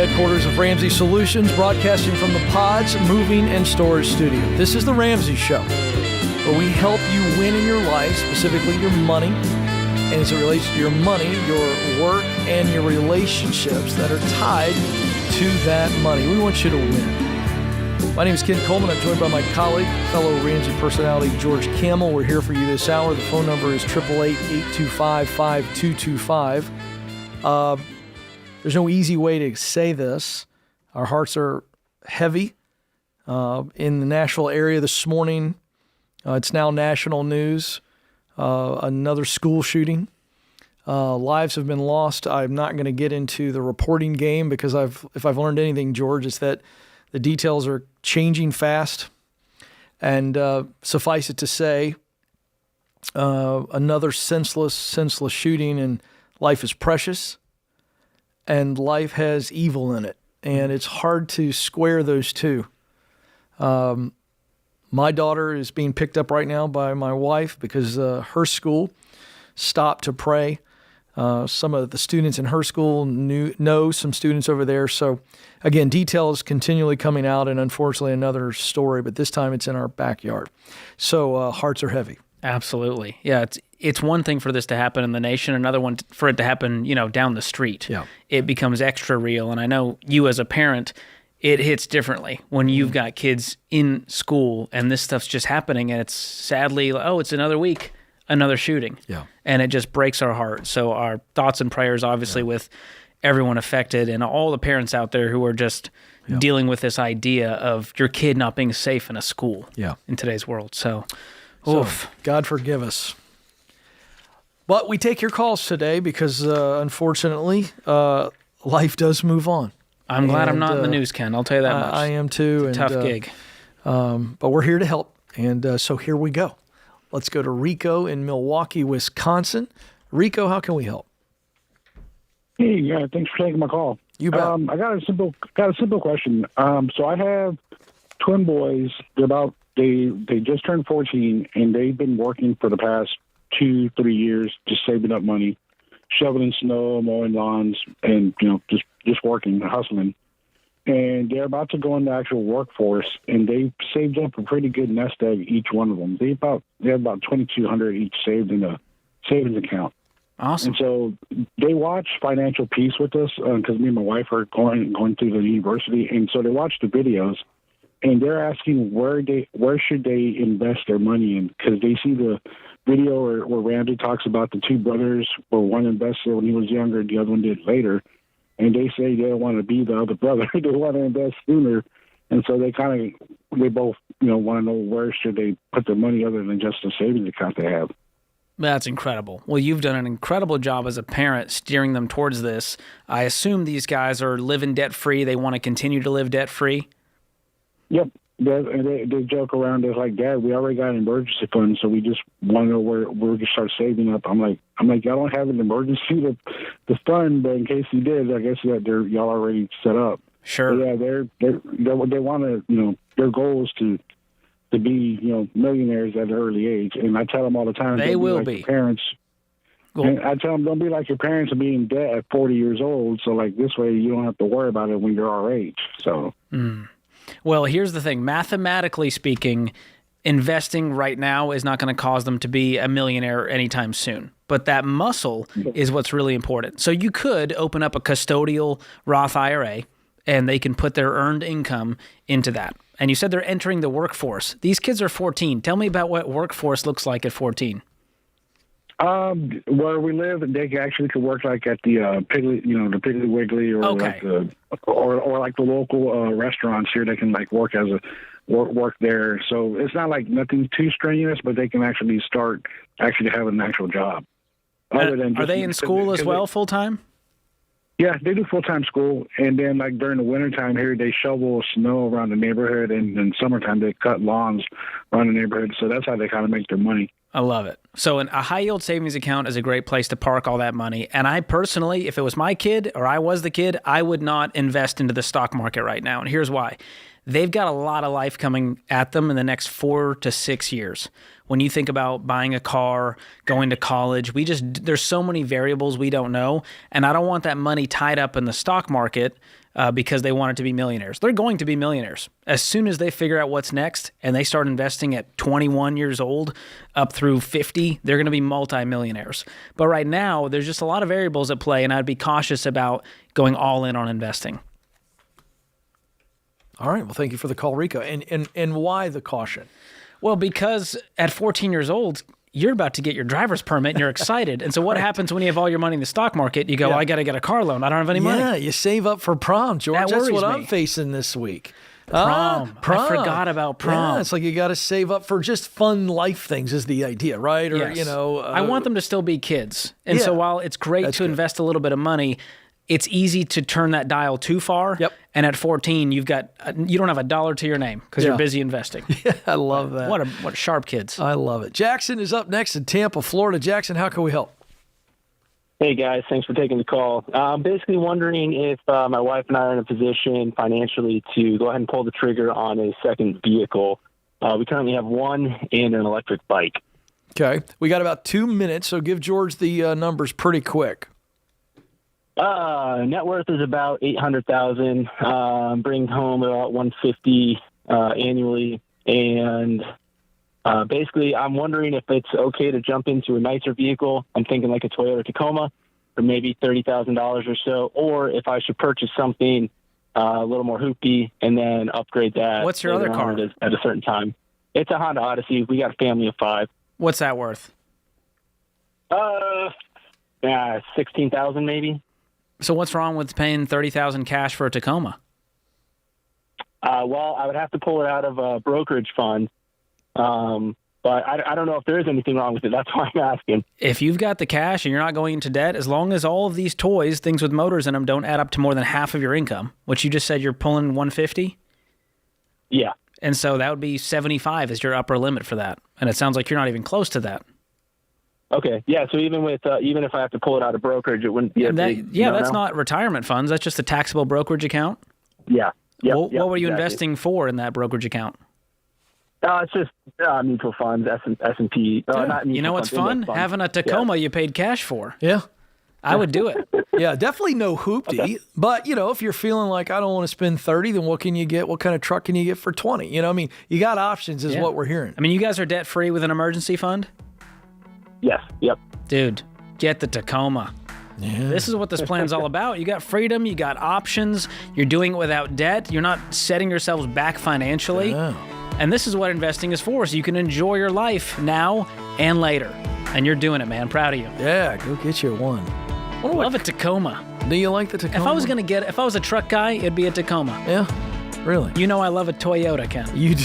headquarters of Ramsey Solutions, broadcasting from the Pods Moving and Storage Studio. This is the Ramsey Show, where we help you win in your life, specifically your money, and as it relates to your money, your work, and your relationships that are tied to that money. We want you to win. My name is Ken Coleman. I'm joined by my colleague, fellow Ramsey personality, George Camel. We're here for you this hour. The phone number is 888-825-5225. There's no easy way to say this. Our hearts are heavy. In the Nashville area this morning, it's now national news. Another school shooting. Lives have been lost. I'm not going to get into the reporting game because if I've learned anything, George, it's that the details are changing fast. And suffice it to say, another senseless shooting, and life is precious. And life has evil in it, and it's hard to square those two. My daughter is being picked up right now by my wife because her school stopped to pray. Some of the students in her school know some students over there. So, again, details continually coming out, and unfortunately another story, but this time it's in our backyard. So hearts are heavy. Absolutely. Yeah, it's one thing for this to happen in the nation, another one for it to happen, down the street. Yeah. It becomes extra real. And I know you as a parent, it hits differently when you've got kids in school and this stuff's just happening, and it's sadly, it's another week, another shooting. Yeah. And it just breaks our heart. So our thoughts and prayers, obviously, with everyone affected and all the parents out there who are just dealing with this idea of your kid not being safe in a school in today's world. So God forgive us. But we take your calls today because, unfortunately, life does move on. I'm glad I'm not in the news, Ken. I'll tell you that much. I am too. It's a tough gig. But we're here to help. And so here we go. Let's go to Rico in Milwaukee, Wisconsin. Rico, how can we help? Hey, thanks for taking my call. You bet. I got a simple question. So I have twin boys. They just turned 14, and they've been working for the past 2-3 years, just saving up money, shoveling snow, mowing lawns, and just working, hustling. And they're about to go in the actual workforce, and they've saved up a pretty good nest egg, each one of them. They have about $2,200 each saved in a savings account. Awesome. And so they watch Financial Peace with us because me and my wife are going through the university, and so they watch the videos. And they're asking where should they invest their money in, because they see the video where Randy talks about the two brothers, where one invested when he was younger, the other one did later, and they say they don't want to be the other brother; they want to invest sooner, and so they both want to know where should they put their money other than just the savings account they have. That's incredible. Well, you've done an incredible job as a parent steering them towards this. I assume these guys are living debt-free. They want to continue to live debt-free. Yep. They joke around. It's like, Dad, we already got an emergency fund, so we just want to know where we can start saving up. I'm like, y'all don't have an emergency to fund, but in case you did, I guess that y'all already set up. Sure. But yeah, they want to, their goal is to be, millionaires at an early age. And I tell them all the time, they will like be. Parents. Cool. And I tell them, don't be like your parents and be in debt at 40 years old. So like this way, you don't have to worry about it when you're our age. So. Well, here's the thing. Mathematically speaking, investing right now is not going to cause them to be a millionaire anytime soon. But that muscle is what's really important. So you could open up a custodial Roth IRA, and they can put their earned income into that. And you said they're entering the workforce. These kids are 14. Tell me about what workforce looks like at 14. Where we live, they actually could work like at the Piggly, the Piggly Wiggly, or like the local restaurants here. They can like work work there. So it's not like nothing too strenuous, but they can actually start having an actual job. Are they in school as well, full time? Yeah, they do full-time school, and then like during the wintertime here, they shovel snow around the neighborhood, and in summertime they cut lawns around the neighborhood. So that's how they kind of make their money. I love it. So a high-yield savings account is a great place to park all that money. And I personally, if it was my kid or I was the kid, I would not invest into the stock market right now. And here's why. They've got a lot of life coming at them in the next 4 to 6 years. When you think about buying a car, going to college, there's so many variables we don't know. And I don't want that money tied up in the stock market because they wanted to be millionaires. They're going to be millionaires. As soon as they figure out what's next and they start investing at 21 years old up through 50, they're going to be multimillionaires. But right now, there's just a lot of variables at play, and I'd be cautious about going all in on investing. All right. Well, thank you for the call, Rico. And why the caution? Well, because at 14 years old, you're about to get your driver's permit and you're excited. And so what happens when you have all your money in the stock market? You go, I got to get a car loan. I don't have any money. Yeah, you save up for prom, George. That That's worries what me. I'm facing this week. Prom. I forgot about prom. Yeah, it's like you got to save up for just fun life things is the idea, right? Or, Yes. I I want them to still be kids. And Yeah. so while it's great to invest a little bit of money, it's easy to turn that dial too far. Yep. And at 14, you don't have a dollar to your name because you're busy investing. I love that. What sharp kids. I love it. Jackson is up next in Tampa, Florida. Jackson, how can we help? Hey, guys. Thanks for taking the call. I'm basically wondering if my wife and I are in a position financially to go ahead and pull the trigger on a second vehicle. We currently have one and an electric bike. Okay. We got about 2 minutes, so give George the numbers pretty quick. Net worth is about $800,000. Bring home about $150 annually, and basically, I'm wondering if it's okay to jump into a nicer vehicle. I'm thinking like a Toyota Tacoma for maybe $30,000 or so, or if I should purchase something a little more hoopty and then upgrade that. What's your other car? At a certain time. It's a Honda Odyssey. We got a family of 5. What's that worth? $16,000 maybe. So what's wrong with paying $30,000 cash for a Tacoma? Well, I would have to pull it out of a brokerage fund. But I don't know if there is anything wrong with it. That's why I'm asking. If you've got the cash and you're not going into debt, as long as all of these toys, things with motors in them, don't add up to more than half of your income, which you just said you're pulling 150. Yeah. And so that would be 75 is your upper limit for that. And it sounds like you're not even close to that. Okay. Yeah. So even if I have to pull it out of brokerage, it wouldn't be a big that's not retirement funds. That's just a taxable brokerage account. Yeah. Yep, What were you exactly. investing for in that brokerage account? It's just mutual funds, S&P. Not You know what's mutual fun? funds, index funds. Having a Tacoma you paid cash for. Yeah. I would do it. Yeah, definitely no hoopty. Okay. But, if you're feeling like I don't want to spend 30, then what can you get? What kind of truck can you get for 20? You got options is Yeah. what we're hearing. I mean, you guys are debt free with an emergency fund? Yes. Yep. Dude, get the Tacoma. Yeah. This is what this plan's all about. You got freedom, you got options, you're doing it without debt, you're not setting yourselves back financially. Yeah. And this is what investing is for, so you can enjoy your life now and later. And you're doing it, man. Proud of you. Yeah, go get you one. I love a Tacoma. Do you like the Tacoma? If I was a truck guy, it'd be a Tacoma. Yeah, really? You know I love a Toyota, Ken. You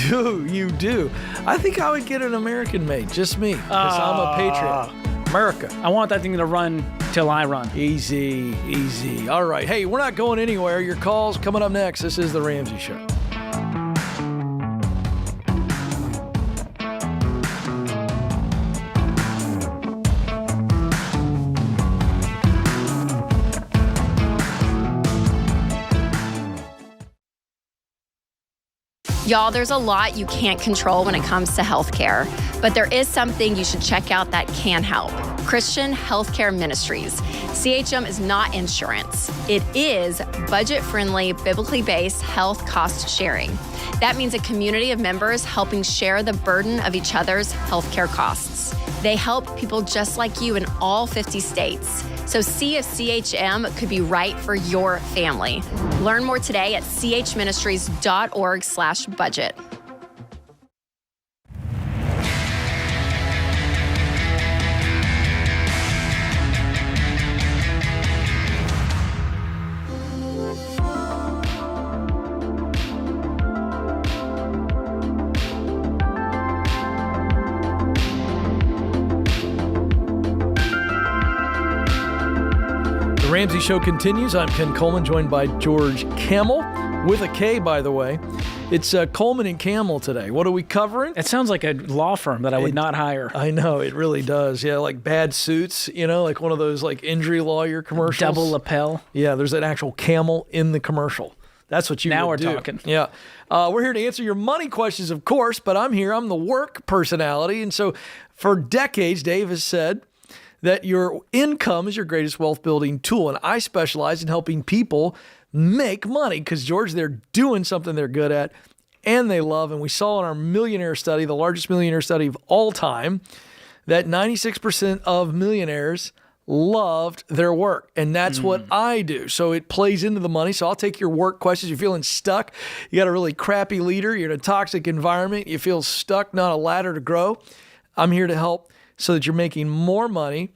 do. I think I would get an American made, just me, because I'm a patriot. America. I want that thing to run till I run. Easy. All right. Hey, we're not going anywhere. Your call's coming up next. This is The Ramsey Show. Y'all, there's a lot you can't control when it comes to healthcare, but there is something you should check out that can help. Christian Healthcare Ministries. CHM is not insurance. It is budget-friendly, biblically based health cost sharing. That means a community of members helping share the burden of each other's healthcare costs. They help people just like you in all 50 states. So see if CHM could be right for your family. Learn more today at chministries.org/budget. The Ramsey Show continues. I'm Ken Coleman, joined by George Camel, with a K, by the way. It's Coleman and Camel today. What are we covering? It sounds like a law firm that I would not hire. I know, it really does. Yeah, like Bad Suits, like one of those like injury lawyer commercials. Double lapel. Yeah, there's an actual camel in the commercial. That's what you Now would we're do. talking. Yeah. We're here to answer your money questions, of course, but I'm here. I'm the work personality. And so for decades, Dave has said that your income is your greatest wealth building tool. And I specialize in helping people make money because, George, they're doing something they're good at and they love. And we saw in our millionaire study, the largest millionaire study of all time, that 96% of millionaires loved their work. And that's what I do. So it plays into the money. So I'll take your work questions. You're feeling stuck. You got a really crappy leader. You're in a toxic environment. You feel stuck, not a ladder to grow. I'm here to help so that you're making more money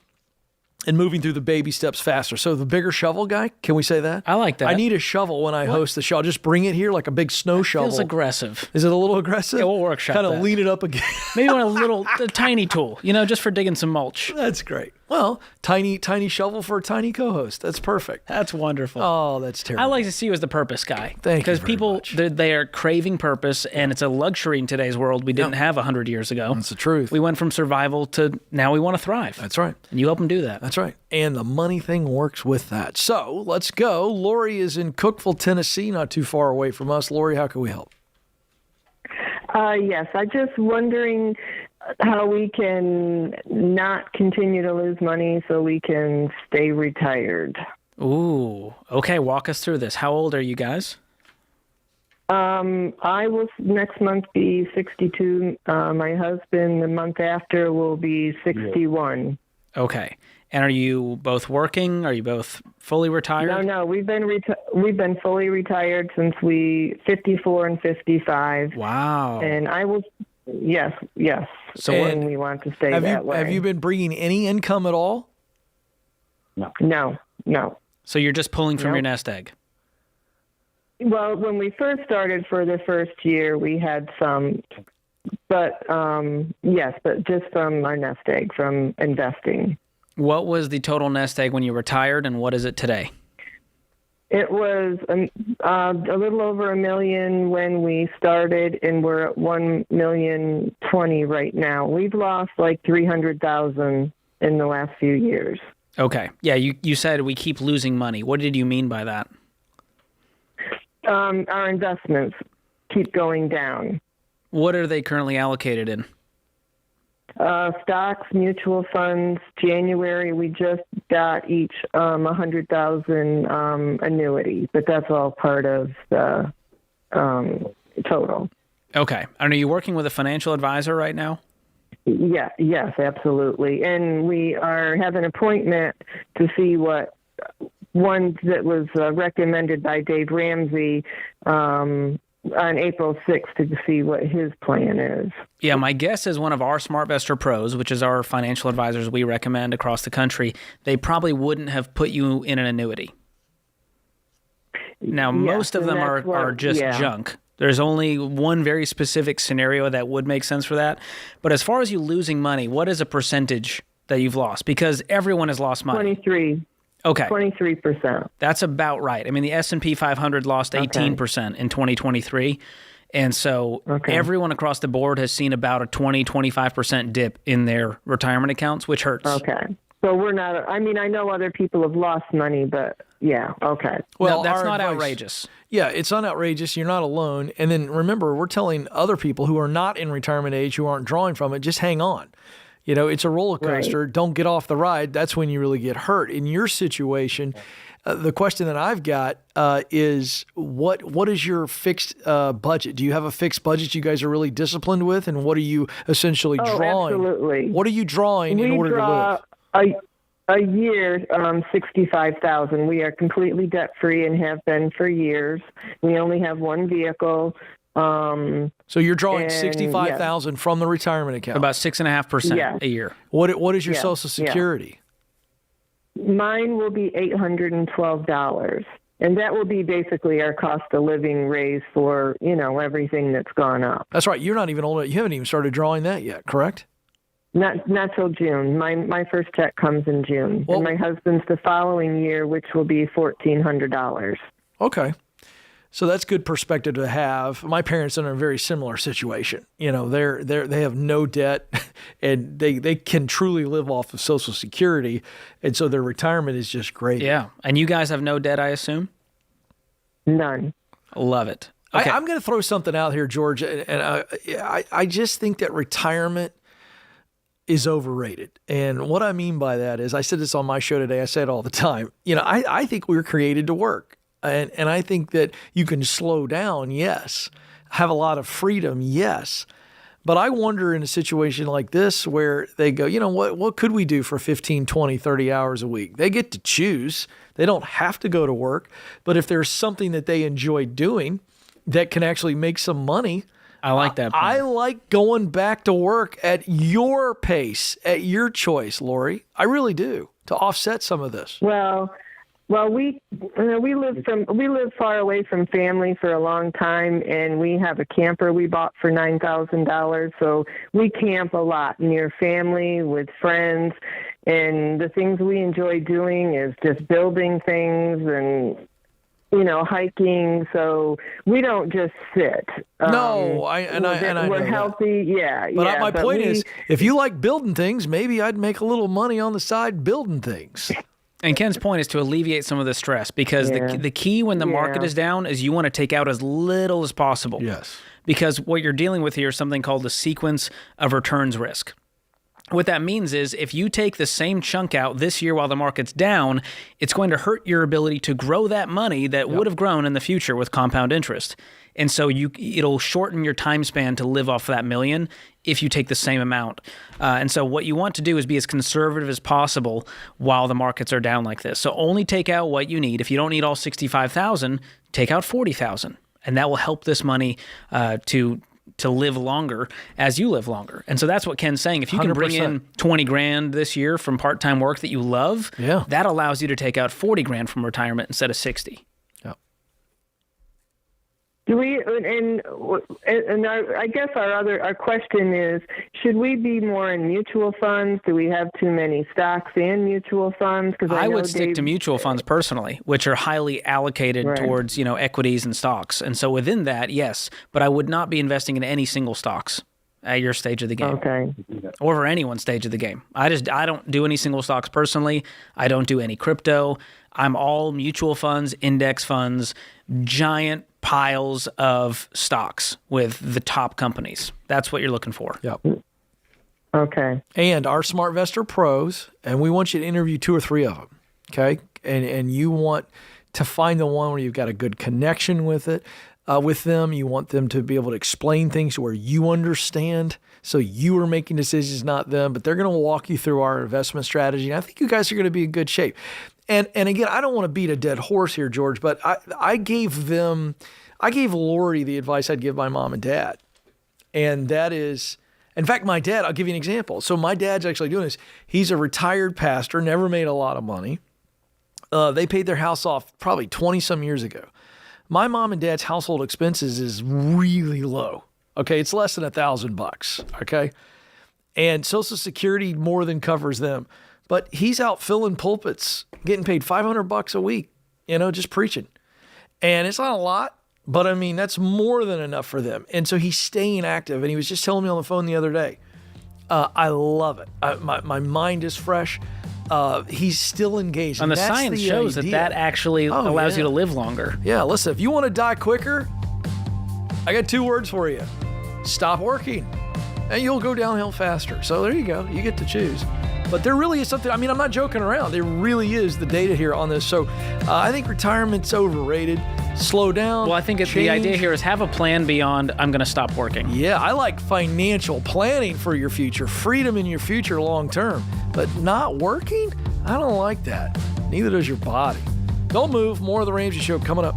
and moving through the baby steps faster. So the bigger shovel guy, can we say that? I like that. I need a shovel when I host the show. I'll just bring it here like a big snow shovel. Feels aggressive. Is it a little aggressive? Yeah, we'll workshop Kind of that. lean it up again. Maybe want a tiny tool, just for digging some mulch. That's great. Well, tiny shovel for a tiny co-host. That's perfect. That's wonderful. Oh, that's terrible. I like to see you as the purpose guy. Thank you Because very people, much. they are craving purpose, and it's a luxury in today's world we didn't have 100 years ago. That's the truth. We went from survival to now we want to thrive. That's right. And you help them do that. That's right. And the money thing works with that. So let's go. Lori is in Cookeville, Tennessee, not too far away from us. Lori, how can we help? Yes, I'm just wondering how we can not continue to lose money so we can stay retired. Ooh. Okay, walk us through this. How old are you guys? I will next month be 62. My husband the month after will be 61. Okay. And are you both working? Are you both fully retired? No, we've been fully retired since 54 and 55. Wow. And I will, yes. So and we want to stay that way. Have you been bringing any income at all? No. So you're just pulling from Nope. your nest egg? Well, when we first started for the first year, we had some, but but just from our nest egg, from investing. What was the total nest egg when you retired, and what is it today? It was a little over $1 million when we started, and we're at $1,020,000 right now. We've lost like $300,000 in the last few years. Okay. Yeah, you said we keep losing money. What did you mean by that? Our investments keep going down. What are they currently allocated in? Stocks, mutual funds. January, we just got each 100,000 annuity, but that's all part of the total. Okay. And are you working with a financial advisor right now? Yeah, yes, absolutely. And we have an appointment to see what one that was recommended by Dave Ramsey on April 6th to see what his plan is. Yeah, my guess is one of our SmartVestor Pros, which is our financial advisors we recommend across the country, they probably wouldn't have put you in an annuity. Now, most of them are just junk. There's only one very specific scenario that would make sense for that. But as far as you losing money, what is a percentage that you've lost? Because everyone has lost money. 23. Okay. 23%. That's about right. I mean, the S&P 500 lost 18% in 2023. And so everyone across the board has seen about a 20-25% dip in their retirement accounts, which hurts. Okay. So we're not, I know other people have lost money, but yeah, okay. Well, that's not outrageous. Yeah, it's not outrageous. You're not alone. And then remember, we're telling other people who are not in retirement age, who aren't drawing from it, just hang on. It's a roller coaster. Right. Don't get off the ride. That's when you really get hurt. In your situation, the question that I've got is what is your fixed budget? Do you have a fixed budget you guys are really disciplined with? And what are you essentially drawing? Absolutely. What are you drawing in order to live? A year, $65,000. We are completely debt free and have been for years. We only have one vehicle. So you're drawing $65,000 from the retirement account, about 6.5% a year. What is your Social Security? Mine will be $812, and that will be basically our cost of living raise for everything that's gone up. That's right. You're not even old. You haven't even started drawing that yet, correct? Not till June. My first check comes in June, and my husband's the following year, which will be $1,400. Okay. So that's good perspective to have. My parents are in a very similar situation. They have no debt, and they can truly live off of Social Security, and so their retirement is just great. Yeah, and you guys have no debt, I assume? None. Love it. Okay. I'm going to throw something out here, George, and I just think that retirement is overrated. And what I mean by that is, I said this on my show today, I say it all the time. I think we were created to work. And I think that you can slow down, yes. Have a lot of freedom, yes. But I wonder in a situation like this where they go, you know, what could we do for 15, 20, 30 hours a week? They get to choose. They don't have to go to work. But if there's something that they enjoy doing that can actually make some money, I like that point. I like going back to work at your pace, at your choice, Lori. I really do, to offset some of this. Well, we live far away from family for a long time, and we have a camper we bought for $9,000. So we camp a lot near family, with friends, and the things we enjoy doing is just building things and, you know, hiking. So we don't just sit. No, we're healthy. Yeah. But my point is, if you like building things, maybe I'd make a little money on the side building things. And Ken's point is to alleviate some of the stress, because the key when the market is down is you want to take out as little as possible. Yes. Because what you're dealing with here is something called the sequence of returns risk. What that means is if you take the same chunk out this year while the market's down, it's going to hurt your ability to grow that money that would have grown in the future with compound interest. And so it'll shorten your time span to live off that million if you take the same amount. And so what you want to do is be as conservative as possible while the markets are down like this. So only take out what you need. If you don't need all $65,000, take out $40,000. And that will help this money to live longer as you live longer. And so that's what Ken's saying. If you can bring in 20 grand this year from part-time work that you love, that allows you to take out 40 grand from retirement instead of 60. Do we, and I guess our question is, should we be more in mutual funds? Do we have too many stocks and mutual funds? Because I would stick to mutual funds personally, which are highly allocated towards, you know, equities and stocks. And so within that, yes, but I would not be investing in any single stocks at your stage of the game. Okay. Or for anyone's stage of the game. I don't do any single stocks personally. I don't do any crypto. I'm all mutual funds, index funds, giant piles of stocks with the top companies. That's what you're looking for. Yep. Okay. And our SmartVestor pros, and we want you to interview 2 or 3 of them, okay? And you want to find the one where you've got a good connection with them. You want them to be able to explain things where you understand, so you are making decisions, not them. But they're going to walk you through our investment strategy. And I think you guys are going to be in good shape. And again, I don't want to beat a dead horse here, George, but I gave Lori the advice I'd give my mom and dad. And that is, in fact, my dad, I'll give you an example. So my dad's actually doing this. He's a retired pastor, never made a lot of money. They paid their house off probably 20 some years ago. My mom and dad's household expenses is really low. Okay. It's less than $1,000. Okay. And Social Security more than covers them. But he's out filling pulpits, getting paid $500 a week, you know, just preaching. And it's not a lot, but I mean, that's more than enough for them. And so he's staying active. And he was just telling me on the phone the other day, I love it. My mind is fresh. He's still engaged. And the science shows that actually allows you to live longer. Yeah, listen, if you want to die quicker, I got 2 words for you. Stop working, and you'll go downhill faster. So there you go. You get to choose. But there really is something, I mean, I'm not joking around. There really is the data here on this. So I think retirement's overrated. Slow down. Well, I think the idea here is have a plan beyond I'm going to stop working. Yeah, I like financial planning for your future, freedom in your future long term. But not working? I don't like that. Neither does your body. Don't move. More of the Ramsey Show coming up.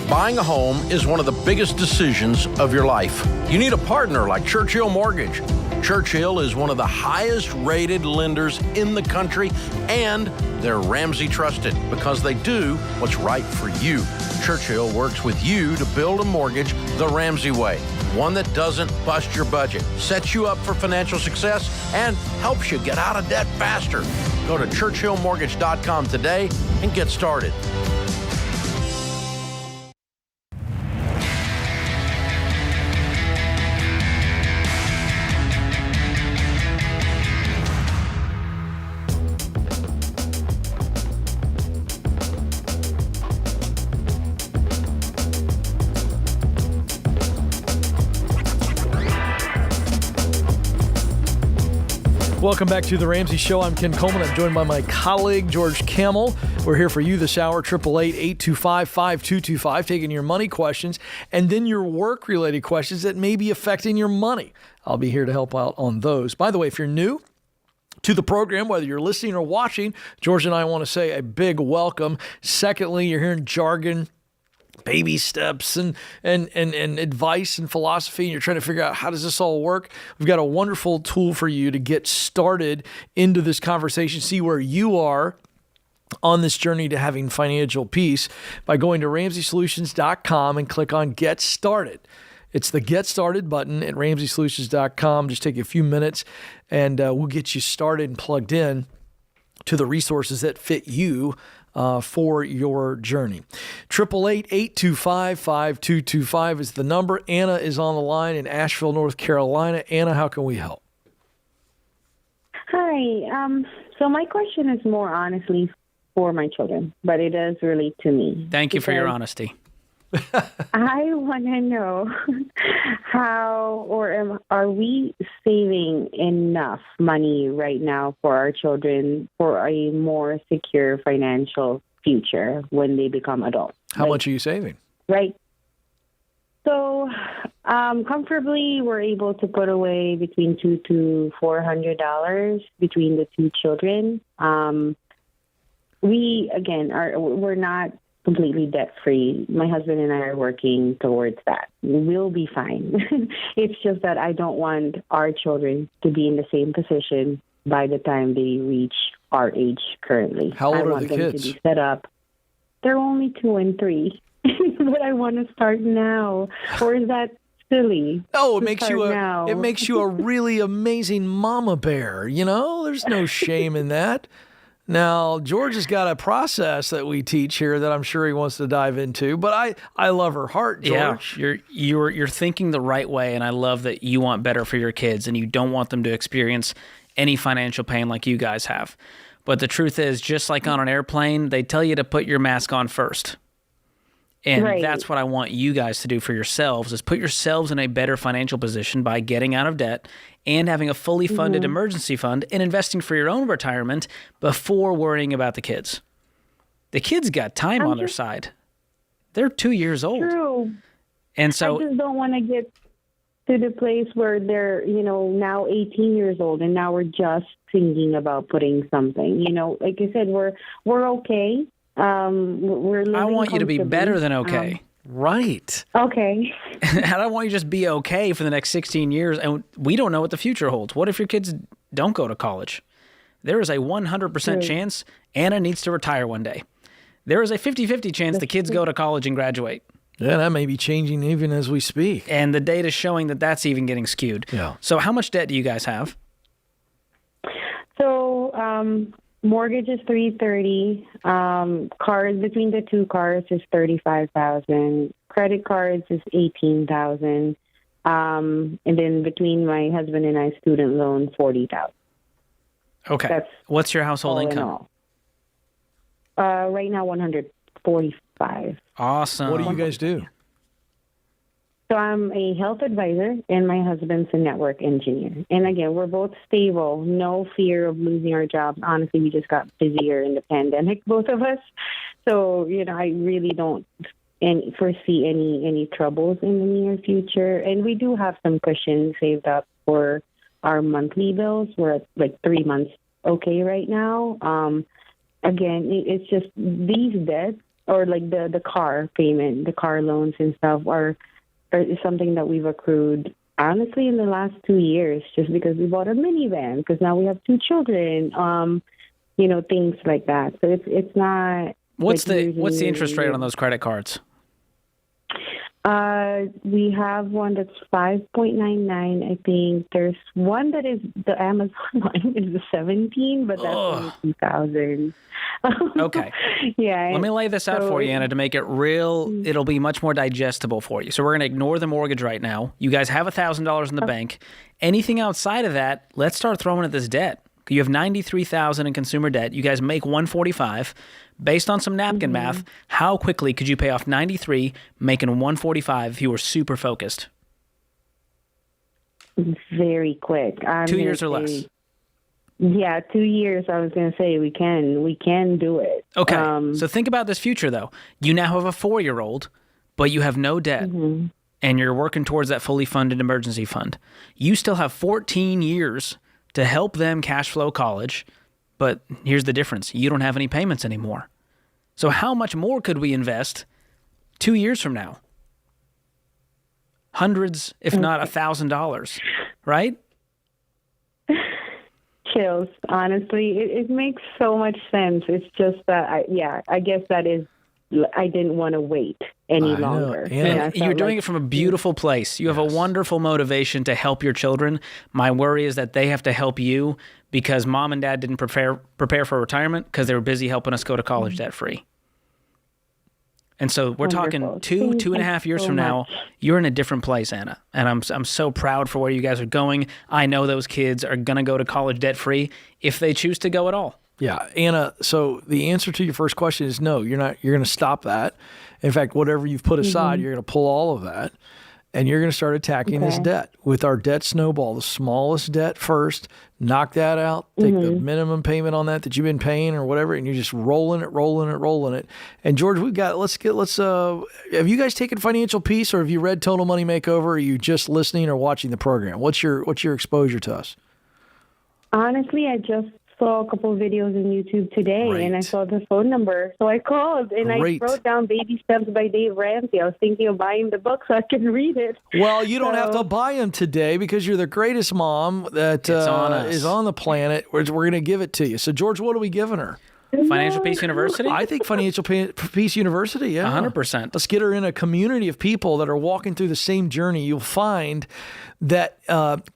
Buying a home is one of the biggest decisions of your life. You need a partner like Churchill Mortgage. Churchill is one of the highest rated lenders in the country, and they're Ramsey trusted because they do what's right for you. Churchill works with you to build a mortgage the Ramsey way, one that doesn't bust your budget, sets you up for financial success, and helps you get out of debt faster. Go to churchillmortgage.com today and get started. Welcome back to the Ramsey Show. I'm Ken Coleman. I'm joined by my colleague, George Camel. We're here for you this hour, 888-825-5225, taking your money questions and then your work-related questions that may be affecting your money. I'll be here to help out on those. By the way, if you're new to the program, whether you're listening or watching, George and I want to say a big welcome. Secondly, you're hearing jargon, baby steps and advice and philosophy, and you're trying to figure out how does this all work. We've got a wonderful tool for you to get started into this conversation, see where you are on this journey to having financial peace by going to RamseySolutions.com and click on Get Started. It's the Get Started button at RamseySolutions.com. Just take a few minutes and we'll get you started and plugged in to the resources that fit you for your journey. 888-825-5225 is the number. Anna is on the line in Asheville, North Carolina. Anna, how can we help? Hi. So my question is more honestly for my children, but it does relate to me. Thank you for your honesty. I want to know how are we saving enough money right now for our children for a more secure financial future when they become adults? How much are you saving? Right. So comfortably, we're able to put away between $200 to $400 between the two children. We're not completely debt-free. My husband and I are working towards that. We'll be fine. It's just that I don't want our children to be in the same position by the time they reach our age currently. How old I are want the them kids? to be set up. They're only 2 and 3, but I want to start now. Or is that silly? Oh, it to makes start you now? it makes you a really amazing mama bear. You know, there's no shame in that. Now, George has got a process that we teach here that I'm sure he wants to dive into, but I love her heart, George. Yeah, you're thinking the right way, and I love that you want better for your kids, and you don't want them to experience any financial pain like you guys have. But the truth is, just like on an airplane, they tell you to put your mask on first. And Right. that's what I want you guys to do for yourselves, is put yourselves in a better financial position by getting out of debt and having a fully funded emergency fund and investing for your own retirement before worrying about the kids. The kids got time on their side. They're 2 years old. True. And so I just don't want to get to the place where they're, now 18 years old and now we're just thinking about putting something. Like I said, we're okay. We're living I want you to be comfortably. better than okay. Right. Okay. I don't want you to just be okay for the next 16 years, and we don't know what the future holds. What if your kids don't go to college? There is a 100% chance Anna needs to retire one day. There is a 50-50 chance the kids go to college and graduate. Yeah, that may be changing even as we speak. And the data is showing that that's even getting skewed. Yeah. So how much debt do you guys have? So, mortgage is $330. Cars between the two cars is $35,000. Credit cards is $18,000. And then between my husband and I, student loan $40,000. Okay. That's What's your household all in income? all. Right now, $145,000. Awesome. What do you guys do? So I'm a health advisor, and my husband's a network engineer. And again, we're both stable, no fear of losing our jobs. Honestly, we just got busier in the pandemic, both of us. So, I really don't foresee any troubles in the near future. And we do have some cushion saved up for our monthly bills. We're at like 3 months okay right now. Again, it's just these debts, or like the car payment, the car loans and stuff is something that we've accrued, honestly, in the last 2 years, just because we bought a minivan, because now we have 2 children, things like that. So it's not. What's the interest rate on those credit cards? We have one that's 5.99. I think there's one that is the Amazon one is the 17, but that's only 2,000. Okay. Yeah. Let me lay this out for you, Anna, to make it real. It'll be much more digestible for you. So we're going to ignore the mortgage right now. You guys have $1,000 in the bank. Anything outside of that, let's start throwing at this debt. You have $93,000 in consumer debt. You guys make $145,000. Based on some napkin math, how quickly could you pay off $93,000, making $145,000 if you were super focused? Very quick. 2 years or less. Yeah, 2 years. I was going to say we can do it. Okay. So think about this future, though. You now have a 4-year-old, but you have no debt, and you're working towards that fully funded emergency fund. You still have 14 years to help them cash flow college, but here's the difference. You don't have any payments anymore. So how much more could we invest 2 years from now? Hundreds, if not $1,000, right? Chills. Honestly, it makes so much sense. It's just that, I guess that is, I didn't want to wait any longer. And you're doing it from a beautiful place. You have a wonderful motivation to help your children. My worry is that they have to help you because mom and dad didn't prepare for retirement because they were busy helping us go to college debt free. And so we're talking 2.5 years from now, you're in a different place, Anna. And I'm so proud for where you guys are going. I know those kids are going to go to college debt free if they choose to go at all. Yeah, Anna, so the answer to your first question is no, you're not. You're going to stop that. In fact, whatever you've put aside, you're going to pull all of that, and you're going to start attacking this debt with our debt snowball, the smallest debt first, knock that out, take the minimum payment on that you've been paying or whatever, and you're just rolling it. And George, have you guys taken Financial Peace, or have you read Total Money Makeover, or are you just listening or watching the program? What's your exposure to us? Honestly, I just saw a couple of videos on YouTube today, and I saw the phone number. So I called, and I wrote down Baby Steps by Dave Ramsey. I was thinking of buying the book so I can read it. Well, you don't have to buy them today because you're the greatest mom that is on the planet. We're going to give it to you. So, George, what are we giving her? Financial Peace University? I think Financial Peace University, yeah. 100%. Let's get her in a community of people that are walking through the same journey. You'll find that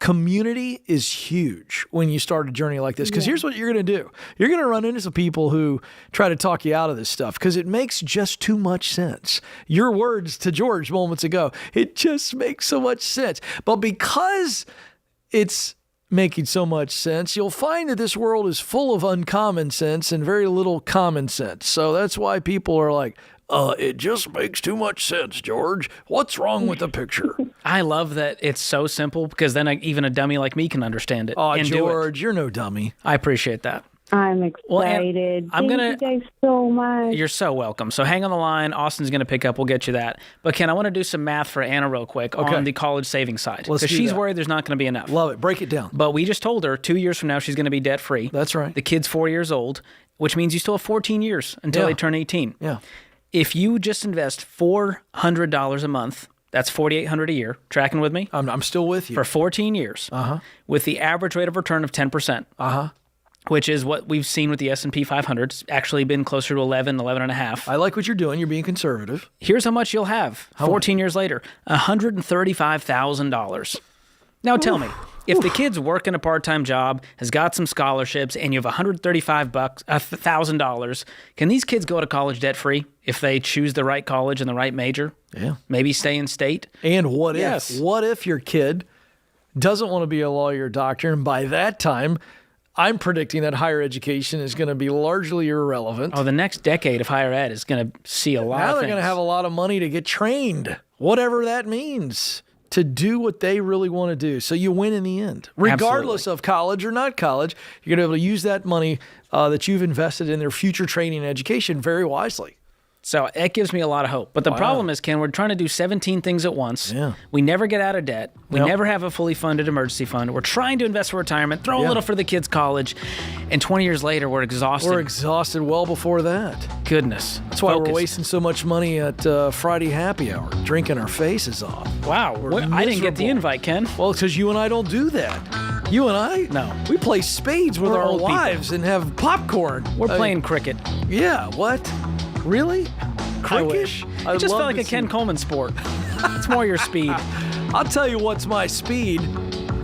community is huge when you start a journey like this. Because here's what you're going to do. You're going to run into some people who try to talk you out of this stuff because it makes just too much sense. Your words to George moments ago, it just makes so much sense. But because it's making so much sense, you'll find that this world is full of uncommon sense and very little common sense. So that's why people are like, it just makes too much sense, George. What's wrong with the picture? I love that it's so simple because then even a dummy like me can understand it. Oh, and George, you're no dummy. I appreciate that. I'm excited. Thank you guys so much. You're so welcome. So hang on the line. Austin's going to pick up. We'll get you that. But Ken, I want to do some math for Anna real quick on the college savings side. Because she's worried there's not going to be enough. Love it. Break it down. But we just told her 2 years from now she's going to be debt free. That's right. The kid's 4 years old, which means you still have 14 years until they turn 18. Yeah. If you just invest $400 a month, that's $4,800 a year. Tracking with me? I'm still with you. For 14 years. With the average rate of return of 10%. Which is what we've seen with the S&P 500. It's actually been closer to 11.5. I like what you're doing. You're being conservative. Here's how much you'll have 14 years later. $135,000. Now tell me, if the kid's working a part-time job, has got some scholarships, and you have $135,000, can these kids go to college debt-free if they choose the right college and the right major? Yeah. Maybe stay in state? And what if your kid doesn't want to be a lawyer or doctor, and by that time, I'm predicting that higher education is going to be largely irrelevant. Oh, the next decade of higher ed is going to see a lot of things. Now they're going to have a lot of money to get trained, whatever that means, to do what they really want to do. So you win in the end. Regardless of college or not college, you're going to be able to use that money that you've invested in their future training and education very wisely. So it gives me a lot of hope. But the problem is, Ken, we're trying to do 17 things at once. Yeah. We never get out of debt. We never have a fully funded emergency fund. We're trying to invest for retirement, throw a little for the kids' college, and 20 years later, we're exhausted. We're exhausted well before that. Goodness. That's why we're wasting so much money at Friday happy hour, drinking our faces off. Wow. I didn't get the invite, Ken. Well, because you and I don't do that. You and I? No. We play spades with our wives and have popcorn. We're playing cricket. Yeah, what? Really? Cricket? It just felt like a Ken Coleman sport. It's more your speed. I'll tell you what's my speed.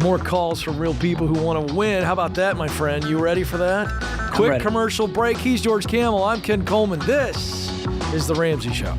More calls from real people who want to win. How about that, my friend? You ready for that? Quick commercial break. He's George Camel. I'm Ken Coleman. This is The Ramsey Show.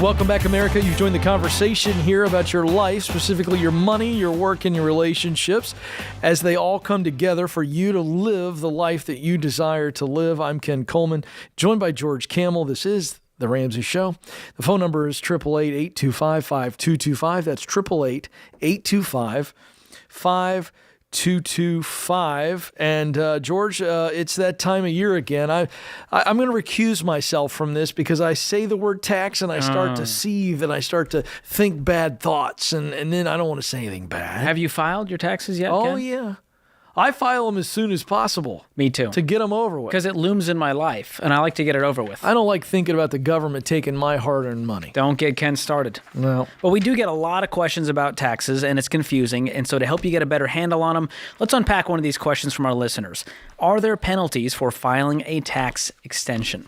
Welcome back, America. You've joined the conversation here about your life, specifically your money, your work, and your relationships, as they all come together for you to live the life that you desire to live. I'm Ken Coleman, joined by George Camel. This is The Ramsey Show. The phone number is 888-825-5225. That's 888-825-5225. And George, it's that time of year again. I'm going to recuse myself from this because I say the word tax and I start to seethe and I start to think bad thoughts, and then I don't want to say anything bad. Have you filed your taxes yet, Oh, Ken? yeah. I file them as soon as possible. Me too. To get them over with. Because it looms in my life, and I like to get it over with. I don't like thinking about the government taking my hard-earned money. Don't get Ken started. No. But we do get a lot of questions about taxes, and it's confusing. And so to help you get a better handle on them, let's unpack one of these questions from our listeners. Are there penalties for filing a tax extension?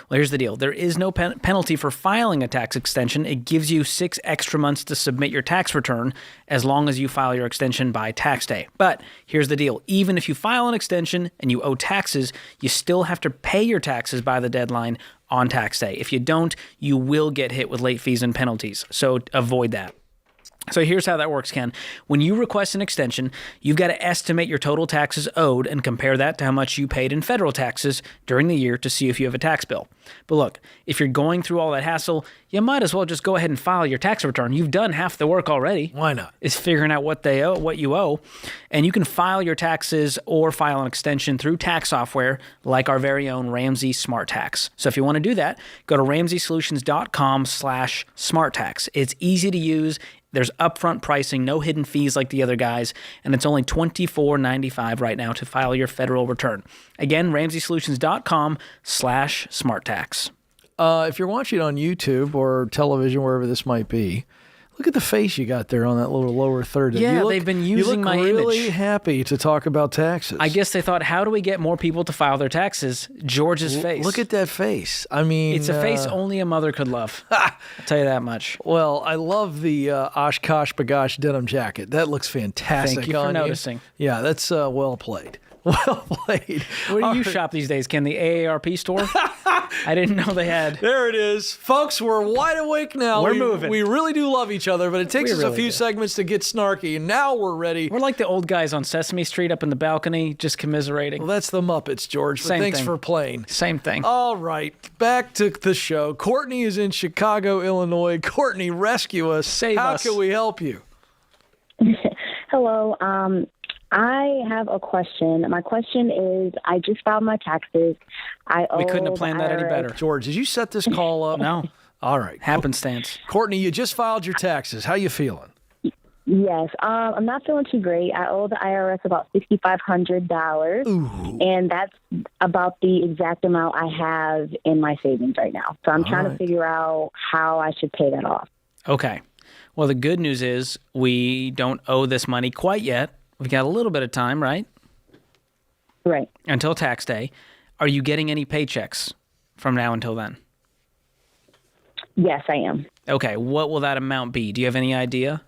Well, here's the deal. There is no penalty for filing a tax extension. It gives you 6 extra months to submit your tax return as long as you file your extension by tax day. But here's the deal. Even if you file an extension and you owe taxes, you still have to pay your taxes by the deadline on tax day. If you don't, you will get hit with late fees and penalties. So avoid that. So here's how that works, Ken. When you request an extension, you've got to estimate your total taxes owed and compare that to how much you paid in federal taxes during the year to see if you have a tax bill. But look, if you're going through all that hassle, you might as well just go ahead and file your tax return. You've done half the work already. Why not? It's figuring out what you owe. And you can file your taxes or file an extension through tax software like our very own Ramsey Smart Tax. So if you want to do that, go to ramseysolutions.com/smarttax. It's easy to use. There's upfront pricing, no hidden fees like the other guys, and it's only $24.95 right now to file your federal return. Again, ramseysolutions.com/smarttax. If you're watching on YouTube or television, wherever this might be, look at the face you got there on that little lower third. Yeah, they've been using my image. You look really happy to talk about taxes. I guess they thought, how do we get more people to file their taxes? George's face. Look at that face. I mean... It's a face only a mother could love. I'll tell you that much. Well, I love the Oshkosh Bagosh denim jacket. That looks fantastic. Thank you for noticing. Yeah, that's well played. Well played. Where do you shop these days, Ken? The AARP store? I didn't know they had. There it is. Folks, we're wide awake now. We're moving. We really do love each other, but it takes us a few segments to get snarky, and now we're ready. We're like the old guys on Sesame Street up in the balcony, just commiserating. Well, that's the Muppets, George. But Same thanks thing. for playing. Same thing. All right. Back to the show. Courtney is in Chicago, Illinois. Courtney, rescue us. Save us. How can we help you? Hello. I have a question. My question is, I just filed my taxes. We couldn't have planned that any better. George, did you set this call up? No. All right. Happenstance. Courtney, you just filed your taxes. How you feeling? Yes. I'm not feeling too great. I owe the IRS about $6,500, and that's about the exact amount I have in my savings right now. So I'm trying to figure out how I should pay that off. Okay. Well, the good news is we don't owe this money quite yet. We've got a little bit of time, right? Right. Until tax day. Are you getting any paychecks from now until then? Yes, I am. Okay. What will that amount be? Do you have any idea?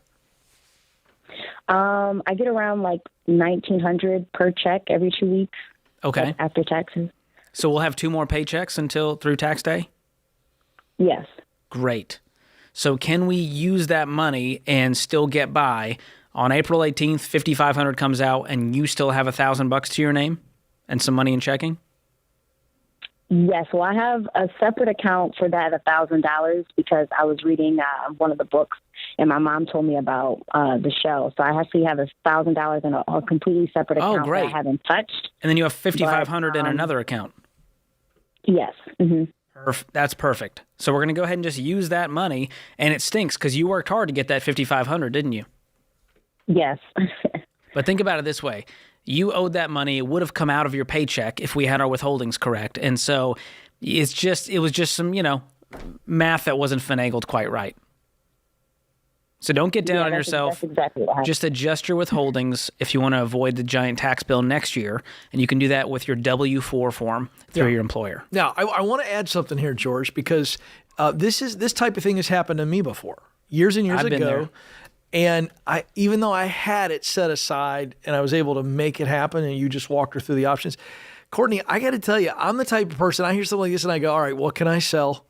I get around like $1,900 per check every 2 weeks. Okay. After taxes. So we'll have 2 more paychecks through tax day? Yes. Great. So can we use that money and still get by? On April 18th, $5,500 comes out, and you still have $1,000 to your name and some money in checking? Yes. Well, I have a separate account for that $1,000 because I was reading one of the books, and my mom told me about the show. So I actually have $1,000 in a completely separate account that I haven't touched. And then you have $5,500 in another account. Yes. Mm-hmm. That's perfect. So we're going to go ahead and just use that money, and it stinks because you worked hard to get that $5,500, didn't you? Yes. But think about it this way. You owed that money. It would have come out of your paycheck if we had our withholdings correct. And so it was just some, math that wasn't finagled quite right. So don't get down on yourself. That's exactly what happened. Just adjust your withholdings if you want to avoid the giant tax bill next year. And you can do that with your W-4 form through your employer. Now, I want to add something here, George, because this type of thing has happened to me before, years and years I've ago. been there. And even though I had it set aside and I was able to make it happen, and you just walked her through the options, Courtney, I got to tell you, I'm the type of person, I hear something like this and I go, all right, what can I sell?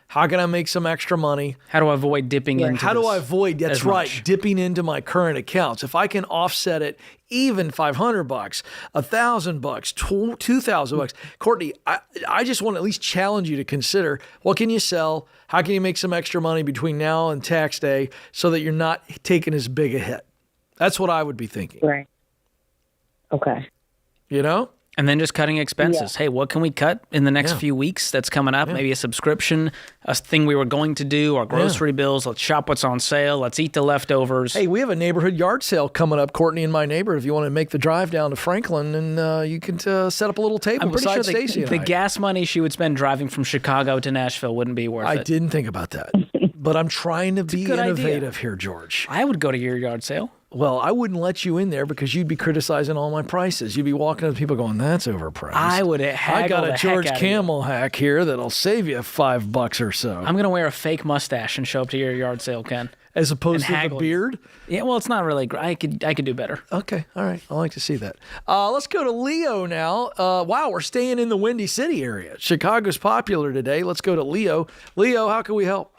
How can I make some extra money? How do I avoid dipping into How do this I avoid, that's as right, much? dipping into my current accounts? If I can offset it, even $500, $1,000, $2,000. Courtney, I just want to at least challenge you to consider, what can you sell? How can you make some extra money between now and tax day so that you're not taking as big a hit? That's what I would be thinking. Right. Okay. You know? And then just cutting expenses. Hey, what can we cut in the next few weeks that's coming up? Maybe a subscription, a thing we were going to do, our grocery bills. Let's shop what's on sale. Let's eat the leftovers. Hey, we have a neighborhood yard sale coming up, Courtney, in my neighborhood. If you want to make the drive down to Franklin, and you can set up a little table I'm pretty beside sure Stacy and the I. gas money she would spend driving from Chicago to Nashville wouldn't be worth it. I didn't think about that. But I'm trying to be good idea. innovative here, George. I would go to your yard sale. Well, I wouldn't let you in there because you'd be criticizing all my prices. You'd be walking up to people going, that's overpriced. I would I haggle got the a George heck out of you. Camel hack here that'll save you $5 or so. I'm going to wear a fake mustache and show up to your yard sale, Ken. As opposed and to the haggle. beard? Yeah, well, it's not really great. I could do better. Okay, all right. I like to see that. Let's go to Leo now. Wow, we're staying in the Windy City area. Chicago's popular today. Let's go to Leo. Leo, how can we help?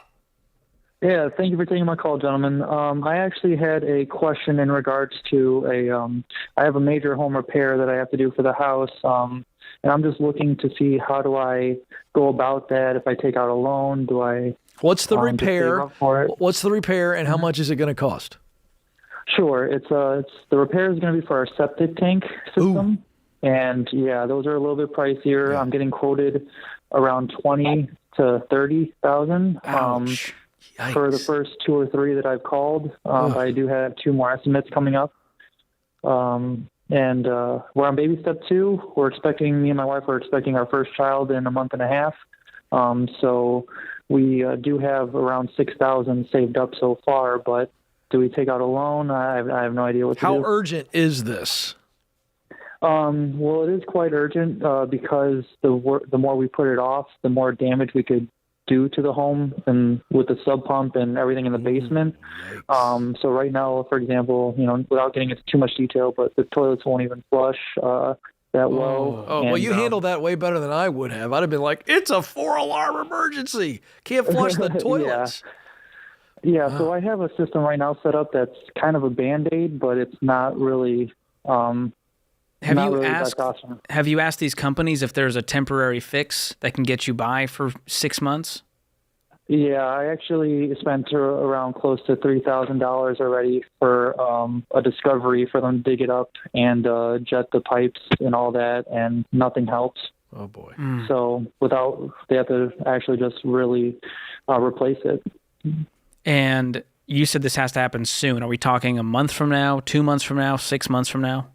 Yeah, thank you for taking my call, gentlemen. I actually had a question in regards to I have a major home repair that I have to do for the house, and I'm just looking to see how do I go about that. If I take out a loan, do I? What's the just repair? save up for it? What's the repair, and how much is it going to cost? Sure, it's the repair is going to be for our septic tank system, and yeah, those are a little bit pricier. Yeah. I'm getting quoted around $20,000 to $30,000. Ouch. For the first 2 or 3 that I've called. I do have 2 more estimates coming up. And we're on baby step 2. Me and my wife are expecting our first child in a month and a half. So we do have around $6,000 saved up so far, but do we take out a loan? I have no idea what to do. How urgent is this? Well, it is quite urgent because the more we put it off, the more damage we could do to the home and with the sub pump and everything in the basement. So right now, for example, without getting into too much detail, but the toilets won't even flush that well. Well, you handled that way better than I would have. I'd have been like, it's a 4-alarm emergency. Can't flush the toilets. Yeah, so I have a system right now set up that's kind of a Band-Aid, but it's not really Have you asked these companies if there's a temporary fix that can get you by for 6 months? Yeah, I actually spent around close to $3,000 already for a discovery for them to dig it up and jet the pipes and all that, and nothing helps. Oh, boy. So they have to actually just really replace it. And you said this has to happen soon. Are we talking a month from now, 2 months from now, 6 months from now?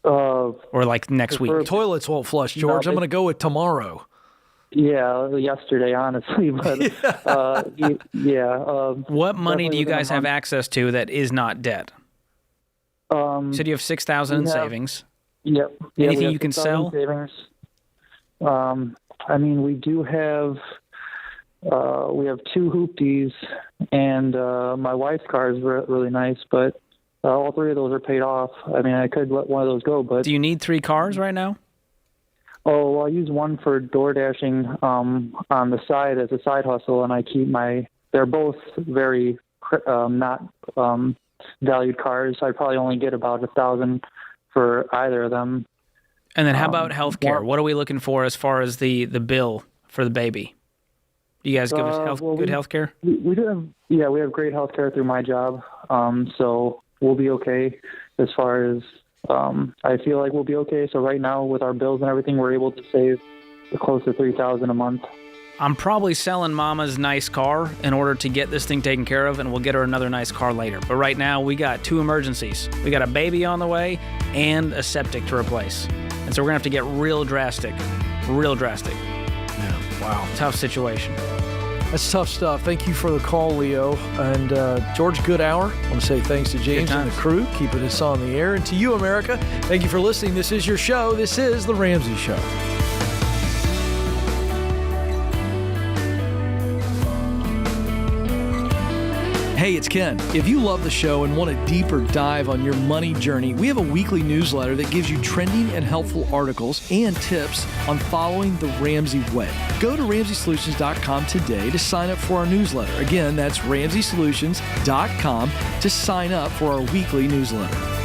Or like next week? Toilets won't flush, George. I'm going to go with tomorrow. Yeah, yesterday, honestly. But what money do you guys have access to that is not debt? You said you have $6,000 in savings. Yep. Anything you can sell? Savings. I mean, we do have. We have 2 hoopties, and my wife's car is really nice, but all 3 of those are paid off. I mean, I could let one of those go, but... Do you need 3 cars right now? Oh, well, I use one for door dashing on the side as a side hustle, and I keep they're both very not valued cars. I probably only get about $1,000 for either of them. And then how about healthcare? What are we looking for as far as the bill for the baby? Do you guys give us good health care? We do have, we have great health care through my job. So we'll be okay as far as, I feel like we'll be okay. So right now with our bills and everything, we're able to save close to $3,000 a month. I'm probably selling Mama's nice car in order to get this thing taken care of, and we'll get her another nice car later. But right now we got 2 emergencies. We got a baby on the way and a septic to replace. And so we're going to have to get real drastic. Yeah. Wow. Tough situation. That's tough stuff. Thank you for the call, Leo. And George, good hour. I want to say thanks to James and the crew, keeping us on the air. And to you, America, thank you for listening. This is your show. This is The Ramsey Show. Hey, it's Ken. If you love the show and want a deeper dive on your money journey, we have a weekly newsletter that gives you trending and helpful articles and tips on following the Ramsey way. Go to RamseySolutions.com today to sign up for our newsletter. Again, that's RamseySolutions.com to sign up for our weekly newsletter.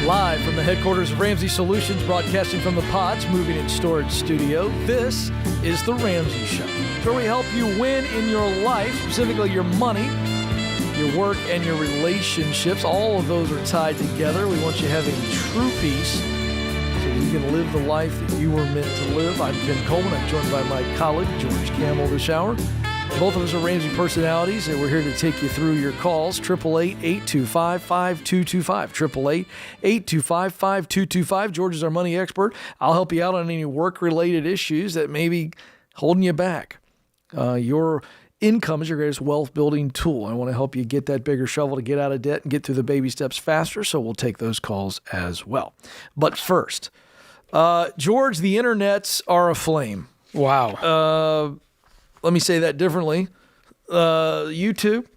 Live from the headquarters of Ramsey Solutions, broadcasting from the Pots Moving and Storage Studio, this is The Ramsey Show, where we help you win in your life, specifically your money, your work, and your relationships. All of those are tied together. We want you having true peace so that you can live the life that you were meant to live. I'm Ken Coleman. I'm joined by my colleague, George Campbell, this hour. Both of us are Ramsey personalities, and we're here to take you through your calls. 888-825-5225. 888-825-5225. George is our money expert. I'll help you out on any work-related issues that may be holding you back. Your income is your greatest wealth-building tool. I want to help you get that bigger shovel to get out of debt and get through the baby steps faster, so we'll take those calls as well. But first, George, the internets are aflame. Wow. Let me say that differently. YouTube,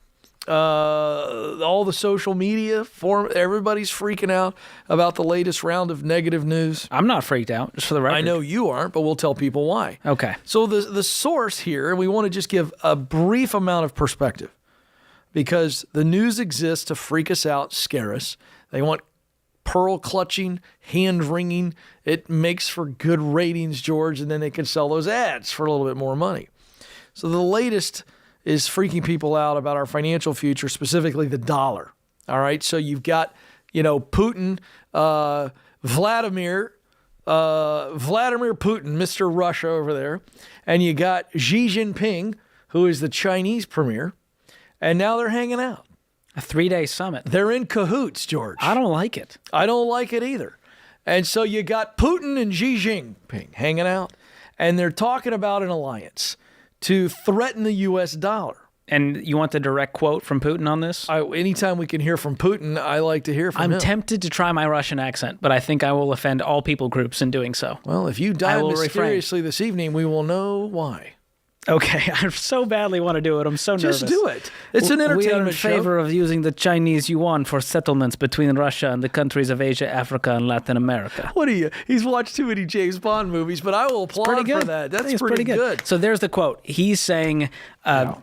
all the social media, everybody's freaking out about the latest round of negative news. I'm not freaked out, just for the record. I know you aren't, but we'll tell people why. Okay. So the source here, and we want to just give a brief amount of perspective, because the news exists to freak us out, scare us. They want pearl clutching, hand wringing. It makes for good ratings, George, and then they can sell those ads for a little bit more money. So the latest is freaking people out about our financial future, specifically the dollar. All right. So you've got, Putin, Vladimir Putin, Mr. Russia over there. And you got Xi Jinping, who is the Chinese premier. And now they're hanging out. A 3-day summit. They're in cahoots, George. I don't like it. I don't like it either. And so you got Putin and Xi Jinping hanging out. And they're talking about an alliance to threaten the U.S. dollar. And you want the direct quote from Putin on this? Anytime we can hear from Putin, I like to hear from him. I'm tempted to try my Russian accent, but I think I will offend all people groups in doing so. Well, if you die mysteriously this evening, we will know why. Okay, I so badly want to do it. I'm so nervous. Just do it. It's an entertainment show. We are in favor of using the Chinese yuan for settlements between Russia and the countries of Asia, Africa, and Latin America. What are you? He's watched too many James Bond movies, but I will applaud for that. That's pretty good. So there's the quote. He's saying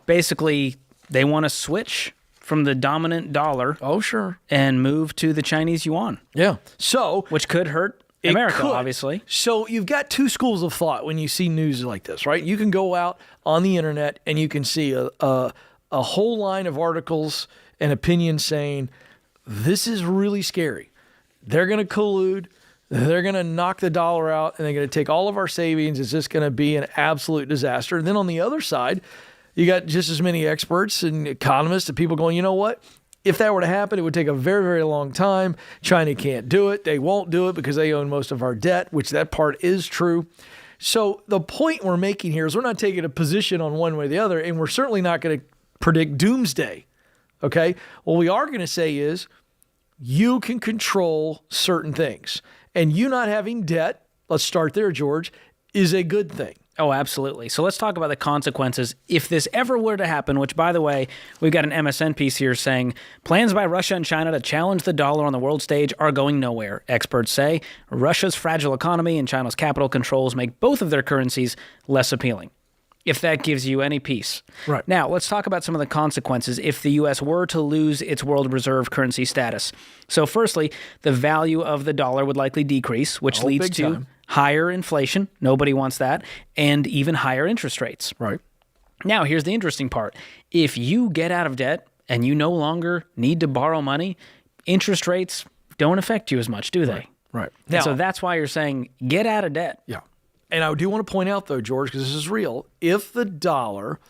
basically they want to switch from the dominant dollar. Oh, sure. And move to the Chinese yuan. Yeah. So, which could hurt America, obviously. So you've got two schools of thought when you see news like this, right? You can go out on the internet and you can see a whole line of articles and opinions saying, this is really scary. They're going to collude. They're going to knock the dollar out, and they're going to take all of our savings. It's just going to be an absolute disaster. And then on the other side, you got just as many experts and economists and people going, you know what? If that were to happen, it would take a very, very long time. China can't do it. They won't do it because they own most of our debt, which that part is true. So the point we're making here is we're not taking a position on one way or the other, and we're certainly not going to predict doomsday, okay? What we are going to say is you can control certain things. And you not having debt, let's start there, George, is a good thing. Oh, absolutely. So let's talk about the consequences if this ever were to happen, which, by the way, we've got an MSN piece here saying plans by Russia and China to challenge the dollar on the world stage are going nowhere. Experts say Russia's fragile economy and China's capital controls make both of their currencies less appealing. If that gives you any peace. Right. Now, let's talk about some of the consequences if the U.S. were to lose its world reserve currency status. So firstly, the value of the dollar would likely decrease, which leads to higher inflation. Nobody wants that. And even higher interest rates. Right. Now, here's the interesting part. If you get out of debt and you no longer need to borrow money, interest rates don't affect you as much, do they? Right. Now, and so that's why you're saying get out of debt. Yeah. And I do want to point out, though, George, because this is real, if the dollar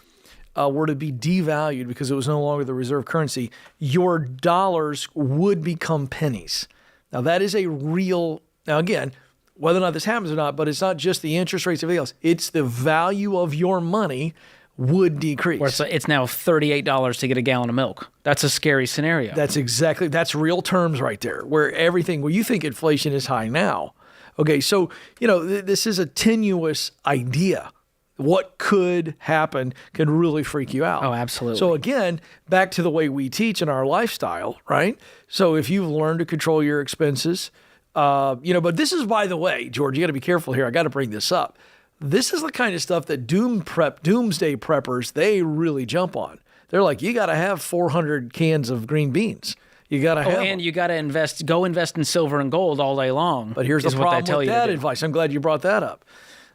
were to be devalued because it was no longer the reserve currency, your dollars would become pennies. Now, that is a real – now, again, whether or not this happens or not, but it's not just the interest rates and everything else. It's the value of your money would decrease. Where it's now $38 to get a gallon of milk. That's a scary scenario. That's real terms right there, where you think inflation is high now. Okay, so, this is a tenuous idea. What could happen could really freak you out. Oh, absolutely. So again, back to the way we teach in our lifestyle, right? So if you've learned to control your expenses, but this is, by the way, George, you got to be careful here. I got to bring this up. This is the kind of stuff that doomsday preppers, they really jump on. They're like, you got to have 400 cans of green beans. You got to have and them. you got to invest in silver and gold all day long. But here's the problem with that advice. I'm glad you brought that up.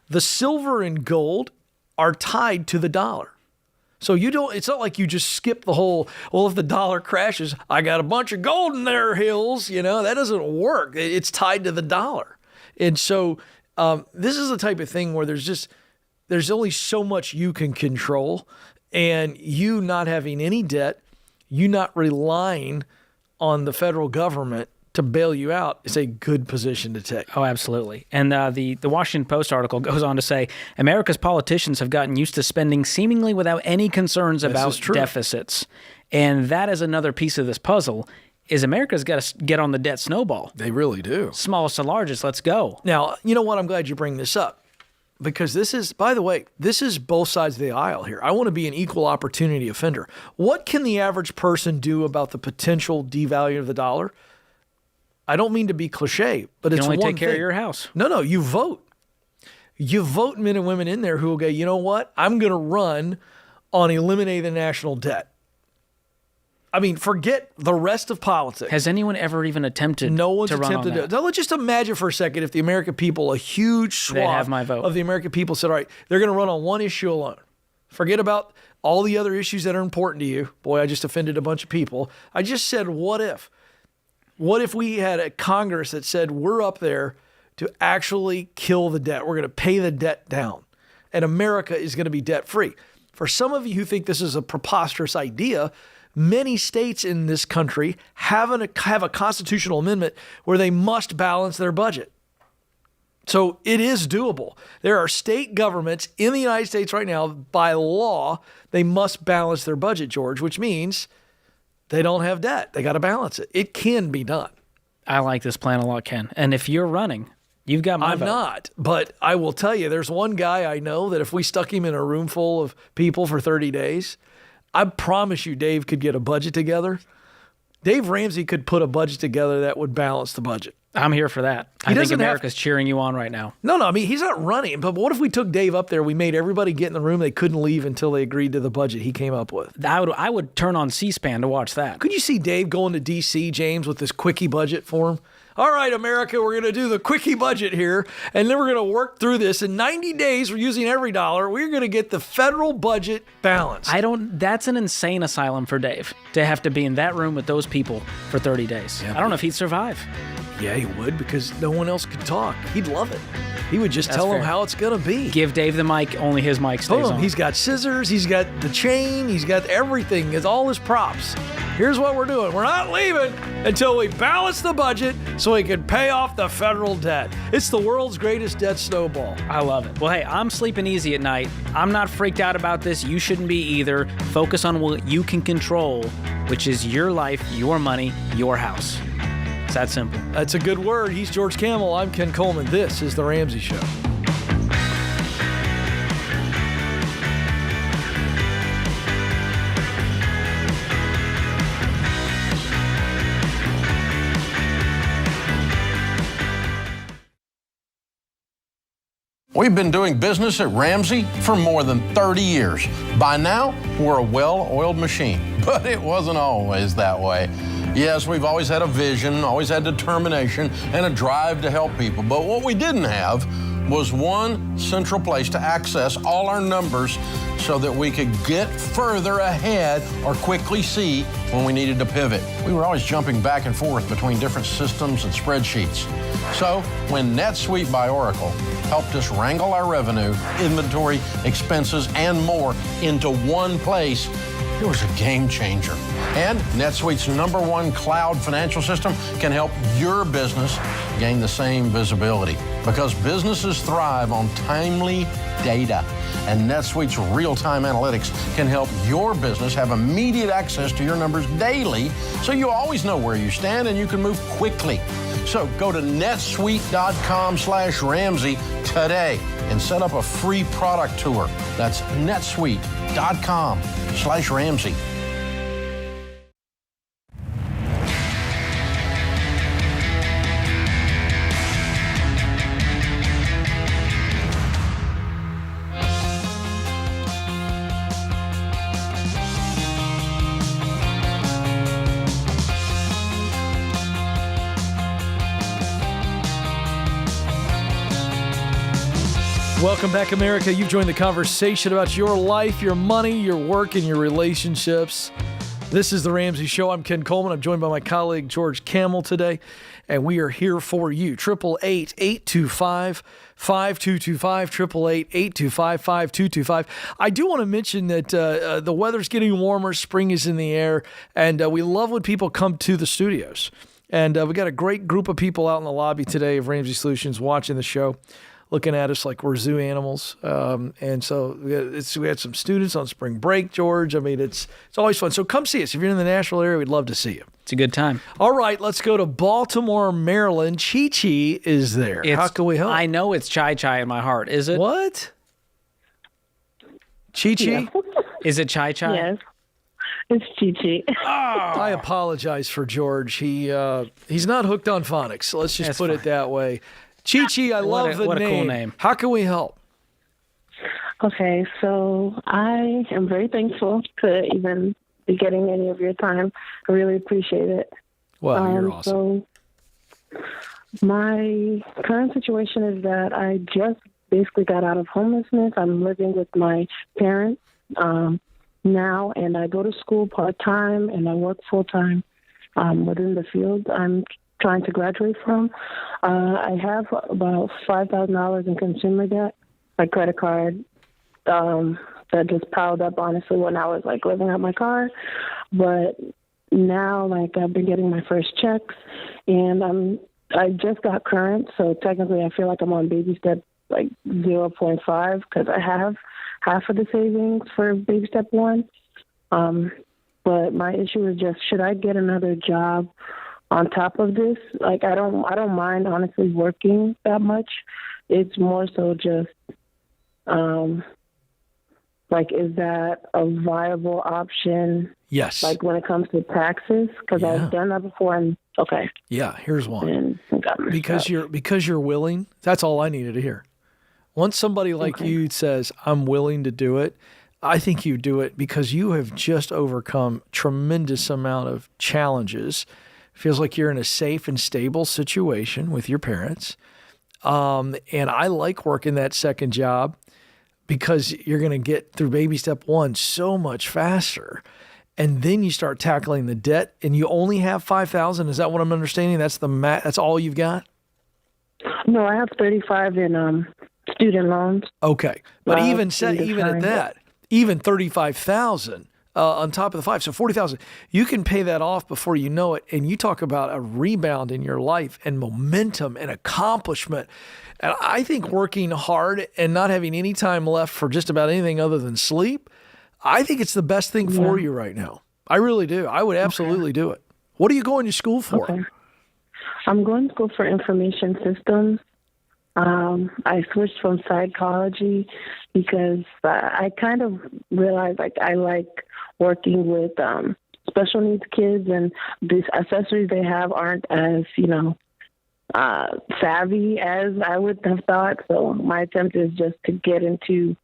The silver and gold are tied to the dollar. So it's not like you just skip the whole, if the dollar crashes, I got a bunch of gold in there, Hills. That doesn't work. It's tied to the dollar. And so this is the type of thing where there's only so much you can control, and you not having any debt, you not relying on the federal government to bail you out is a good position to take. Oh, absolutely. And the Washington Post article goes on to say, America's politicians have gotten used to spending seemingly without any concerns about deficits. And that is another piece of this puzzle, is America's got to get on the debt snowball. They really do. Smallest to largest, let's go. Now, you know what? I'm glad you bring this up. Because this is both sides of the aisle here. I want to be an equal opportunity offender. What can the average person do about the potential devaluing of the dollar? I don't mean to be cliche, but it's one thing. You only take care of your house. No, you vote. You vote men and women in there who will go, you know what? I'm going to run on eliminating the national debt. I mean, forget the rest of politics. Has anyone ever even attempted No one's to run attempted on that? to. Let's just imagine for a second if the American people, a huge swath of the American people said, all right, they're going to run on one issue alone. Forget about all the other issues that are important to you. Boy, I just offended a bunch of people. I just said, what if? What if we had a Congress that said we're up there to actually kill the debt? We're going to pay the debt down, and America is going to be debt-free. For some of you who think this is a preposterous idea, many states in this country have a constitutional amendment where they must balance their budget. So it is doable. There are state governments in the United States right now, by law, they must balance their budget, George, which means they don't have debt. They got to balance it. It can be done. I like this plan a lot, Ken. And if you're running, you've got my vote. I'm not, but I will tell you, there's one guy I know that if we stuck him in a room full of people for 30 days, I promise you Dave could get a budget together. Dave Ramsey could put a budget together that would balance the budget. I'm here for that. I think America's cheering you on right now. No, I mean, he's not running. But what if we took Dave up there, we made everybody get in the room, they couldn't leave until they agreed to the budget he came up with? I would turn on C-SPAN to watch that. Could you see Dave going to D.C., James, with this quickie budget for him? All right, America, we're going to do the quickie budget here, and then we're going to work through this. In 90 days, we're using every dollar. We're going to get the federal budget balanced. That's an insane asylum for Dave, to have to be in that room with those people for 30 days. Yeah, I don't know if he'd survive. Yeah, he would, because no one else could talk. He'd love it. He would just tell them how it's going to be. Give Dave the mic, only his mic stays on. He's got scissors, he's got the chain, he's got everything. It's all his props. Here's what we're doing. We're not leaving until we balance the budget so we can pay off the federal debt. It's the world's greatest debt snowball. I love it. Well, hey, I'm sleeping easy at night. I'm not freaked out about this. You shouldn't be either. Focus on what you can control, which is your life, your money, your house. It's that simple. That's a good word. He's George Camel. I'm Ken Coleman. This is The Ramsey Show. We've been doing business at Ramsey for more than 30 years. By now, we're a well-oiled machine, but it wasn't always that way. Yes, we've always had a vision, always had determination, and a drive to help people. But what we didn't have was one central place to access all our numbers so that we could get further ahead or quickly see when we needed to pivot. We were always jumping back and forth between different systems and spreadsheets. So when NetSuite by Oracle helped us wrangle our revenue, inventory, expenses, and more into one place, It was a game changer. And NetSuite's #1 cloud financial system can help your business gain the same visibility, because businesses thrive on timely data. And NetSuite's real-time analytics can help your business have immediate access to your numbers daily, so you always know where you stand and you can move quickly. So go to netsuite.com/Ramsey today and set up a free product tour. That's netsuite.com/Ramsey. Welcome back, America. You've joined the conversation about your life, your money, your work, and your relationships. This is The Ramsey Show. I'm Ken Coleman. I'm joined by my colleague, George Camel, today, and we are here for you. 888-825-5225, 888-825-5225. I do want to mention that the weather's getting warmer, spring is in the air, and we love when people come to the studios. And we got a great group of people out in the lobby today of Ramsey Solutions watching the show, looking at us like we're zoo animals. And so we had some students on spring break, George. I mean, it's always fun. So come see us. If you're in the Nashville area, we'd love to see you. It's a good time. All right, let's go to Baltimore, Maryland. Chi-Chi is there. How can we help? I know it's Chai-Chai in my heart. Is it? What? Chi-Chi? Yeah. Is it Chai-Chai? Yes. It's Chi-Chi. I apologize for George. He's not hooked on phonics. So let's just put it that way. Chi-Chi, I love the name. What a cool name. How can we help? Okay, so I am very thankful to even be getting any of your time. I really appreciate it. Well, you're awesome. So my current situation is that I just basically got out of homelessness. I'm living with my parents now, and I go to school part-time, and I work full-time within the field I'm trying to graduate from. I have about $5,000 in consumer debt, my credit card, that just piled up, honestly, when I was like living out my car. But now, like, I've been getting my first checks, and I just got current, so technically I feel like I'm on baby step like 0.5 because I have half of the savings for baby step 1. But my issue is just, should I get another job on top of this? Like, I don't mind, honestly, working that much. It's more so just, like, is that a viable option? Yes. Like, when it comes to taxes? Because I've done that before, and okay. Yeah, here's one. Because you're willing, that's all I needed to hear. Once somebody like you says, I'm willing to do it, I think you do it because you have just overcome tremendous amount of challenges. Feels like you're in a safe and stable situation with your parents. And I like working that second job because you're going to get through baby step 1 so much faster. And then you start tackling the debt, and you only have $5,000. Is that what I'm understanding? That's that's all you've got? No, I have 35 in student loans. Okay. But even at that, even 35,000 on top of the 5, so 40,000, you can pay that off before you know it. And you talk about a rebound in your life and momentum and accomplishment. And I think working hard and not having any time left for just about anything other than sleep, I think it's the best thing for you right now. I really do. I would absolutely do it. What are you going to school for? Okay. I'm going to school for information systems. I switched from psychology because I kind of realized like I like working with special needs kids, and these accessories they have aren't as, savvy as I would have thought. So my attempt is just to get into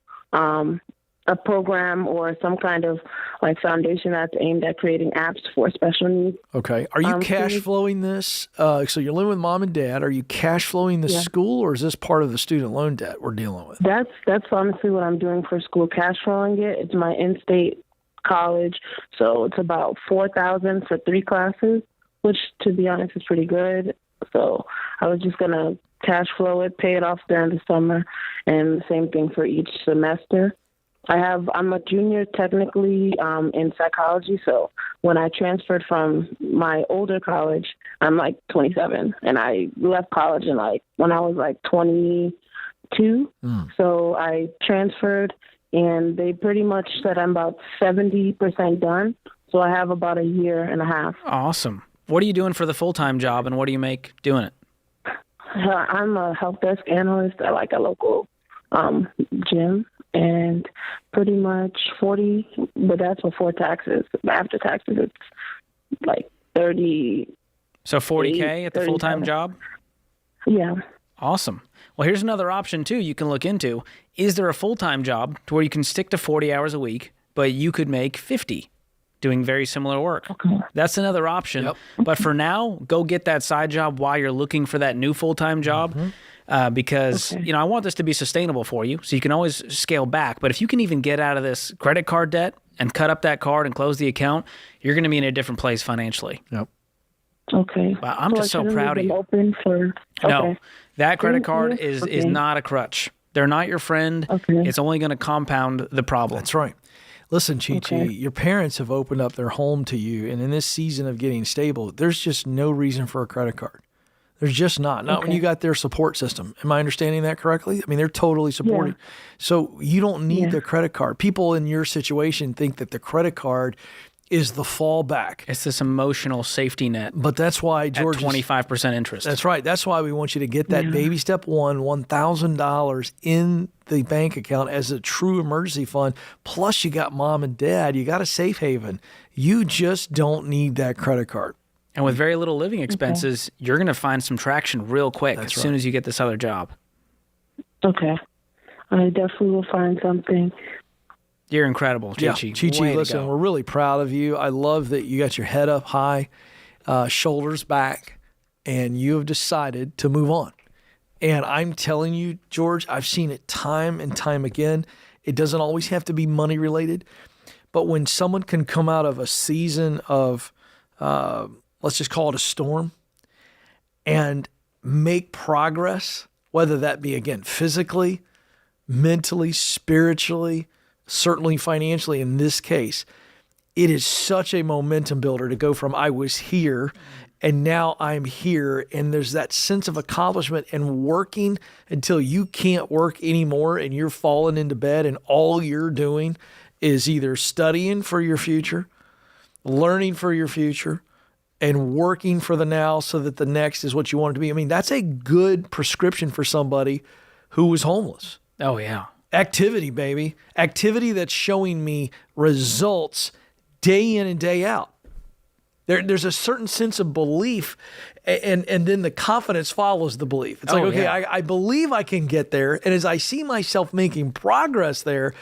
a program or some kind of like foundation that's aimed at creating apps for special needs. Okay. Are you cash flowing this? So you're living with mom and dad. Are you cash flowing the school, or is this part of the student loan debt we're dealing with? That's honestly what I'm doing for school, cash flowing it. It's my in-state college. So it's about $4,000 for 3 classes, which to be honest is pretty good. So I was just going to cash flow it, pay it off during the summer, and the same thing for each semester. I'm a junior technically in psychology. So when I transferred from my older college, I'm like 27, and I left college when I was like 22. So I transferred, and they pretty much said I'm about 70% done. So I have about a year and a half. Awesome. What are you doing for the full-time job, and what do you make doing it? I'm a help desk analyst at like a local gym, and pretty much 40, but that's before taxes. After taxes, it's like 30. So 40K at the full-time job? Yeah. Awesome. Well, here's another option, too, you can look into. Is there a full-time job to where you can stick to 40 hours a week, but you could make 50 doing very similar work? Okay. That's another option. Yep. But for now, go get that side job while you're looking for that new full-time job. Because, I want this to be sustainable for you, so you can always scale back. But if you can even get out of this credit card debt and cut up that card and close the account, you're going to be in a different place financially. Yep. Okay. Wow, I'm just so proud of you. Open for, No, that credit card is not a crutch. They're not your friend. Okay. It's only going to compound the problem. That's right. Listen, Chi-Chi, your parents have opened up their home to you, and in this season of getting stable, there's just no reason for a credit card. There's just not when you got their support system. Am I understanding that correctly? I mean, they're totally supporting. Yeah. So you don't need the credit card. People in your situation think that the credit card is the fallback. It's this emotional safety net. But that's why George at 25% interest. That's right. That's why we want you to get that baby step one, $1,000 in the bank account as a true emergency fund. Plus you got mom and dad. You got a safe haven. You just don't need that credit card. And with very little living expenses, you're going to find some traction real quick as soon as you get this other job. Okay. I definitely will find something. You're incredible, Chi-Chi. Yeah, Chi-Chi, listen, we're really proud of you. I love that you got your head up high, shoulders back, and you have decided to move on. And I'm telling you, George, I've seen it time and time again. It doesn't always have to be money related, but when someone can come out of a season of, let's just call it a storm, and make progress, whether that be, again, physically, mentally, spiritually, certainly financially in this case, it is such a momentum builder to go from I was here and now I'm here, and there's that sense of accomplishment and working until you can't work anymore and you're falling into bed and all you're doing is either studying for your future, learning for your future, and working for the now so that the next is what you want it to be. I mean, that's a good prescription for somebody who was homeless. Oh, yeah. Activity, baby. Activity that's showing me results day in and day out. There's a certain sense of belief, and then the confidence follows the belief. It's like, okay, I believe I can get there, and as I see myself making progress there,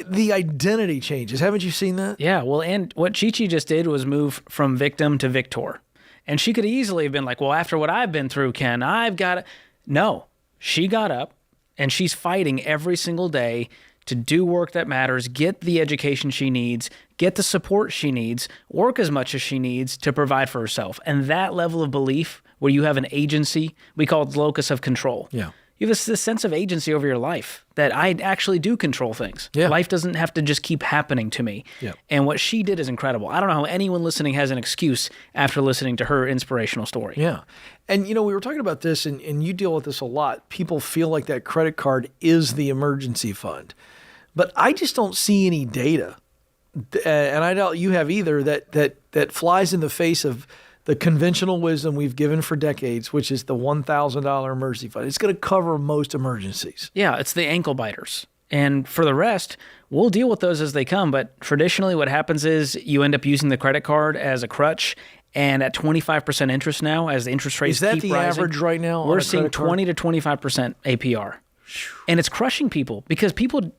the identity changes. Haven't you seen that? Yeah, well, and what Chi-Chi just did was move from victim to victor. And she could easily have been like, well, after what I've been through, Ken, I've got to... No, she got up, and she's fighting every single day to do work that matters, get the education she needs, get the support she needs, work as much as she needs to provide for herself. And that level of belief where you have an agency, we call it locus of control. Yeah. You have this sense of agency over your life that I actually do control things. Yeah. Life doesn't have to just keep happening to me. Yeah. And what she did is incredible. I don't know how anyone listening has an excuse after listening to her inspirational story. Yeah. And, we were talking about this, and you deal with this a lot. People feel like that credit card is the emergency fund. But I just don't see any data, and I doubt you have either, that flies in the face of the conventional wisdom we've given for decades, which is the $1,000 emergency fund. It's going to cover most emergencies. Yeah, it's the ankle biters. And for the rest, we'll deal with those as they come. But traditionally what happens is you end up using the credit card as a crutch. And at 25% interest now, as the interest rates keep rising. Is that the average right now? We're seeing 20 to 25% APR. And it's crushing people because people,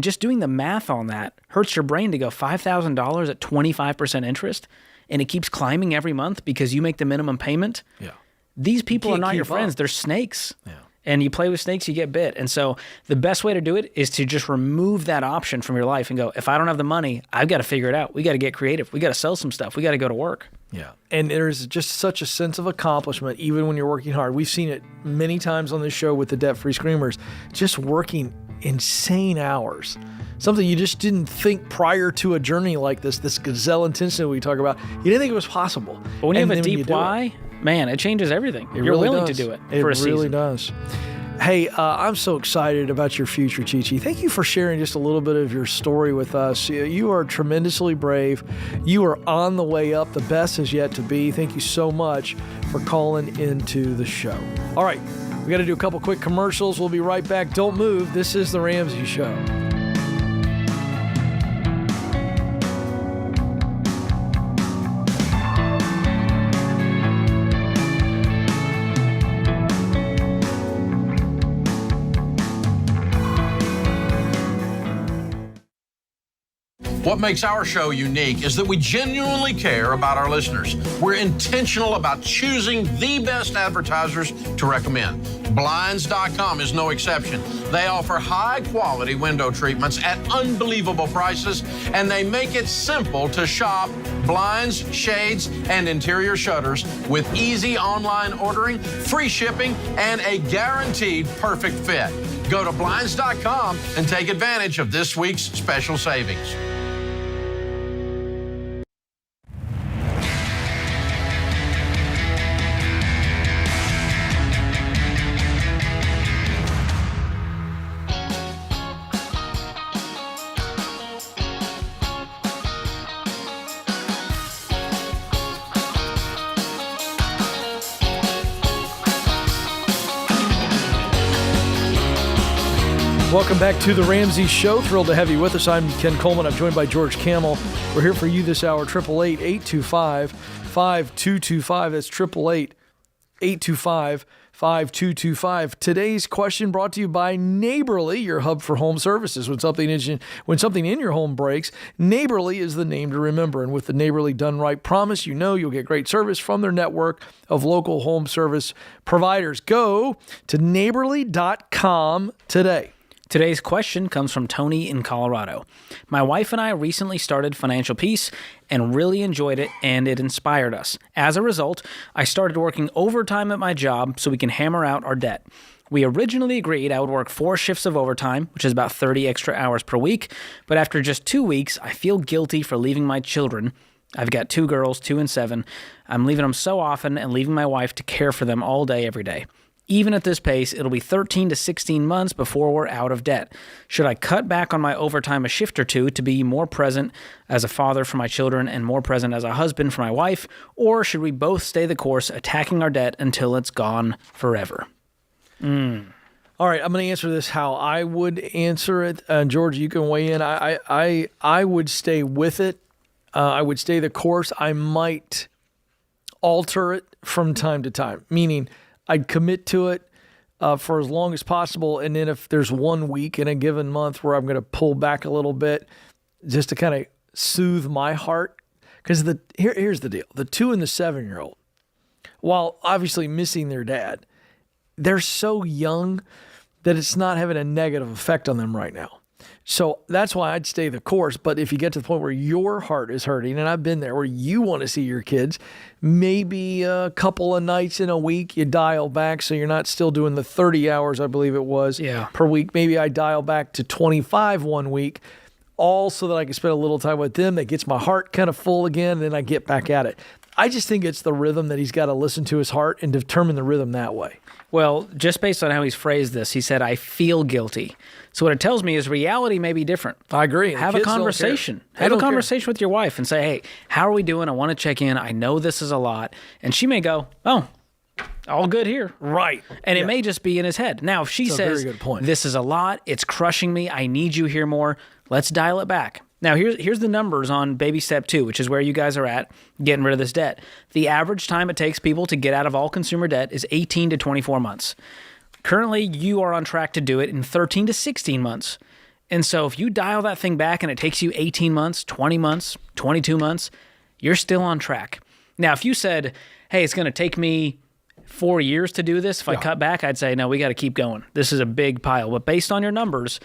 just doing the math on that hurts your brain to go $5,000 at 25% interest. And it keeps climbing every month because you make the minimum payment. Yeah. These people are not your friends. Up. They're snakes. Yeah. And you play with snakes, you get bit. And so the best way to do it is to just remove that option from your life and go, if I don't have the money, I've got to figure it out. We got to get creative. We got to sell some stuff. We got to go to work. Yeah. And there's just such a sense of accomplishment, even when you're working hard. We've seen it many times on this show with the Debt-Free Screamers, just working insane hours something you just didn't think prior to a journey like this gazelle intensity we talk about. You didn't think it was possible. But when you have a deep why, man, it changes everything. You're willing to do it for a season. It really does. Hey, I'm so excited about your future, Chi-Chi. Thank you for sharing just a little bit of your story with us. You are tremendously brave. You are on the way up. The best is yet to be. Thank you so much for calling into the show. All right, we got to do a couple quick commercials. We'll be right back. Don't move. This is The Ramsey Show. What makes our show unique is that we genuinely care about our listeners. We're intentional about choosing the best advertisers to recommend. Blinds.com is no exception. They offer high-quality window treatments at unbelievable prices, and they make it simple to shop blinds, shades, and interior shutters with easy online ordering, free shipping, and a guaranteed perfect fit. Go to Blinds.com and take advantage of this week's special savings. Welcome back to The Ramsey Show. Thrilled to have you with us. I'm Ken Coleman. I'm joined by George Camel. We're here for you this hour, 888-825-5225. That's 888-825-5225. Today's question brought to you by Neighborly, your hub for home services. When something in your home breaks, Neighborly is the name to remember. And with the Neighborly Done Right promise, you know you'll get great service from their network of local home service providers. Go to neighborly.com today. Today's question comes from Tony in Colorado. My wife and I recently started Financial Peace and really enjoyed it, and it inspired us. As a result, I started working overtime at my job so we can hammer out our debt. We originally agreed I would work 4 shifts of overtime, which is about 30 extra hours per week, but after just 2 weeks, I feel guilty for leaving my children. I've got 2 girls, 2 and 7. I'm leaving them so often and leaving my wife to care for them all day, every day. Even at this pace, it'll be 13 to 16 months before we're out of debt. Should I cut back on my overtime a shift or two to be more present as a father for my children and more present as a husband for my wife? Or should we both stay the course, attacking our debt until it's gone forever? All right, I'm going to answer this how I would answer it. George, you can weigh in. I would stay with it. I would stay the course. I might alter it from time to time, meaning I'd commit to it for as long as possible. And then if there's 1 week in a given month where I'm going to pull back a little bit just to kind of soothe my heart. Because here's the deal. The 2 and the 7-year-old, while obviously missing their dad, they're so young that it's not having a negative effect on them right now. So that's why I'd stay the course. But if you get to the point where your heart is hurting, and I've been there, where you want to see your kids, maybe a couple of nights in a week, you dial back so you're not still doing the 30 hours, I believe it was, per week. Maybe I dial back to 25 1 week, all so that I can spend a little time with them. That gets my heart kind of full again, and then I get back at it. I just think it's the rhythm that he's got to listen to his heart and determine the rhythm that way. Well, just based on how he's phrased this, he said, I feel guilty. So what it tells me is reality may be different. I agree. Have a conversation. Have a conversation with your wife and say, hey, how are we doing? I want to check in. I know this is a lot. And she may go, oh, all good here. Right. And it may just be in his head. Now, if she says, this is a lot, it's crushing me, I need you here more, let's dial it back. Now, here's the numbers on baby step 2, which is where you guys are at, getting rid of this debt. The average time it takes people to get out of all consumer debt is 18 to 24 months. Currently, you are on track to do it in 13 to 16 months. And so if you dial that thing back and it takes you 18 months, 20 months, 22 months, you're still on track. Now, if you said, hey, it's going to take me 4 years to do this, if I cut back, I'd say, no, we got to keep going. This is a big pile. But based on your numbers,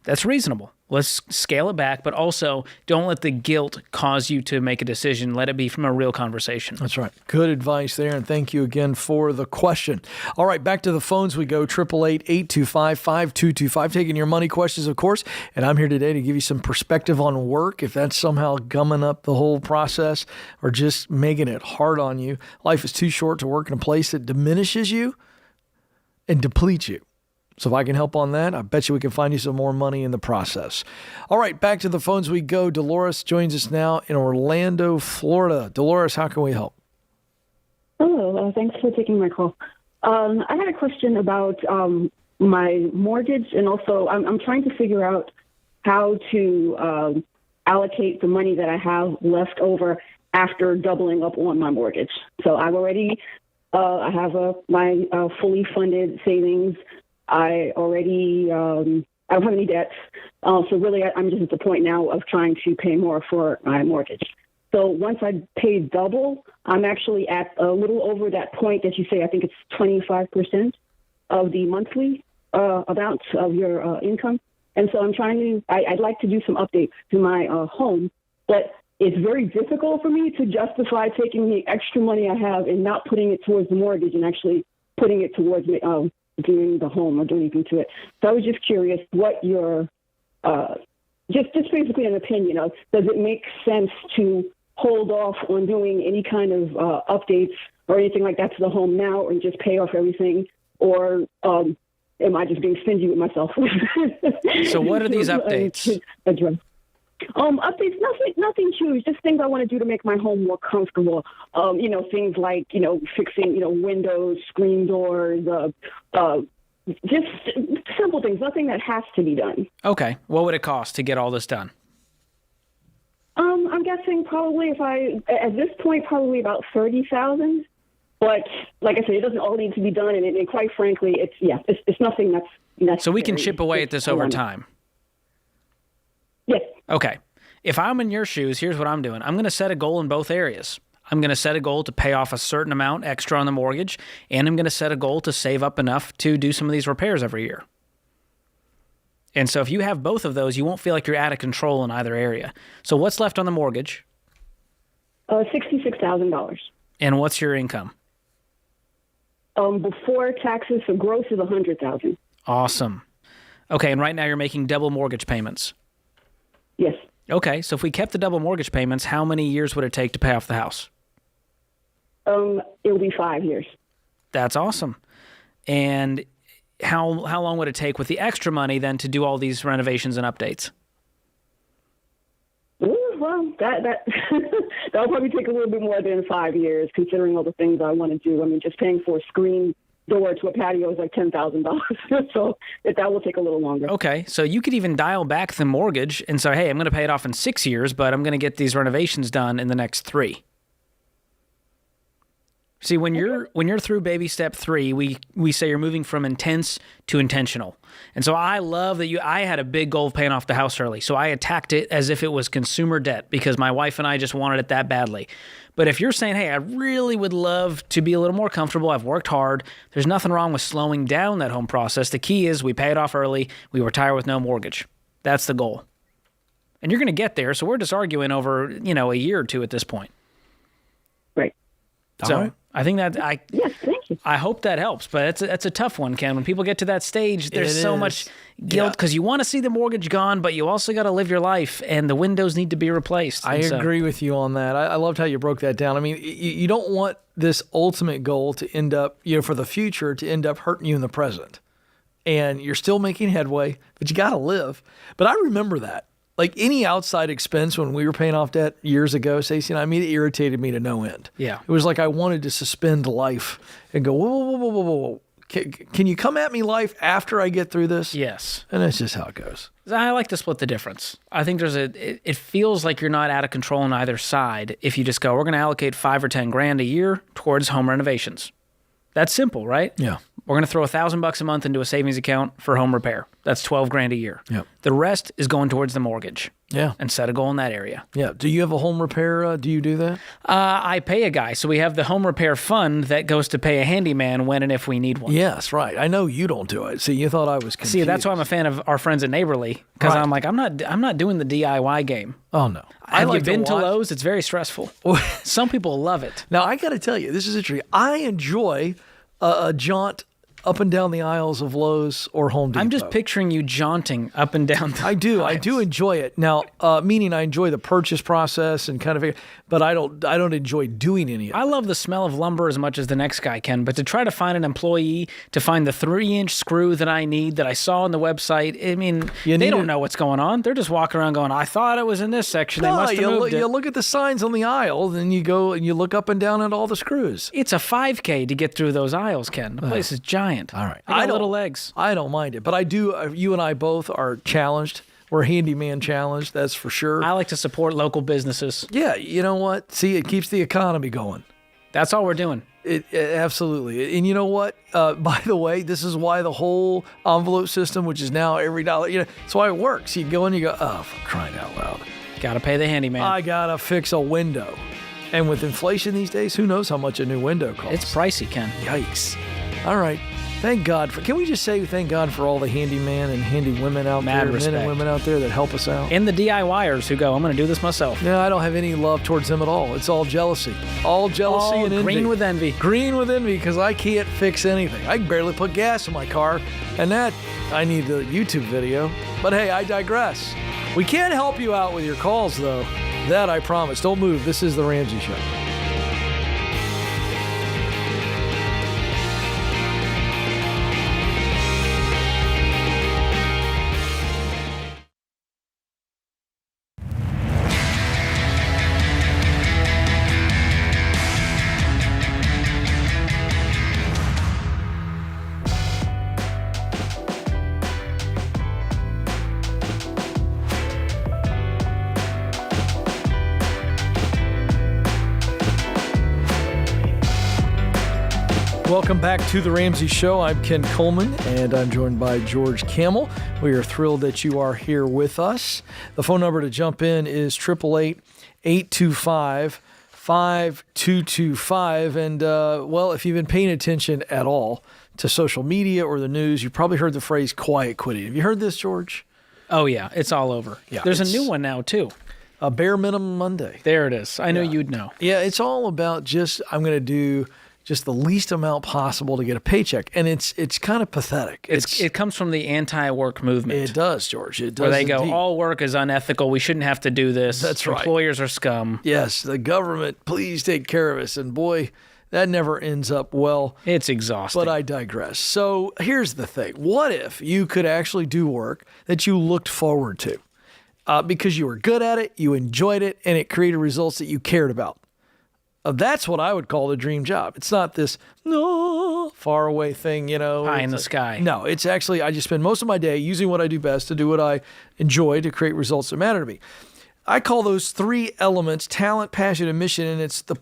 That's reasonable. Let's scale it back, but also don't let the guilt cause you to make a decision. Let it be from a real conversation. That's right. Good advice there, and thank you again for the question. All right, back to the phones we go, 888-825-5225, taking your money questions, of course, and I'm here today to give you some perspective on work, if that's somehow gumming up the whole process or just making it hard on you. Life is too short to work in a place that diminishes you and depletes you. So if I can help on that, I bet you we can find you some more money in the process. All right, back to the phones we go. Dolores joins us now in Orlando, Florida. Dolores, how can we help? Hello, thanks for taking my call. I had a question about my mortgage, and also I'm trying to figure out how to allocate the money that I have left over after doubling up on my mortgage. So I've already, I have my fully funded savings. I already, I don't have any debts. So really, I'm just at the point now of trying to pay more for my mortgage. So once I pay double, I'm actually at a little over that point that you say. I think it's 25% of the monthly amount of your income. And so I'm trying to, I'd like to do some updates to my home, but it's very difficult for me to justify taking the extra money I have and not putting it towards the mortgage and actually putting it towards doing the home or doing anything to it. So I was just curious what your, just basically an opinion of, does it make sense to hold off on doing any kind of updates or anything like that to the home now and just pay off everything? Or am I just being stingy with myself? So what are these updates? Updates, nothing huge, just things I want to do to make my home more comfortable. Things like, fixing, windows, screen doors, just simple things, nothing that has to be done. Okay. What would it cost to get all this done? I'm guessing probably at this point, probably about $30,000. But like I said, it doesn't all need to be done. And quite frankly, it's nothing that's necessary. So we can chip away at this over time. Yes. Okay. If I'm in your shoes, here's what I'm doing. I'm going to set a goal in both areas. I'm going to set a goal to pay off a certain amount extra on the mortgage, and I'm going to set a goal to save up enough to do some of these repairs every year. And so if you have both of those, you won't feel like you're out of control in either area. So what's left on the mortgage? $66,000. And what's your income? Before taxes, so gross is $100,000. Awesome. Okay, and right now you're making double mortgage payments. Yes. Okay, so if we kept the double mortgage payments, how many years would it take to pay off the house? It'll be 5 years. That's awesome. And how long would it take with the extra money then to do all these renovations and updates? Well, that'll probably take a little bit more than 5 years, considering all the things I want to do. I mean, just paying for a screen door to a patio is like $10,000. So that will take a little longer. Okay. So you could even dial back the mortgage and say, hey, I'm going to pay it off in 6 years, but I'm going to get these renovations done in the next 3. See, when you're through baby step 3, we say you're moving from intense to intentional. And so I love that I had a big goal of paying off the house early. So I attacked it as if it was consumer debt because my wife and I just wanted it that badly. But if you're saying, hey, I really would love to be a little more comfortable, I've worked hard, there's nothing wrong with slowing down that home process. The key is we pay it off early, we retire with no mortgage. That's the goal. And you're going to get there, so we're just arguing over, a year or two at this point. Right. So all right. I think that Yes, thank you. I hope that helps, but it's a tough one, Ken. When people get to that stage, there's so much guilt because you want to see the mortgage gone, but you also got to live your life, and the windows need to be replaced. I agree with you on that. I loved how you broke that down. I mean, you don't want this ultimate goal to end up, for the future, to end up hurting you in the present. And you're still making headway, but you got to live. But I remember that. Like any outside expense when we were paying off debt years ago, Stacey and I, it irritated me to no end. Yeah. It was like I wanted to suspend life and go, whoa. Can you come at me, life, after I get through this? Yes. And that's just how it goes. I like to split the difference. I think it feels like you're not out of control on either side if you just go, we're going to allocate $5,000 or $10,000 a year towards home renovations. That's simple, right? Yeah. We're going to throw $1,000 a month into a savings account for home repair. That's $12,000 a year. Yep. The rest is going towards the mortgage. Yeah. And set a goal in that area. Yeah. Do you have a home repair? Do you do that? I pay a guy. So we have the home repair fund that goes to pay a handyman when and if we need one. Yes, right. I know you don't do it. See, you thought I was confused. See, that's why I'm a fan of our friends at Neighborly, because I'm like, I'm not doing the DIY game. Oh, no. Have you been to Lowe's? It's very stressful. Some people love it. Now, I got to tell you, this is interesting. I enjoy a jaunt up and down the aisles of Lowe's or Home Depot. I'm just picturing you jaunting up and down the I do. aisles. I do enjoy it. Now, meaning I enjoy the purchase process and kind of, but I don't enjoy doing any of it. I love the smell of lumber as much as the next guy can, but to try to find an employee to find the 3-inch screw that I need that I saw on the website, I mean, they don't know what's going on. They're just walking around going, I thought it was in this section. They must have moved it. You look at the signs on the aisle, then you go and you look up and down at all the screws. It's a 5K to get through those aisles, Ken. The place is giant. All right. They got little legs. I don't mind it, but I do. You and I both are challenged. We're handyman challenged, that's for sure. I like to support local businesses. Yeah, you know what? See, it keeps the economy going. That's all we're doing. It absolutely. And you know what? By the way, this is why the whole envelope system, which is now every dollar, that's why it works. You go in, you go, oh, for crying out loud. Got to pay the handyman. I got to fix a window. And with inflation these days, who knows how much a new window costs? It's pricey, Ken. Yikes. All right. Thank God can we just say thank God for all the handyman and handy women out there, respect. men and women out there that help us out. And the DIYers who go, I'm going to do this myself. No, I don't have any love towards them at all. It's all jealousy. All jealousy and envy. Green with envy. Green with envy because I can't fix anything. I can barely put gas in my car, and that, I need the YouTube video. But hey, I digress. We can help you out with your calls, though. That I promise. Don't move. This is The Ramsey Show. Welcome back to The Ramsey Show. I'm Ken Coleman, and I'm joined by George Camel. We are thrilled that you are here with us. The phone number to jump in is 888-825-5225. And, well, if you've been paying attention at all to social media or the news, you've probably heard the phrase quiet quitting. Have you heard this, George? Oh, yeah. It's all over. Yeah, There's a new one now, too. A Bare Minimum Monday. There it is. I knew you'd know. Yeah, it's all about I'm going to do just the least amount possible to get a paycheck. And it's kind of pathetic. It comes from the anti-work movement. It does, George. It does. Where they indeed. go, all work is unethical. We shouldn't have to do this. That's right. Employers are scum. Yes, the government, please take care of us. And boy, that never ends up well. It's exhausting. But I digress. So here's the thing. What if you could actually do work that you looked forward to? Because you were good at it, you enjoyed it, and it created results that you cared about. That's what I would call the dream job. It's not this far away thing, Pie in the sky. No, it's actually, I just spend most of my day using what I do best to do what I enjoy to create results that matter to me. I call those 3 elements talent, passion, and mission, and it's the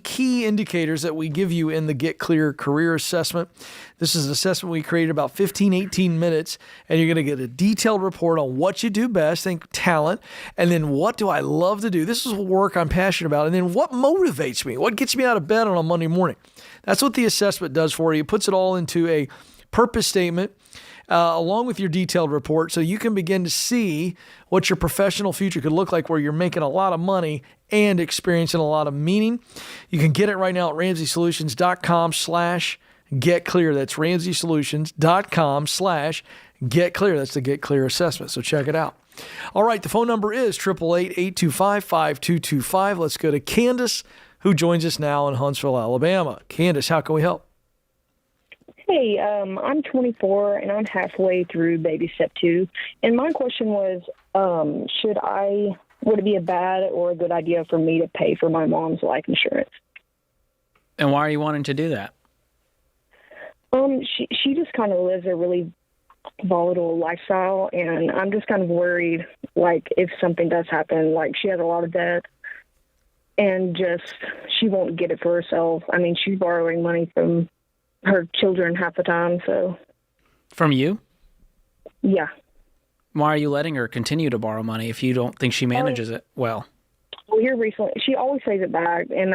key indicators that we give you in the Get Clear Career Assessment. This is an assessment we created about 15, 18 minutes, and you're going to get a detailed report on what you do best, think talent, and then what do I love to do? This is work I'm passionate about, and then what motivates me? What gets me out of bed on a Monday morning? That's what the assessment does for you. It puts it all into a purpose statement, along with your detailed report, so you can begin to see what your professional future could look like where you're making a lot of money and experiencing a lot of meaning. You can get it right now at RamseySolutions.com/getclear. That's RamseySolutions.com/getclear. That's the Get Clear assessment, so check it out. All right, the phone number is 888-825-5225. Let's go to Candace, who joins us now in Huntsville, Alabama. Candace, how can we help? Hey, I'm 24 and I'm halfway through baby step 2. And my question was, would it be a bad or a good idea for me to pay for my mom's life insurance? And why are you wanting to do that? She just kind of lives a really volatile lifestyle, and I'm just kind of worried, like, if something does happen, like she has a lot of debt and just she won't get it for herself. I mean, she's borrowing money from her children half the time, so. From you? Yeah. Why are you letting her continue to borrow money if you don't think she manages it well? Well, here recently, she always pays it back, and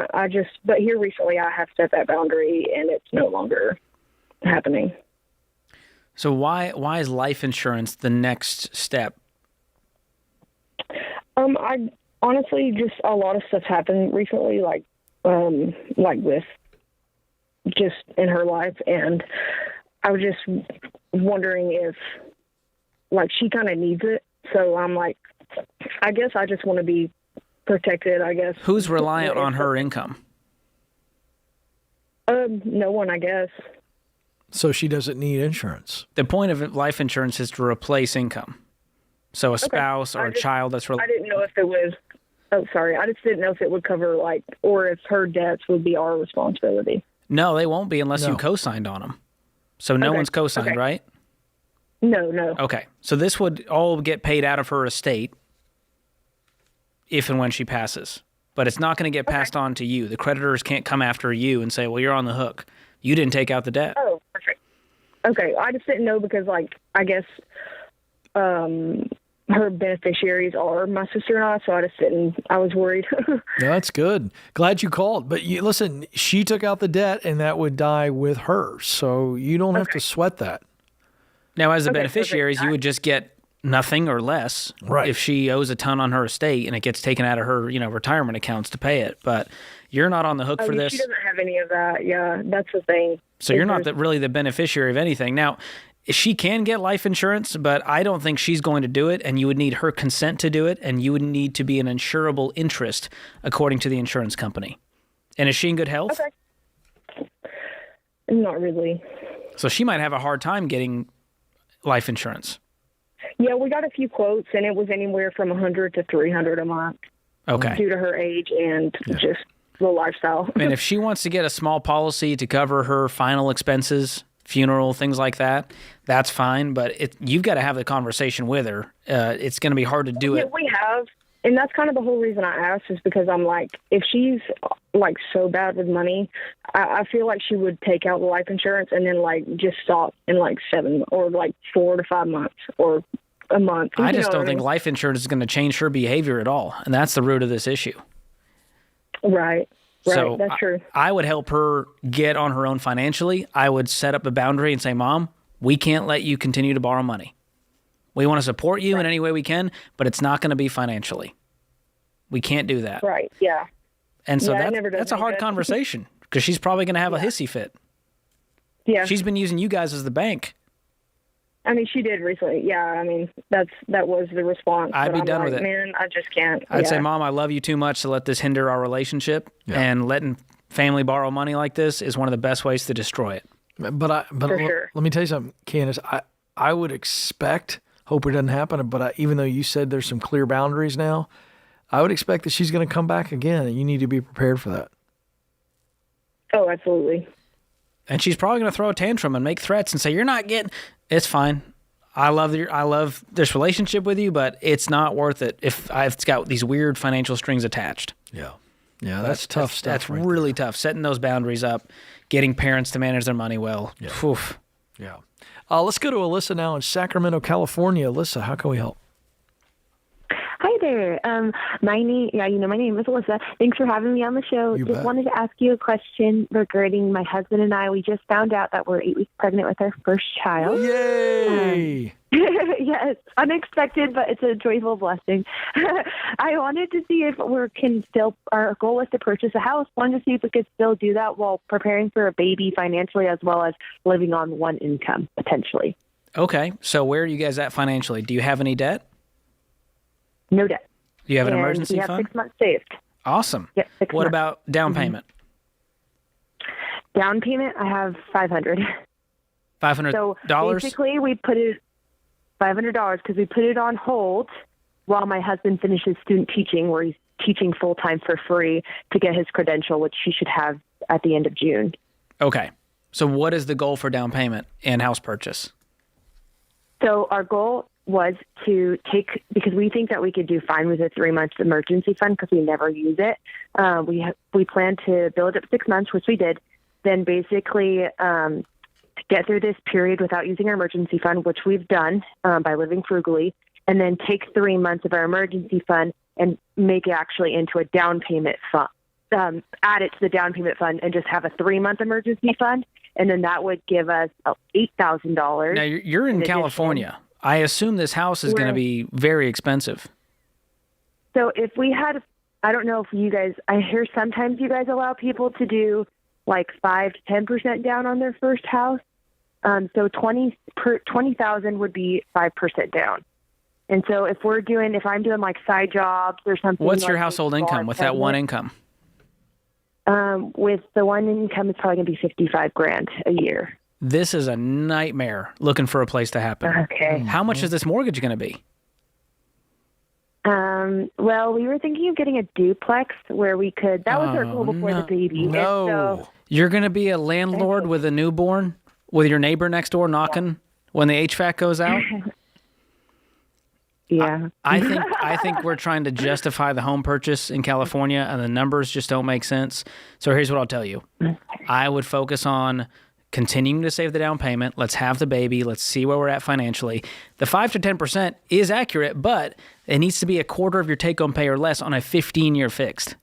but here recently I have set that boundary, and it's no longer happening. So why is life insurance the next step? I honestly just a lot of stuff's happened recently, like with just in her life, and I was just wondering if like she kind of needs it. So I'm like, I guess I just want to be protected, I guess. Who's reliant on her income? No one, I guess. So she doesn't need insurance. The point of life insurance is to replace income. So a spouse or a child that's I didn't know if it was. Oh, sorry. I just didn't know if it would cover or if her debts would be our responsibility. No, they won't be unless you co-signed on them. So no one's co-signed, right? No. Okay. So this would all get paid out of her estate if and when she passes. But it's not going to get passed on to you. The creditors can't come after you and say, well, you're on the hook. You didn't take out the debt. Oh, perfect. Okay. I just didn't know because, I guess her beneficiaries are my sister and I, so I was worried. No, that's good. Glad you called. But listen, she took out the debt and that would die with her. So you don't have to sweat that. Now, as the beneficiaries, you would just get nothing or less if she owes a ton on her estate and it gets taken out of her, retirement accounts to pay it. But you're not on the hook for this. She doesn't have any of that. Yeah, that's the thing. So you're not really the beneficiary of anything. Now, she can get life insurance, but I don't think she's going to do it, and you would need her consent to do it, and you would need to be an insurable interest according to the insurance company. And is she in good health? Okay. Not really. So she might have a hard time getting life insurance. Yeah, we got a few quotes, and it was anywhere from $100 to $300 a month. Okay. Due to her age and just the lifestyle. And if she wants to get a small policy to cover her final expenses, funeral, things like that, that's fine. But you've got to have the conversation with her. It's going to be hard to do it. We have. And that's kind of the whole reason I asked is because I'm like, if she's like so bad with money, I feel like she would take out the life insurance and then just stop in 7 or 4 to 5 months or a month. I just don't think life insurance is going to change her behavior at all. And that's the root of this issue. Right. So that's true. I would help her get on her own financially. I would set up a boundary and say, Mom, we can't let you continue to borrow money. We want to support you in any way we can, but it's not going to be financially. We can't do that. Right, yeah. And so that's a hard conversation because she's probably going to have a hissy fit. Yeah. She's been using you guys as the bank. I mean, she did recently. Yeah, I mean, that was the response. I'd be done with it. Man, I just can't. I'd say, Mom, I love you too much to let this hinder our relationship, and letting family borrow money like this is one of the best ways to destroy it. But sure. Let me tell you something, Candace. I would expect, hope it doesn't happen, but even though you said there's some clear boundaries now, I would expect that she's going to come back again, and you need to be prepared for that. Oh, absolutely. And she's probably going to throw a tantrum and make threats and say, "You're not getting." It's fine. I love this relationship with you, but it's not worth it if I've got these weird financial strings attached. Yeah, that's tough stuff. That's really tough. Setting those boundaries up, getting parents to manage their money well. Yeah. Oof. Yeah. Let's go to Alyssa now in Sacramento, California. Alyssa, how can we help? Hi there. My name is Alyssa. Thanks for having me on the show. You Just bet. wanted to ask you a question regarding my husband and I. We just found out that we're 8 weeks pregnant with our first child. Yay! Yeah, it's unexpected, but it's a joyful blessing. I wanted to see if our goal was to purchase a house. Wanted to see if we could still do that while preparing for a baby financially, as well as living on one income potentially. Okay, so where are you guys at financially? Do you have any debt? No debt. Do you have an And emergency we have fund? 6 months saved. Awesome. Yep, 6 What months. about down payment? Down payment, I have $500. $500? So basically, we put it $500 because we put it on hold while my husband finishes student teaching, where he's teaching full time for free to get his credential, which he should have at the end of June. Okay. So what is the goal for down payment and house purchase? So our goal was to because we think that we could do fine with a 3 months emergency fund because we never use it. We plan to build up 6 months, which we did. Then basically to get through this period without using our emergency fund, which we've done by living frugally, and then take 3 months of our emergency fund and make it actually into a down payment fund. Add it to the down payment fund and just have a 3-month emergency fund, and then that would give us $8,000. Now you're in California. I assume this house is going to be very expensive. So if we had, I don't know if you guys, I hear sometimes you guys allow people to do like 5 to 10% down on their first house. So 20,000 would be 5% down. And so if I'm doing like side jobs or something. What's your household income with that one income? With the one income, it's probably going to be $55,000 a year. This is a nightmare looking for a place to happen. Okay. How much is this mortgage going to be? Well, we were thinking of getting a duplex where we could, that was our goal before the baby. No. And so, You're going to be a landlord with a newborn, with your neighbor next door knocking when the HVAC goes out? Yeah. I think we're trying to justify the home purchase in California, and the numbers just don't make sense. So here's what I'll tell you. I would focus on continuing to save the down payment. Let's have the baby. Let's see where we're at financially. The 5 to 10% is accurate, but it needs to be a quarter of your take-home pay or less on a 15-year fixed.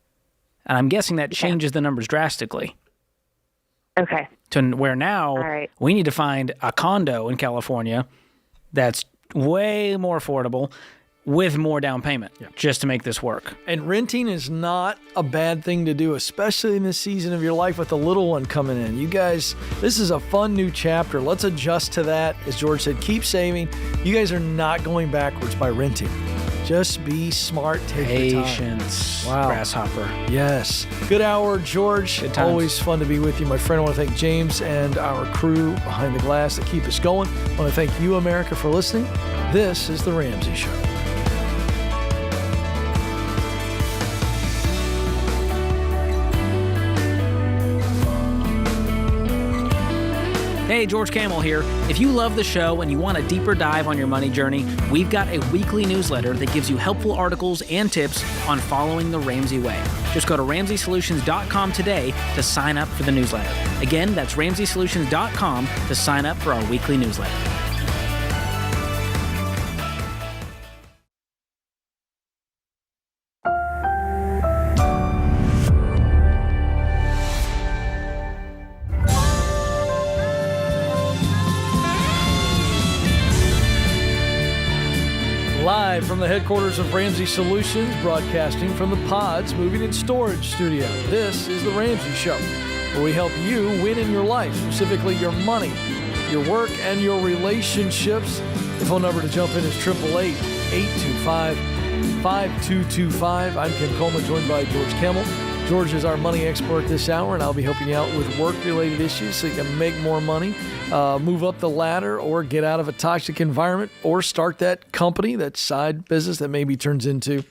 And I'm guessing that changes the numbers drastically. Okay. To where now we need to find a condo in California that's way more affordable with more down payment just to make this work. And renting is not a bad thing to do, especially in this season of your life with the little one coming in. You guys, this is a fun new chapter. Let's adjust to that. As George said, keep saving. You guys are not going backwards by renting. Just be smart. Take Patience. Your time. Wow. Grasshopper. Yes. Good hour, George. Good times. Always fun to be with you, my friend. I want to thank James and our crew behind the glass that keep us going. I want to thank you, America, for listening. This is The Ramsey Show. Hey, George Camel here. If you love the show and you want a deeper dive on your money journey, we've got a weekly newsletter that gives you helpful articles and tips on following the Ramsey way. Just go to RamseySolutions.com today to sign up for the newsletter. Again, that's RamseySolutions.com to sign up for our weekly newsletter. Live from the headquarters of Ramsey Solutions, broadcasting from the Pods Moving and Storage Studio. This is The Ramsey Show, where we help you win in your life, specifically your money, your work, and your relationships. The phone number to jump in is 888-825-5225. I'm Ken Coleman, joined by George Camel. George is our money expert this hour, and I'll be helping you out with work-related issues so you can make more money, move up the ladder, or get out of a toxic environment, or start that company, that side business that maybe turns into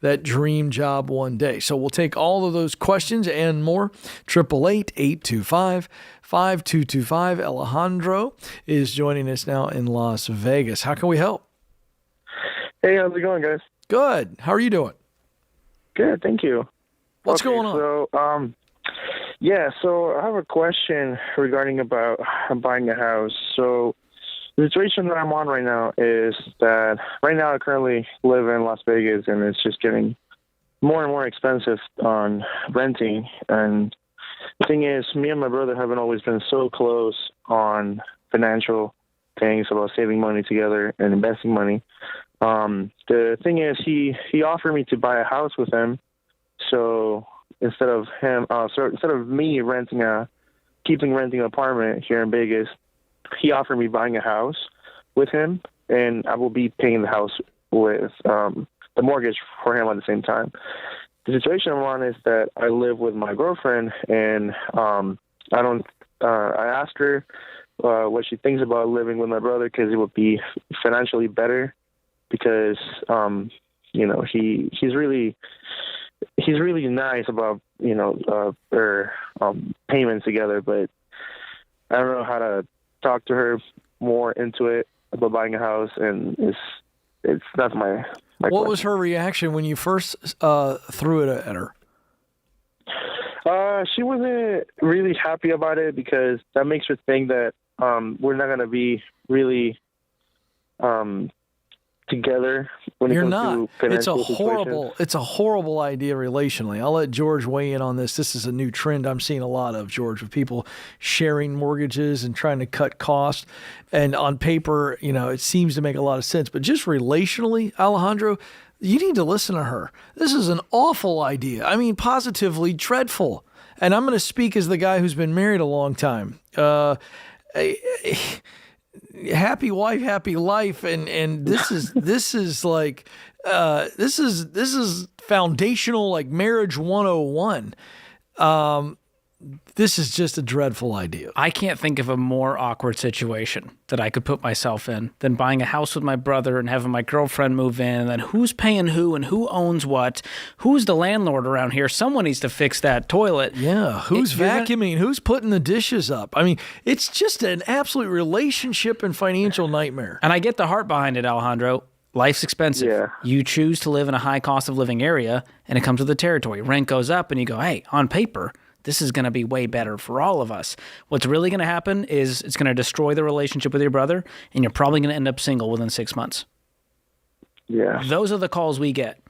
that dream job one day. So we'll take all of those questions and more. 888-825-5225. Alejandro is joining us now in Las Vegas. How can we help? Hey, how's it going, guys? Good. How are you doing? Good, thank you. What's going on? So I have a question regarding about buying a house. So the situation that I'm on right now is that right now I currently live in Las Vegas, and it's just getting more and more expensive on renting. And the thing is, me and my brother haven't always been so close on financial things, about saving money together and investing money. The thing is, he offered me to buy a house with him. So instead of me keeping renting an apartment here in Vegas, he offered me buying a house with him, and I will be paying the house with the mortgage for him at the same time. The situation I'm on is that I live with my girlfriend, and I asked her what she thinks about living with my brother, because it would be financially better, because he's really nice about their payments together, but I don't know how to talk to her more into it about buying a house, and that's my what question. was her reaction when you first threw it at her? She wasn't really happy about it, because that makes her think that we're not going to be really together when You're it comes not. to financial It's a horrible idea relationally. I'll let George weigh in on this. This is a new trend I'm seeing a lot of, George, with people sharing mortgages and trying to cut costs. And on paper, it seems to make a lot of sense. But just relationally, Alejandro, you need to listen to her. This is an awful idea. I mean, positively dreadful. And I'm going to speak as the guy who's been married a long time. Happy wife, happy life, and this is like this is foundational, like marriage 101. This is just a dreadful idea. I can't think of a more awkward situation that I could put myself in than buying a house with my brother and having my girlfriend move in, and then who's paying who and who owns what, who's the landlord around here, someone needs to fix that toilet. Yeah, who's vacuuming, who's putting the dishes up. I mean, it's just an absolute relationship and financial nightmare. And I get the heart behind it, Alejandro. Life's expensive. Yeah. You choose to live in a high cost of living area, and it comes with the territory. Rent goes up, and you go, hey, on paper, this is going to be way better for all of us. What's really going to happen is it's going to destroy the relationship with your brother, and you're probably going to end up single within 6 months. Yeah. Those are the calls we get.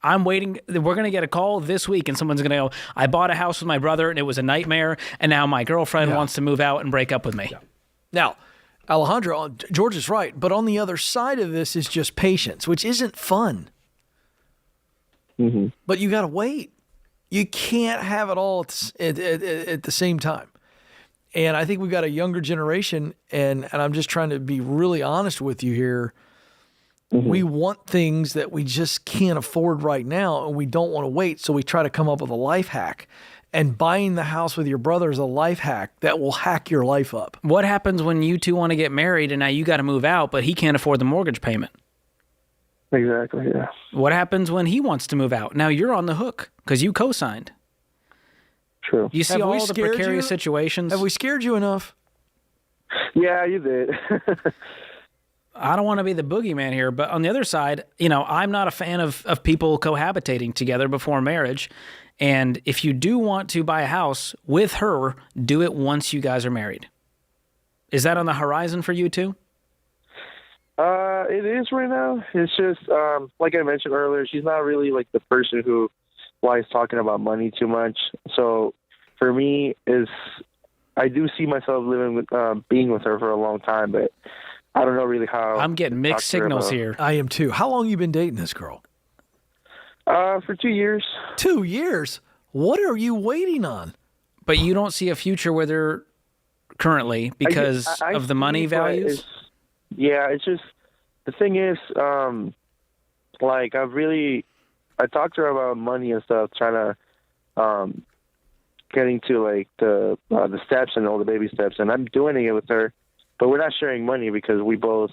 I'm waiting. We're going to get a call this week, and someone's going to go, I bought a house with my brother, and it was a nightmare, and now my girlfriend wants to move out and break up with me. Yeah. Now, Alejandro, George is right, but on the other side of this is just patience, which isn't fun. Mm-hmm. But you got to wait. You can't have it all at the same time. And I think we've got a younger generation, and I'm just trying to be really honest with you here. Mm-hmm. We want things that we just can't afford right now, and we don't want to wait, so we try to come up with a life hack. And buying the house with your brother is a life hack that will hack your life up. What happens when you two want to get married, and now you got to move out, but he can't afford the mortgage payment? Exactly, yeah. What happens when he wants to move out? Now you're on the hook because you co-signed. True. You see all the precarious situations? Have we scared you enough? Yeah, you did. I don't want to be the boogeyman here, but on the other side, I'm not a fan of people cohabitating together before marriage. And if you do want to buy a house with her, do it once you guys are married. Is that on the horizon for you too? It is right now. It's just, like I mentioned earlier, she's not really like the person who likes talking about money too much. So for me, I do see myself being with her for a long time, but I don't know really how. I'm getting mixed signals here. I am too. How long you been dating this girl? For 2 years. 2 years? What are you waiting on? But you don't see a future with her currently because of the money values? It's just, the thing is, I talked to her about money and stuff, trying to getting to like the steps and all the baby steps, and I'm doing it with her, but we're not sharing money because we both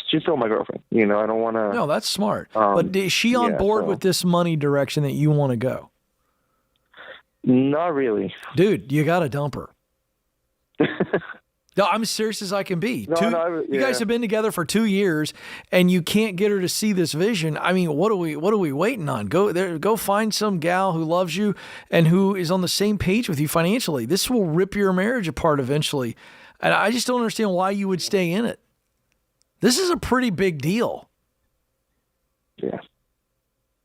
she's still my girlfriend. I don't want to. No, that's smart. But is she on board with this money direction that you want to go? Not really, dude. You got to dump her. No, I'm as serious as I can be. You guys have been together for 2 years, and you can't get her to see this vision. I mean, what are we waiting on? Go find some gal who loves you and who is on the same page with you financially. This will rip your marriage apart eventually, and I just don't understand why you would stay in it. This is a pretty big deal. Yeah,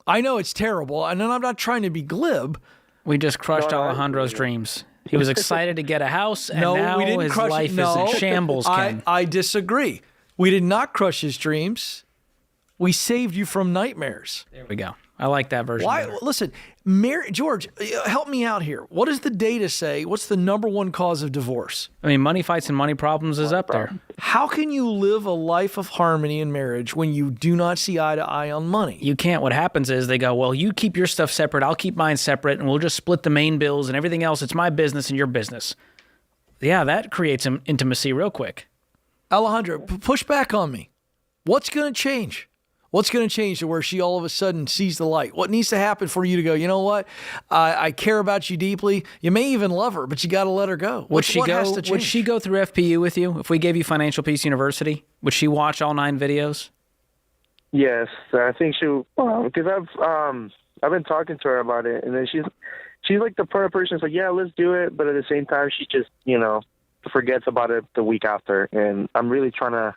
I know it's terrible, and I'm not trying to be glib. We just crushed Alejandro's dreams. He was excited to get a house, and now we didn't his crush life is in shambles, Ken. I disagree. We did not crush his dreams. We saved you from nightmares. There we go. I like that version. Why? Listen, George, help me out here. What does the data say? What's the number one cause of divorce? I mean, money fights and money problems is up there. How can you live a life of harmony in marriage when you do not see eye to eye on money? You can't. What happens is they go, well, you keep your stuff separate, I'll keep mine separate, and we'll just split the main bills and everything else. It's my business and your business. Yeah, that creates some intimacy real quick. Alejandro, push back on me. What's going to change? What's going to change to where she all of a sudden sees the light? What needs to happen for you to go, you know what? I care about you deeply. You may even love her, but you got to let her go. Would she go through FPU with you? If we gave you Financial Peace University, would she watch all 9 videos? Yes, I think she because I've been talking to her about it, and then she's like the part of person that's like, yeah, let's do it, but at the same time she just forgets about it the week after, and I'm really trying to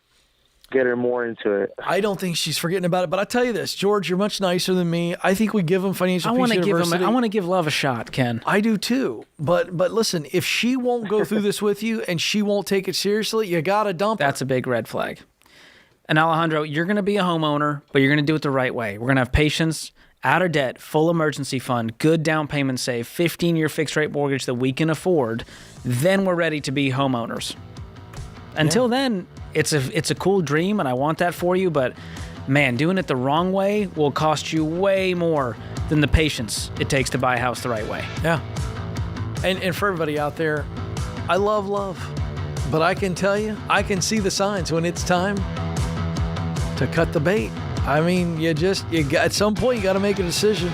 get her more into it. I don't think she's forgetting about it. But I tell you this, George, you're much nicer than me. I think we give them Financial Peace University. I want to give love a shot, Ken. I do too. But listen, if she won't go through this with you and she won't take it seriously, you got to dump her. That's a big red flag. And Alejandro, you're going to be a homeowner, but you're going to do it the right way. We're going to have patience, out of debt, full emergency fund, good down payment save, 15-year fixed rate mortgage that we can afford. Then we're ready to be homeowners. Until then, it's a cool dream, and I want that for you. But man, doing it the wrong way will cost you way more than the patience it takes to buy a house the right way. Yeah. And for everybody out there, I love love, but I can tell you, I can see the signs when it's time to cut the bait. I mean, at some point you got to make a decision.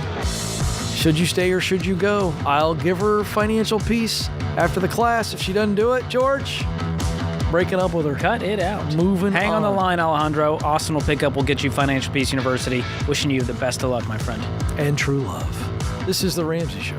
Should you stay or should you go? I'll give her financial peace after the class. If she doesn't do it, George, breaking up with her. Cut it out. Hang on the line, Alejandro. Austin will pick up. We'll get you Financial Peace University. Wishing you the best of luck, my friend. And true love. This is The Ramsey Show.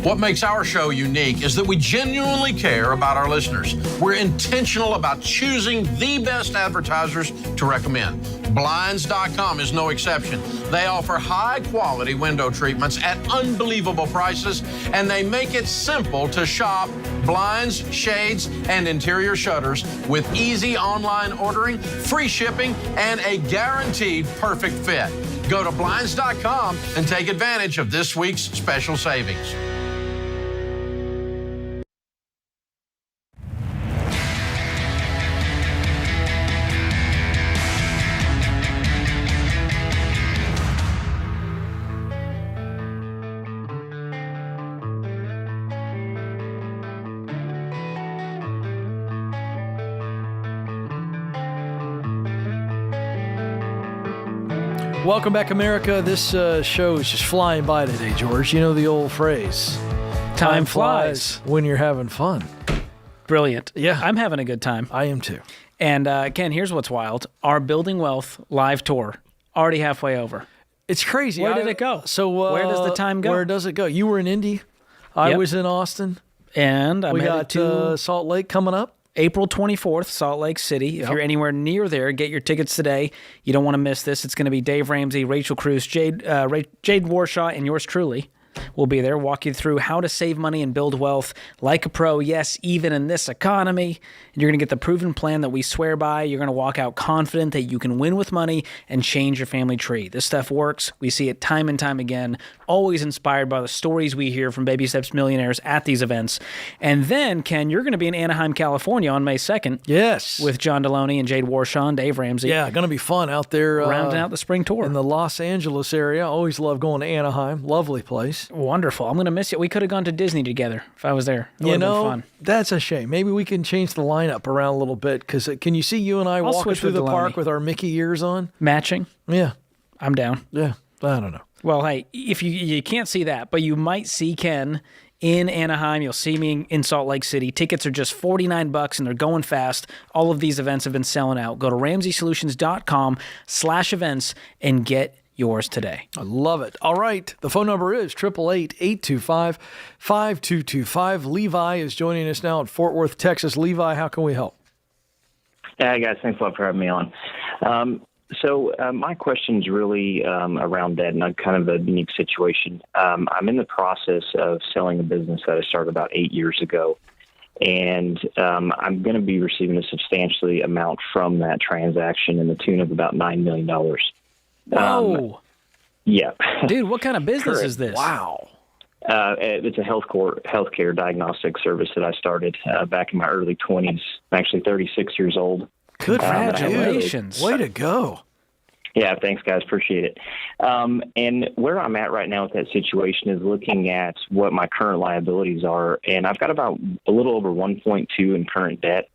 What makes our show unique is that we genuinely care about our listeners. We're intentional about choosing the best advertisers to recommend. Blinds.com is no exception. They offer high-quality window treatments at unbelievable prices, and they make it simple to shop blinds, shades, and interior shutters with easy online ordering, free shipping, and a guaranteed perfect fit. Go to Blinds.com and take advantage of this week's special savings. Welcome back, America. This show is just flying by today, George. You know the old phrase, time flies when you're having fun. Brilliant. Yeah. I'm having a good time. I am too. And Ken, here's what's wild. Our Building Wealth live tour, already halfway over. It's crazy. Where did it go? So where does the time go? Where does it go? You were in Indy. I was in Austin. And we got Salt Lake coming up. April 24th, Salt Lake City. If you're anywhere near there, get your tickets today. You don't want to miss this. It's going to be Dave Ramsey, Rachel Cruz, Jade Warshaw, and yours truly will be there. Walk you through how to save money and build wealth like a pro. Yes, even in this economy. And you're going to get the proven plan that we swear by. You're going to walk out confident that you can win with money and change your family tree. This stuff works. We see it time and time again. Always inspired by the stories we hear from Baby Steps millionaires at these events. And then, Ken, you're going to be in Anaheim, California on May 2nd. Yes. With John Deloney and Jade Warshaw and Dave Ramsey. Yeah, going to be fun out there. Rounding out the spring tour. In the Los Angeles area. Always love going to Anaheim. Lovely place. Wonderful. I'm going to miss you. We could have gone to Disney together if I was there. It would have been fun. That's a shame. Maybe we can change the lineup around a little bit, because can you see you and I walking through the park with our Mickey ears on? Matching? Yeah. I'm down. Yeah. I don't know. Well, hey, if you can't see that, but you might see Ken in Anaheim. You'll see me in Salt Lake City. Tickets are just $49 and they're going fast. All of these events have been selling out. Go to RamseySolutions.com/events and get yours today. I love it. All right. The phone number is 888-825-5225. Levi is joining us now in Fort Worth, Texas. Levi, how can we help? Hey, guys. Thanks a lot for having me on. So my question is really around debt, and kind of a unique situation. I'm in the process of selling a business that I started about 8 years ago, and I'm going to be receiving a substantially amount from that transaction in the tune of about $9 million. Whoa. Yeah. Dude, what kind of business is this? Wow. It's a healthcare diagnostic service that I started back in my early 20s. I'm actually 36 years old. Congratulations. Way to go. Yeah, thanks, guys. Appreciate it. And where I'm at right now with that situation is looking at what my current liabilities are, and I've got about a little over 1.2 in current debt.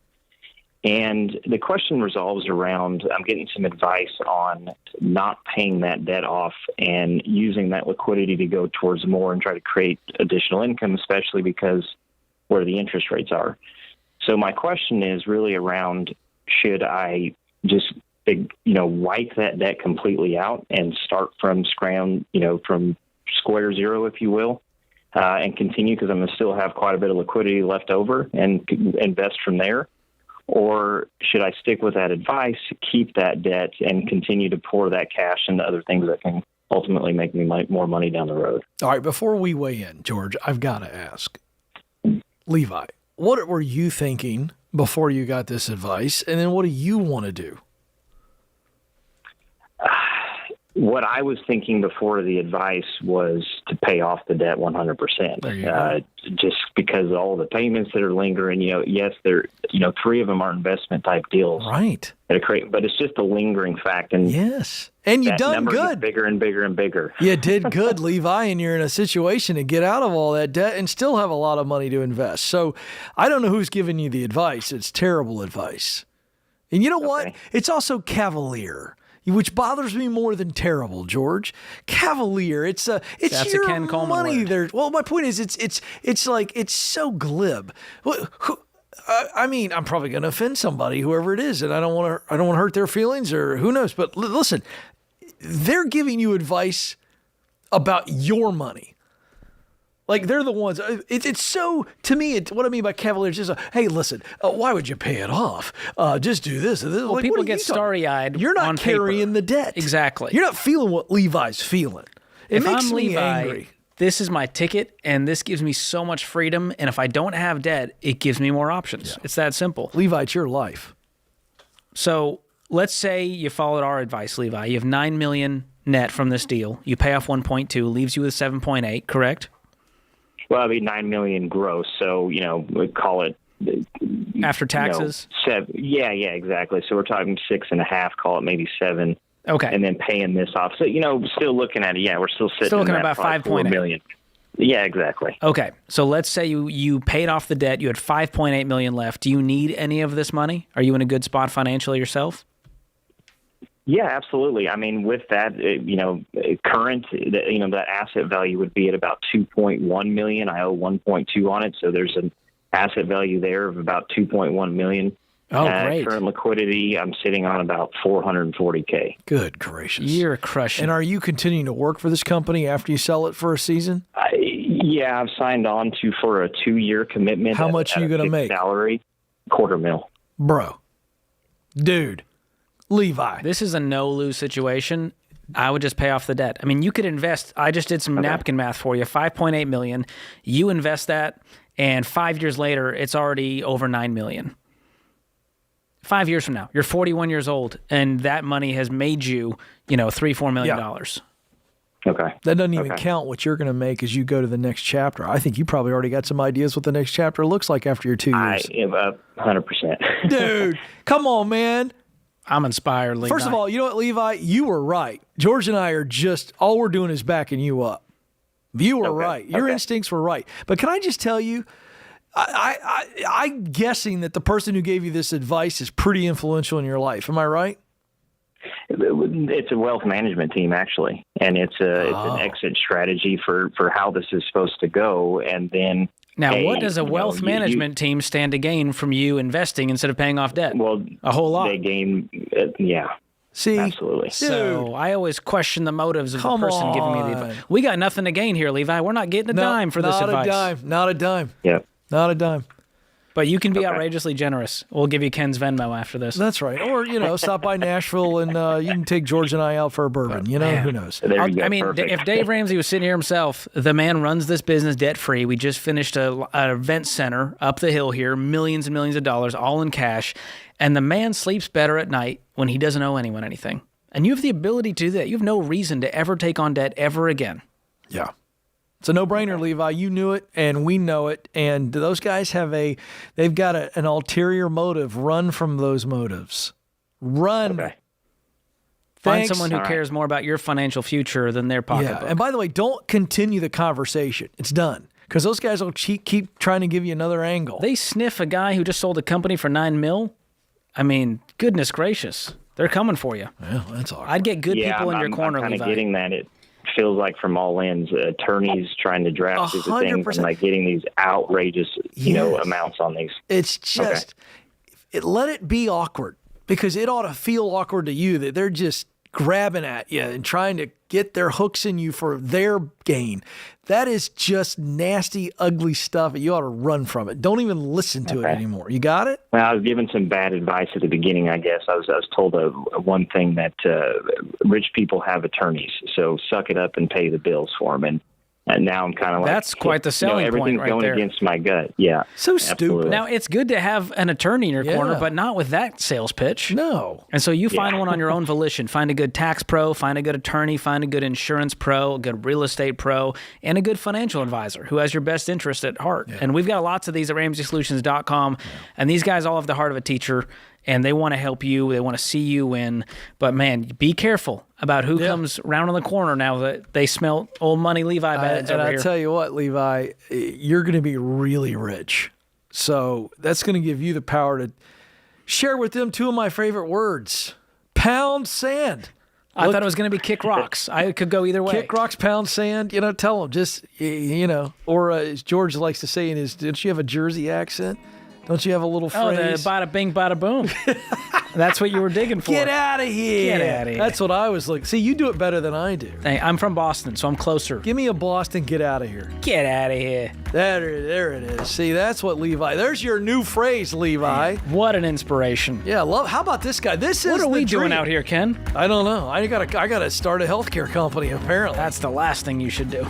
And the question resolves around I'm getting some advice on not paying that debt off and using that liquidity to go towards more and try to create additional income, especially because where the interest rates are. So my question is really around, should I just wipe that debt completely out and start from from square zero, if you will, and continue, because I'm going to still have quite a bit of liquidity left over, and invest from there? Or should I stick with that advice, keep that debt, and continue to pour that cash into other things that can ultimately make me more money down the road? All right, before we weigh in, George, I've got to ask, Levi, what were you thinking before you got this advice, and then what do you want to do? What I was thinking before the advice was to pay off the debt 100%. Just because all the payments that are lingering, yes, they're, 3 of them are investment type deals. Right. But it's just a lingering fact. And yes. And you done number good. Gets bigger and bigger and bigger. You did good, Levi, and you're in a situation to get out of all that debt and still have a lot of money to invest. So I don't know who's giving you the advice. It's terrible advice. And you know what? It's also cavalier, which bothers me more than terrible, George. Cavalier. It's That's your a Ken Coleman money word. there. Well, my point is, it's like, it's so glib. I mean, I'm probably going to offend somebody, whoever it is, and I don't want to hurt their feelings, or who knows. But listen, they're giving you advice about your money. Like, they're the ones. It's so, to me, what I mean by cavalier is just, hey, listen, why would you pay it off? Just do this. Well, like, people get starry-eyed. You're not on carrying paper. the debt. Exactly. You're not feeling what Levi's feeling. It If makes I'm me Levi, angry. this is my ticket, and this gives me so much freedom. And if I don't have debt, it gives me more options. Yeah. It's that simple. Levi, it's your life. So let's say you followed our advice, Levi. You have $9 million net from this deal. You pay off 1.2, leaves you with 7.8, correct? Well, it'd be $9 million gross. So, we call it after taxes. 7. Yeah, exactly. So we're talking 6.5. Call it maybe 7. Okay. And then paying this off. So, still looking at it. Yeah, we're still looking at about 5.8 million. Yeah, exactly. Okay. So let's say you paid off the debt. You had $5.8 million left. Do you need any of this money? Are you in a good spot financially yourself? Yeah, absolutely. I mean, with that, current, that asset value would be at about $2.1 million. I owe 1.2 on it, so there's an asset value there of about $2.1 million. Oh, great. Current liquidity, I'm sitting on about $440K. Good gracious. You're crushing. And are you continuing to work for this company after you sell it for a season? Yeah, I've signed on for a 2-year commitment. How much are you going to make? Salary, $250,000. Bro. Dude. Levi. This is a no-lose situation. I would just pay off the debt. I mean, you could invest. I just did some napkin math for you. $5.8 million. You invest that, and 5 years later, it's already over $9 million. 5 years from now, you're 41 years old, and that money has made you, $3-4 million. Okay. That doesn't even count what you're going to make as you go to the next chapter. I think you probably already got some ideas what the next chapter looks like after your 2 years. I am up 100%. Dude, come on, man. I'm inspired, Levi. First of all, you know what, Levi? You were right. George and I are all we're doing is backing you up. You were right. Your instincts were right. But can I just tell you, I'm guessing that the person who gave you this advice is pretty influential in your life. Am I right? It's a wealth management team, actually, and it's an exit strategy for how this is supposed to go. And then now, what does a wealth management team stand to gain from you investing instead of paying off debt? Well, a whole lot. They gain, See, absolutely. So I always question the motives of the person giving me the advice. We got nothing to gain here, Levi. We're not getting a dime for this advice. Not a dime. Yeah. Not a dime. But you can be outrageously generous. We'll give you Ken's Venmo after this. That's right. Or, stop by Nashville and you can take George and I out for a bourbon. Who knows? I mean, if Dave Ramsey was sitting here himself, the man runs this business debt-free. We just finished an event center up the hill here, millions and millions of dollars, all in cash. And the man sleeps better at night when he doesn't owe anyone anything. And you have the ability to do that. You have no reason to ever take on debt ever again. Yeah. It's a no-brainer, Levi. You knew it, and we know it. And those guys they've got an ulterior motive. Run from those motives. Run. Okay. Find someone who cares more about your financial future than their pocketbook. Yeah. And by the way, don't continue the conversation. It's done. Because those guys will keep trying to give you another angle. They sniff a guy who just sold a company for $9 million. I mean, goodness gracious. They're coming for you. Well, that's all right. I'd get good people in your corner, I'm Levi. kind of getting that. It feels like from all ends, attorneys trying to draft these things and like getting these outrageous, amounts on these. It's just, let it be awkward. because it ought to feel awkward to you that they're just grabbing at you and trying to get their hooks in you for their gain. That is just nasty, ugly stuff. You ought to run from it. Don't even listen to it anymore. You got it? Well, I was given some bad advice at the beginning, I guess. I was told one thing that rich people have attorneys, so suck it up and pay the bills for them. And now I'm kind of like, that's quite the selling point everything's right going there. against my gut. Yeah. So absolutely. stupid. Now, it's good to have an attorney in your corner, but not with that sales pitch. No. And so you find one on your own volition. Find a good tax pro, find a good attorney, find a good insurance pro, a good real estate pro, and a good financial advisor who has your best interest at heart. And we've got lots of these at RamseySolutions.com. And these guys all have the heart of a teacher, and they want to help you. They want to see you win. But, man, be careful about who comes round on the corner now that they smell old money Levi bags over here. And I tell you what, Levi, you're going to be really rich. So that's going to give you the power to share with them two of my favorite words. Pound sand. I thought it was going to be kick rocks. I could go either way. Kick rocks, pound sand. Tell them. Just, or as George likes to say in his, didn't you have a Jersey accent? Don't you have a little phrase? Oh, the bada bing, bada boom. That's what you were digging for. Get out of here. Get out of here. That's what I was looking. See, you do it better than I do. Hey, I'm from Boston, so I'm closer. Give me a Boston, get out of here. Get out of here. There it is. See, that's what Levi. There's your new phrase, Levi. What an inspiration. Yeah, how about this guy? What are we doing out here, Ken? I don't know. I gotta start a healthcare company, apparently. That's the last thing you should do.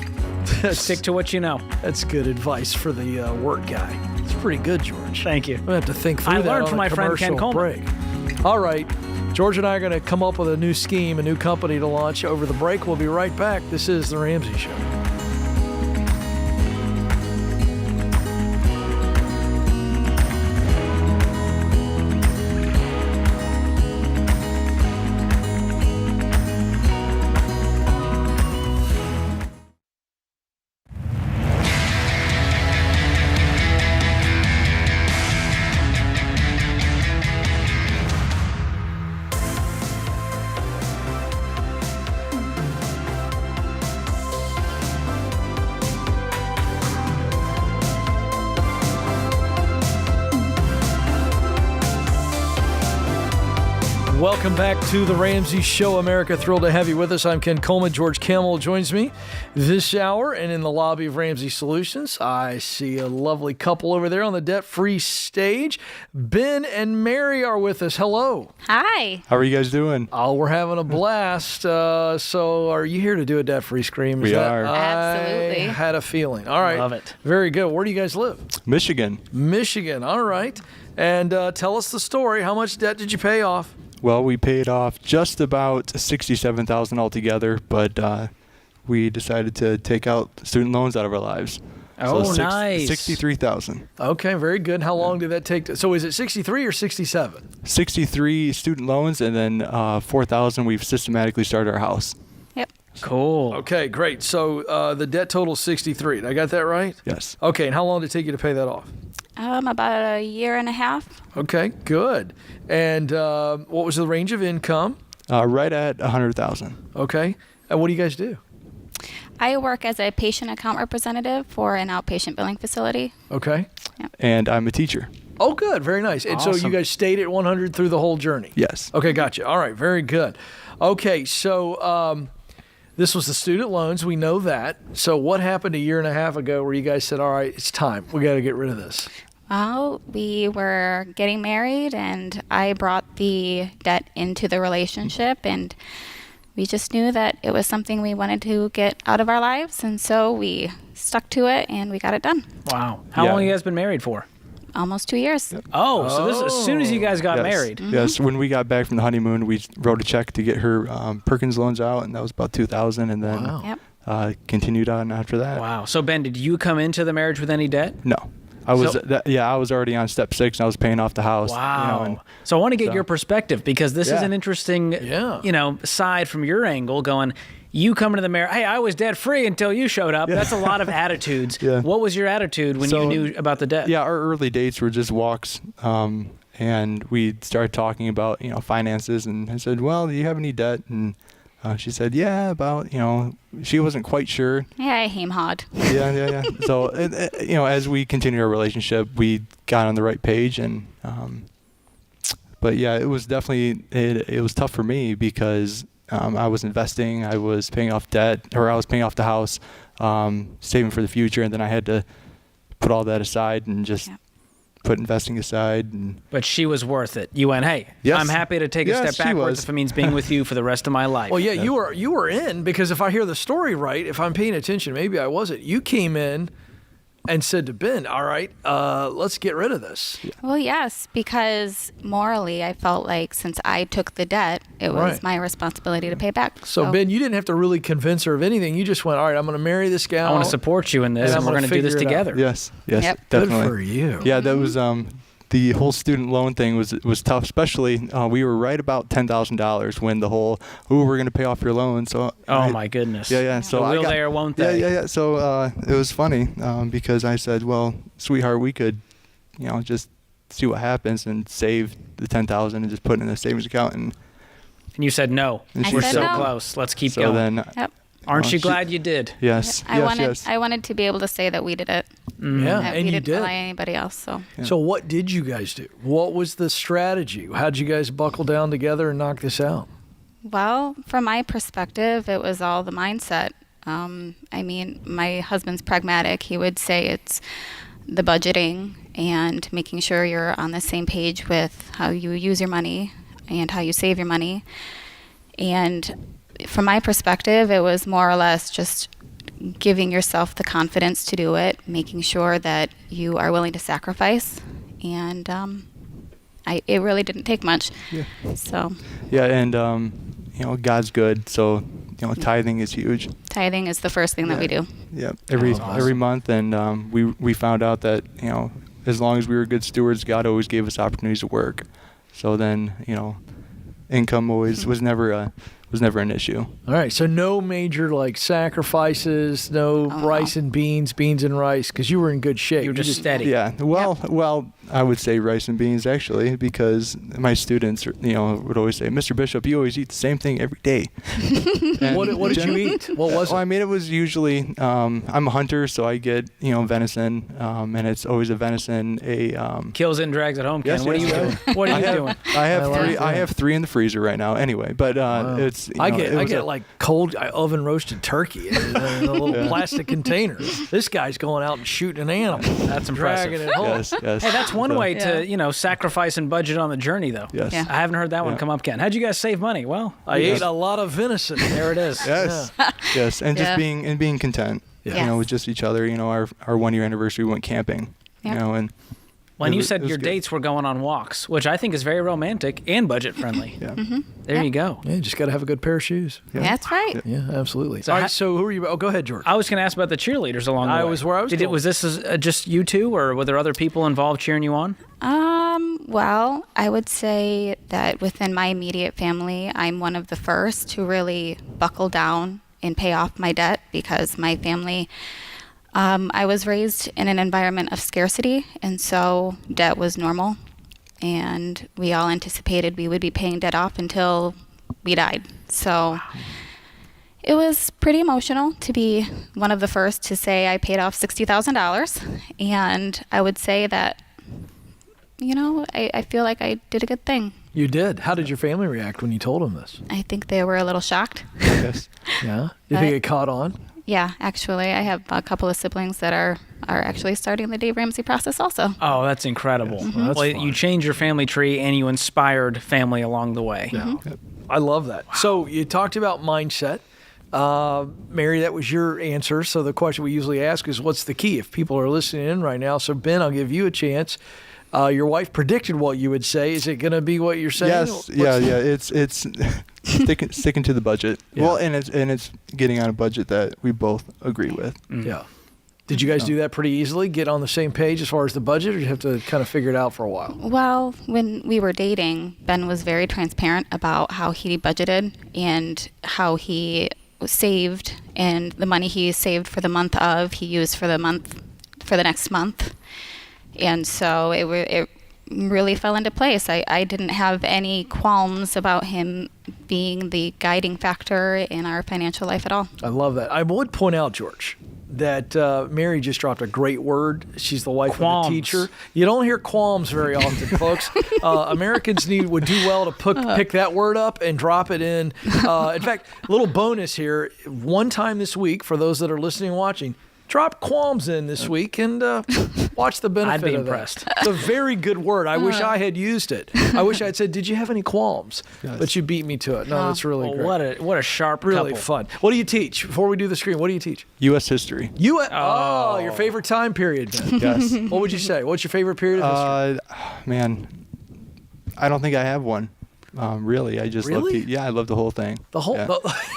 Stick to what you know. That's good advice for the work guy. It's pretty good, George. Thank you. I'm gonna have to think through I that learned on from a my friend Ken commercial Coleman. break. All right. George and I are going to come up with a new scheme, a new company to launch over the break. We'll be right back. This is The Ramsey Show. Welcome back to The Ramsey Show, America. Thrilled to have you with us. I'm Ken Coleman. George Campbell joins me this hour. And in the lobby of Ramsey Solutions, I see a lovely couple over there on the debt-free stage. Ben and Mary are with us. Hello. Hi. How are you guys doing? Oh, we're having a blast. So are you here to do a debt-free scream? We are. Absolutely. I had a feeling. All right. Love it. Very good. Where do you guys live? Michigan. Michigan. All right. And tell us the story. How much debt did you pay off? Well, we paid off just about $67,000 altogether, but we decided to take out student loans out of our lives. Oh, nice. $63,000. Okay, very good. How long did that take? So is it 63 or 67? 63 student loans, and then $4,000 we've systematically started our house. Yep. Cool. Okay, great. So the debt total is 63. I got that right? Yes. Okay, and how long did it take you to pay that off? About a year and a half. Okay, good. And what was the range of income? Right at $100,000. Okay. And what do you guys do? I work as a patient account representative for an outpatient billing facility. Okay. Yep. And I'm a teacher. Oh, good. Very nice. And so you guys stayed at 100 through the whole journey? Yes. Okay, gotcha. All right, very good. Okay, so this was the student loans. We know that. So what happened a year and a half ago where you guys said, all right, it's time. We got to get rid of this? Well, we were getting married, and I brought the debt into the relationship, and we just knew that it was something we wanted to get out of our lives, and so we stuck to it, and we got it done. Wow. How long have you guys been married for? Almost 2 years. Oh, so this is as soon as you guys got married. Mm-hmm. Yes, when we got back from the honeymoon, we wrote a check to get her Perkins loans out, and that was about $2,000, and then continued on after that. Wow. So, Ben, did you come into the marriage with any debt? No. I was already on step 6, and I was paying off the house. Wow. So I want to get your perspective, because this is an interesting, side from your angle going, you come into the marriage, hey, I was debt free until you showed up. That's a lot of attitudes. Yeah. What was your attitude when you knew about the debt? Yeah, our early dates were just walks. And we started talking about, finances, and I said, well, do you have any debt? And she said, yeah, about, she wasn't quite sure. Yeah, I hem-hawed. Yeah. So, as we continued our relationship, we got on the right page, and But yeah, it was definitely, it was tough for me because I was investing, I was paying off debt, or I was paying off the house, saving for the future, and then I had to put all that aside and just put investing aside. But she was worth it. You went, hey, Yes. I'm happy to take a Yes, step she backwards was. if it means being with you for the rest of my life. Well, yeah, you were in, because if I hear the story right, if I'm paying attention, maybe I wasn't. You came in and said to Ben, all right, let's get rid of this. Well, yes, because morally, I felt like since I took the debt, it was Right. my responsibility to pay back. So, Ben, you didn't have to really convince her of anything. You just went, all right, I'm going to marry this gal. I want to support you in this, and we're going to do this together. Yes, Yep. definitely. Good for you. Yeah, that was the whole student loan thing was tough. Especially we were right about $10,000 when the whole we're going to pay off your loan. So my goodness. Yeah. So Will I got, there, won't they? Yeah. So it was funny because I said, well, sweetheart, we could, just see what happens and save the $10,000 and just put it in a savings account. And you said no. And We're said so no. close. Let's keep so going. then, Yep. Aren't you glad you did? Yes. I wanted to be able to say that we did it. Yeah, That and we you didn't did. rely on anybody else. So. So what did you guys do? What was the strategy? How'd you guys buckle down together and knock this out? Well, from my perspective, it was all the mindset. I mean, my husband's pragmatic. He would say it's the budgeting and making sure you're on the same page with how you use your money and how you save your money. And from my perspective, it was more or less just giving yourself the confidence to do it, making sure that you are willing to sacrifice. And it really didn't take much. Yeah. So. Yeah, and God's good, so tithing is huge. Tithing is the first thing that we do. Yeah, every month, and we found out that as long as we were good stewards, God always gave us opportunities to work. So then income always was never an issue. All right, so no major sacrifices, no rice and beans and rice, because you were in good shape. You were just steady. Yeah, well, I would say rice and beans actually, because my students, would always say, Mr. Bishop, you always eat the same thing every day. What did you eat? What was it? Well, I mean, it was usually, I'm a hunter, so I get, venison, and it's always a venison, Kills and drags at home, Ken. Yes, what are you doing? What are you doing? I have three in the freezer right now anyway, but it's, I get cold oven roasted turkey in a little plastic container. This guy's going out and shooting an animal. That's impressive. Dragging it home. Yes. Hey, that's one way to, sacrifice and budget on the journey, though. Yes. Yeah. I haven't heard that one come up, Ken. How'd you guys save money? Well, I ate a lot of venison. there it is. Yes. Yes. And just being content, Yes. with just each other. Our 1 year anniversary, we went camping, and When you it said was your good. dates were going on walks, which I think is very romantic and budget friendly. Yeah. There you go. Yeah, you just got to have a good pair of shoes. That's right. Yeah, absolutely. So All how- right, so who are you? Oh, go ahead, George. I was going to ask about the cheerleaders along the way. Was where I was going. Was this just you two, or were there other people involved cheering you on? Well, I would say that within my immediate family, I'm one of the first to really buckle down and pay off my debt, because my family, I was raised in an environment of scarcity, and so debt was normal, and we all anticipated we would be paying debt off until we died. So it was pretty emotional to be one of the first to say I paid off $60,000, and I would say that, I feel like I did a good thing. You did. How did your family react when you told them this? I think they were a little shocked. Yes. Yeah. You think it caught on? Yeah, actually, I have a couple of siblings that are actually starting the Dave Ramsey process also. Oh, that's incredible. Well, that's Well, fun. you changed your family tree and you inspired family along the way. Yeah. I love that. Wow. So you talked about mindset. Mary, that was your answer. So the question we usually ask is, what's the key? If people are listening in right now. So Ben, I'll give you a chance. Your wife predicted what you would say. Is it going to be what you're saying? Yes. Yeah. It's sticking to the budget. Yeah. Well, and it's getting on a budget that we both agree with. Yeah. Did you guys do that pretty easily? Get on the same page as far as the budget, or did you have to kind of figure it out for a while? Well, when we were dating, Ben was very transparent about how he budgeted and how he saved, and the money he saved for the month he used for the next month. And so it really fell into place. I didn't have any qualms about him being the guiding factor in our financial life at all. I love that. I would point out, George, that Mary just dropped a great word. She's the wife Qualms. of a teacher. You don't hear qualms very often, folks. Americans would do well to pick that word up and drop it in. In fact, a little bonus here. One time this week, for those that are listening and watching, drop qualms in this week and watch the benefit I'd be of impressed. that. It's a very good word. I wish I had used it. I wish I had said, "Did you have any qualms?" Yes. But you beat me to it. No, that's really great. What a sharp Really couple. fun. What do you teach? Before we do the screen, what do you teach? U.S. history. Oh, your favorite time period then. Yes. What would you say? What's your favorite period of history? Man, I don't think I have one. Really, I just Really? I love the whole thing. The whole, Yeah.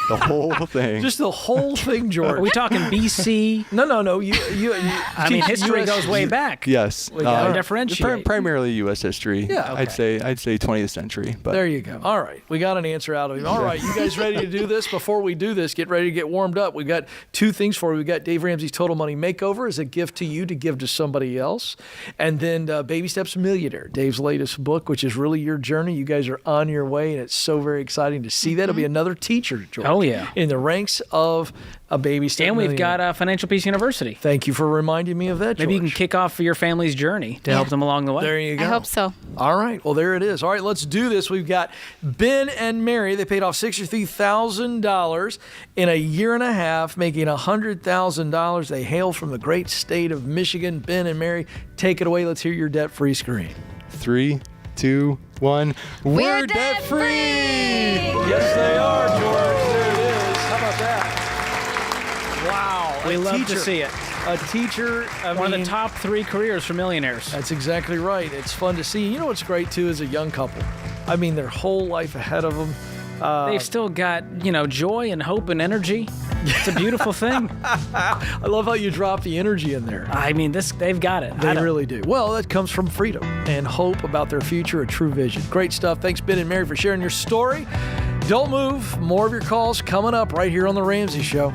The whole thing. just the whole thing, George. Are we talking BC? No. You I mean, teach history US goes way back. Yes. We gotta differentiate. Primarily U.S. history. Yeah, I'd say 20th century. But There you go. All right. We got an answer out of him. All right. You guys ready to do this? Before we do this, get ready to get warmed up. We've got two things for you. We've got Dave Ramsey's Total Money Makeover as a gift to you to give to somebody else. And then Baby Steps Millionaire, Dave's latest book, which is really your journey. You guys are on your way, and it's so very exciting to see that. It'll be another teacher, George. Oh, yeah. In the ranks of a Baby Step And we've Millionaire. got Financial Peace University. Thank you for reminding me of that, George. Maybe you can kick off your family's journey to help them along the way. There you go. I hope so. All right. Well, there it is. All right, let's do this. We've got Ben and Mary. They paid off $63,000 in a year and a half, making $100,000. They hail from the great state of Michigan. Ben and Mary, take it away. Let's hear your debt-free screen. 3, 2, 1. We're debt-free! Yes, they are, George. There it is. How about that? Wow. We A love teacher- to see it. A teacher, One of the top 3 careers for millionaires. That's exactly right. It's fun to see. You know what's great, too, is a young couple. I mean, their whole life ahead of them. They've still got, joy and hope and energy. It's a beautiful thing. I love how you drop the energy in there. I mean, they've got it. They really do. Well, that comes from freedom and hope about their future, a true vision. Great stuff. Thanks, Ben and Mary, for sharing your story. Don't move. More of your calls coming up right here on The Ramsey Show.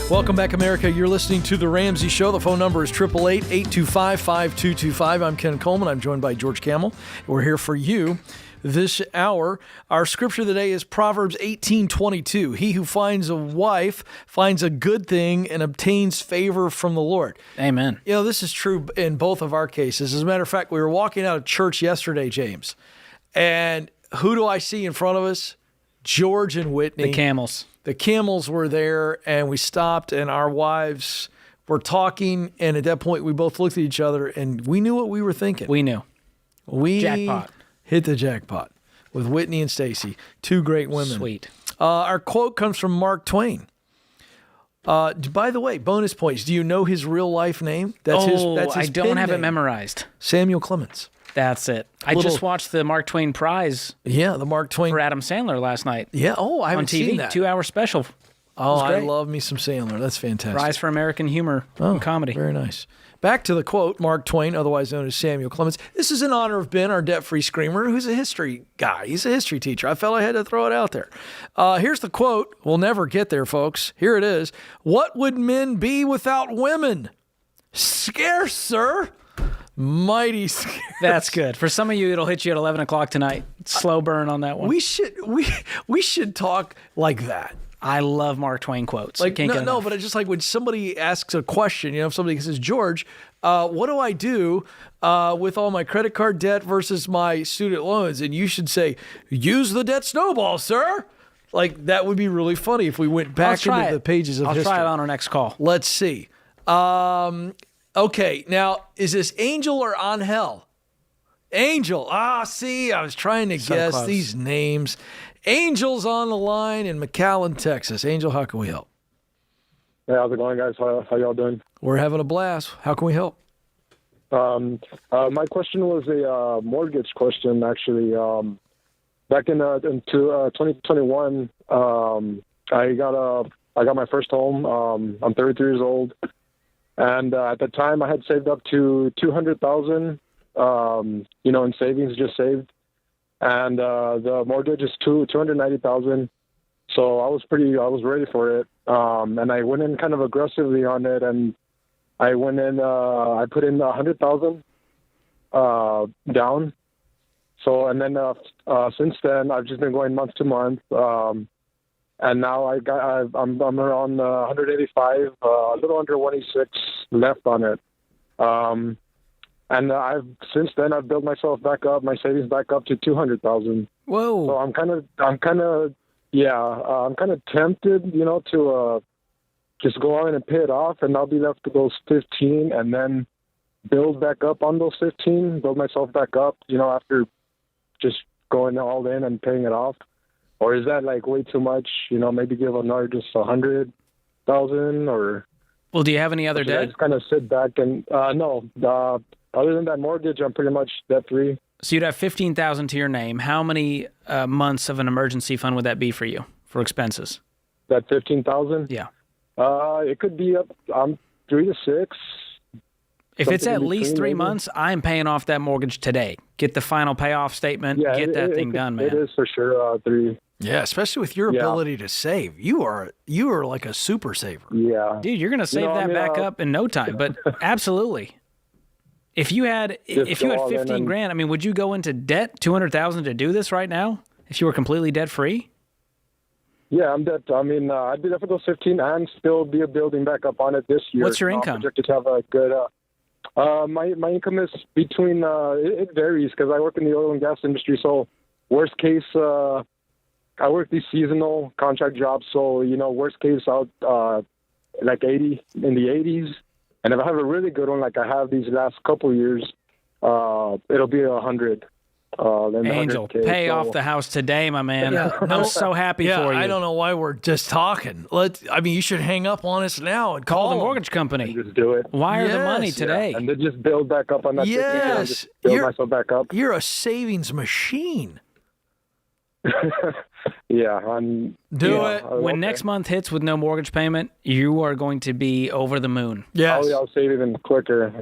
Welcome back, America. You're listening to The Ramsey Show. The phone number is 888-825-5225. I'm Ken Coleman. I'm joined by George Camel. We're here for you this hour. Our scripture today is Proverbs 18:22. He who finds a wife finds a good thing and obtains favor from the Lord. Amen. You know, this is true in both of our cases. As a matter of fact, we were walking out of church yesterday, James, and who do I see in front of us? George and Whitney. The Camels. The Camels were there, and we stopped, and our wives were talking, and at that point, we both looked at each other, and we knew what we were thinking. We knew. We Jackpot. hit the jackpot with Whitney and Stacy, two great women. Sweet. Our quote comes from Mark Twain. By the way, bonus points. Do you know his real life name? That's his I don't pen have it name. memorized. Samuel Clemens. That's it. I just watched the Mark Twain Prize. Yeah, the Mark Twain for Adam Sandler last night. Yeah. Oh, I haven't on TV. seen that. 2-hour special. Oh, I love me some Sandler. That's fantastic. Prize for American humor and comedy. Very nice. Back to the quote, Mark Twain, otherwise known as Samuel Clemens. This is in honor of Ben, our debt-free screamer, who's a history guy. He's a history teacher. I felt I had to throw it out there. Here's the quote. We'll never get there, folks. Here it is. What would men be without women? Scarce, sir. Mighty scarce. That's good. For some of you, it'll hit you at 11 o'clock tonight. Slow burn on that one. We should talk like that. I love Mark Twain quotes. Like no, but it's just like when somebody asks a question, if somebody says, George, what do I do with all my credit card debt versus my student loans? And you should say, use the debt snowball, sir. Like that would be really funny if we went back into the pages of history. I'll try it on our next call. Let's see. Okay, now is this Angel or Angel? Angel. See, I was trying to guess close. these names. Angel's on the line in McAllen, Texas. Angel, how can we help? Hey, how's it going, guys? How y'all doing? We're having a blast. How can we help? My question was a mortgage question, actually. Back in 2021, I got my first home. I'm 33 years old, and at the time, I had saved up to $200,000, in savings, just saved, and the mortgage is $290,000. So I was ready for it, and I went in kind of aggressively on it, and I went in, I put in $100,000 down. So, and then since then, I've just been going month to month, and now I'm around 185, a little under 186 left on it. And since then I've built myself back up, my savings back up to 200,000. Whoa! So I'm kind of tempted, to just go on and pay it off, and I'll be left with those 15, and then build back up on those 15, build myself back up, after just going all in and paying it off. Or is that like way too much? Maybe give another just 100,000 or. Well, do you have any other debt? I just kind of sit back and no. Other than that mortgage, I'm pretty much debt free. So you'd have $15,000 to your name. How many months of an emergency fund would that be for you for expenses? That $15,000? Yeah. It could be up 3 to 6. If it's at least 3 months, I'm paying off that mortgage today. Get the final payoff statement. Yeah, get that thing done, man. It is for sure 3. Yeah, especially with your ability to save. You are like a super saver. Yeah. Dude, you're going to save that back up in no time, but absolutely. If you had 15 grand, I mean, would you go into debt, 200,000 to do this right now if you were completely debt free? Yeah, I'm debt. I mean, I'd be there for those 15 and still be building back up on it this year. What's your income? I'm projected to have a good. My income is between. It varies because I work in the oil and gas industry. So worst case, I work these seasonal contract jobs. So worst case, I'll like 80 in the 80s. And if I have a really good one, like I have these last couple years, it'll be 100. Angel, pay off the house today, my man. Yeah. I'm so happy for you. I don't know why we're just talking. You should hang up on us now and call the mortgage company. Just do it. Wire the money today. Yeah. And then just build back up on that. Yes. Just build myself back up. You're a savings machine. Yeah. Do it. When next month hits with no mortgage payment, you are going to be over the moon. Yes. I'll save even quicker.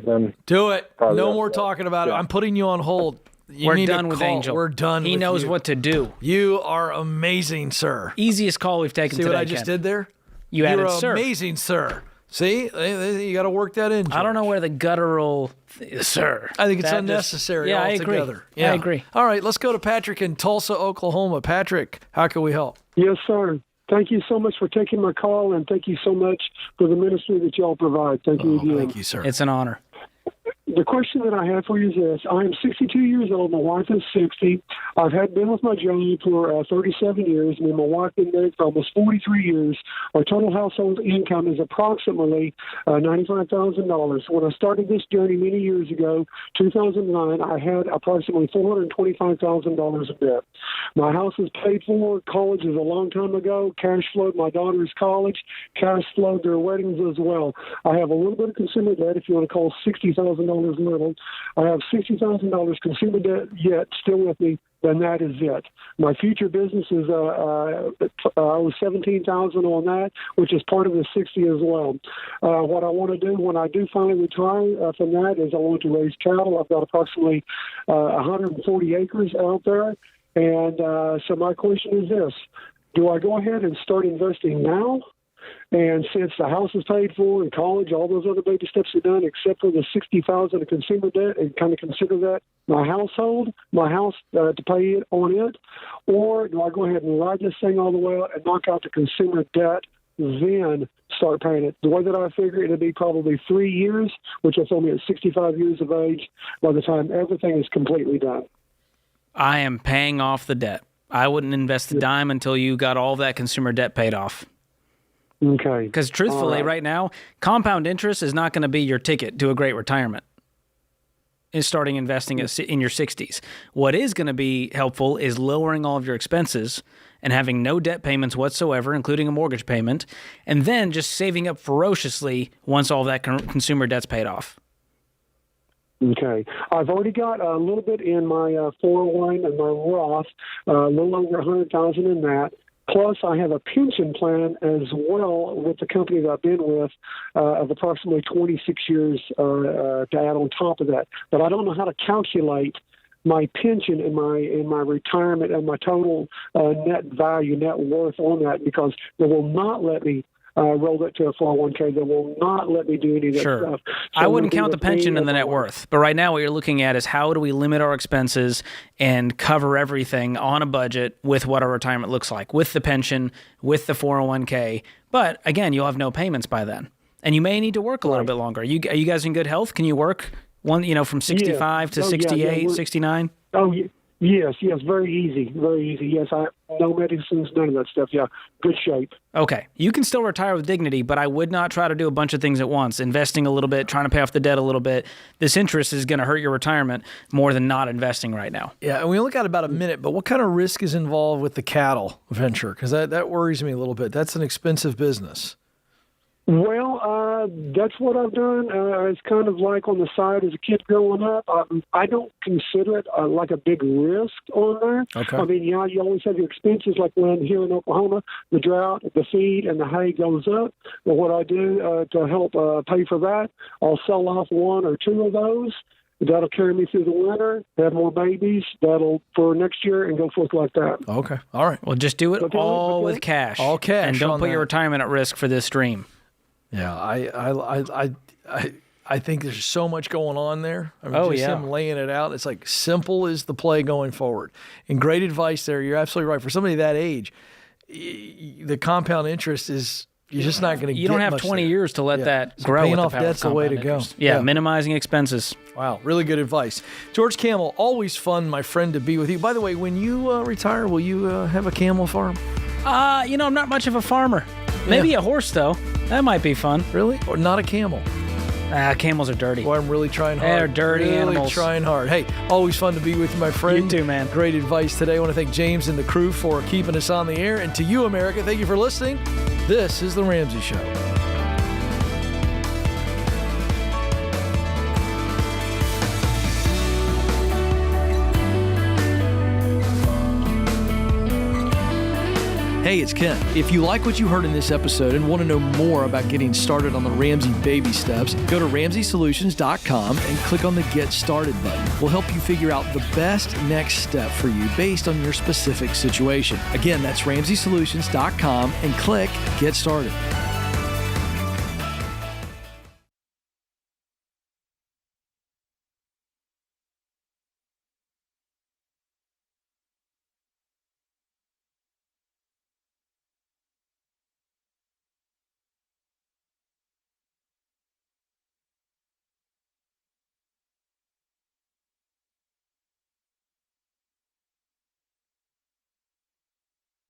Do it. No more talking about it. I'm putting you on hold. We're done with Angel. We're done. He knows what to do. You are amazing, sir. Easiest call we've taken today. See what I just did there? You added You're sir. Amazing, sir. See, you got to work that in. George. I don't know where the guttural, sir. I think it's unnecessary altogether. I agree. All right, let's go to Patrick in Tulsa, Oklahoma. Patrick, how can we help? Yes, sir. Thank you so much for taking my call, and thank you so much for the ministry that y'all provide. Thank you again. Thank you, sir. It's an honor. The question that I have for you is this. I am 62 years old. My wife is 60. I've been with my job for 37 years. Me and my wife have been married for almost 43 years. Our total household income is approximately $95,000. When I started this journey many years ago, 2009, I had approximately $425,000 of debt. My house is paid for. College is a long time ago. Cash flowed my daughter's college. Cash flowed their weddings as well. I have a little bit of consumer debt, if you want to call $60,000 little. I have $60,000 consumer debt yet still with me. Then that is it. My future business is I owe $17,000 on that, which is part of the 60 as well. What I want to do when I do finally retire from that is I want to raise cattle. I've got approximately 140 acres out there, and so my question is this: do I go ahead and start investing now? And since the house is paid for and college, all those other baby steps are done, except for the $60,000 of consumer debt, and kind of consider that my house to pay it on it, or do I go ahead and ride this thing all the way out and knock out the consumer debt, then start paying it? The way that I figure it'll be probably 3 years, which will throw me at 65 years of age by the time everything is completely done. I am paying off the debt. I wouldn't invest a dime until you got all that consumer debt paid off. Okay. Because truthfully, right now, compound interest is not going to be your ticket to a great retirement. Is starting investing in your 60s. What is going to be helpful is lowering all of your expenses and having no debt payments whatsoever, including a mortgage payment, and then just saving up ferociously once all that consumer debt's paid off. Okay. I've already got a little bit in my 401 and my Roth, a little over $100,000 in that. Plus, I have a pension plan as well with the company that I've been with of approximately 26 years to add on top of that. But I don't know how to calculate my pension and my retirement and my total net value, net worth on that, because they will not let me roll it to a 401k. They will not let me do any of that stuff. So I wouldn't count the pension in the net worth. But right now what you're looking at is how do we limit our expenses and cover everything on a budget with what our retirement looks like, with the pension, with the 401k. But again, you'll have no payments by then. And you may need to work a little bit longer. Are you guys in good health? Can you work from 65 to 68, 69? Oh, yes, very easy, very easy. Yes, no medicines, none of that stuff. Yeah, good shape. Okay, you can still retire with dignity, but I would not try to do a bunch of things at once, investing a little bit, trying to pay off the debt a little bit. This interest is going to hurt your retirement more than not investing right now. Yeah, and we only got about a minute, but what kind of risk is involved with the cattle venture? Because that worries me a little bit. That's an expensive business. Well, that's what I've done. It's kind of like on the side as a kid growing up. I don't consider it like a big risk on there. Okay. I mean, you always have your expenses, like when here in Oklahoma, the drought, the feed, and the hay goes up. But what I do to help pay for that, I'll sell off one or two of those. That'll carry me through the winter, have more babies. That'll for next year and go forth like that. Okay. All right. Well, just do it all with cash. All cash. And don't put your that. retirement at risk for this dream. Yeah, I think there's so much going on there. I mean, him laying it out. It's like simple is the play going forward. And great advice there. You're absolutely right. For somebody that age, the compound interest is you're just not going to get You don't have much 20 there. years to let that grow. Paying with off the power debt's of the way to compound go. interest. Yeah, minimizing expenses. Wow, really good advice. George Camel, always fun, my friend, to be with you. By the way, when you retire, will you have a camel farm? I'm not much of a farmer. Maybe a horse, though. That might be fun. Really? Or not a camel? Camels are dirty. Boy, I'm really trying hard. They're dirty animals. Trying hard. Hey, always fun to be with you, my friend. You too, man. Great advice today. I want to thank James and the crew for keeping us on the air. And to you, America, thank you for listening. This is The Ramsey Show. Hey, it's Ken. If you like what you heard in this episode and want to know more about getting started on the Ramsey baby steps, go to RamseySolutions.com and click on the Get Started button. We'll help you figure out the best next step for you based on your specific situation. Again, that's RamseySolutions.com and click Get Started.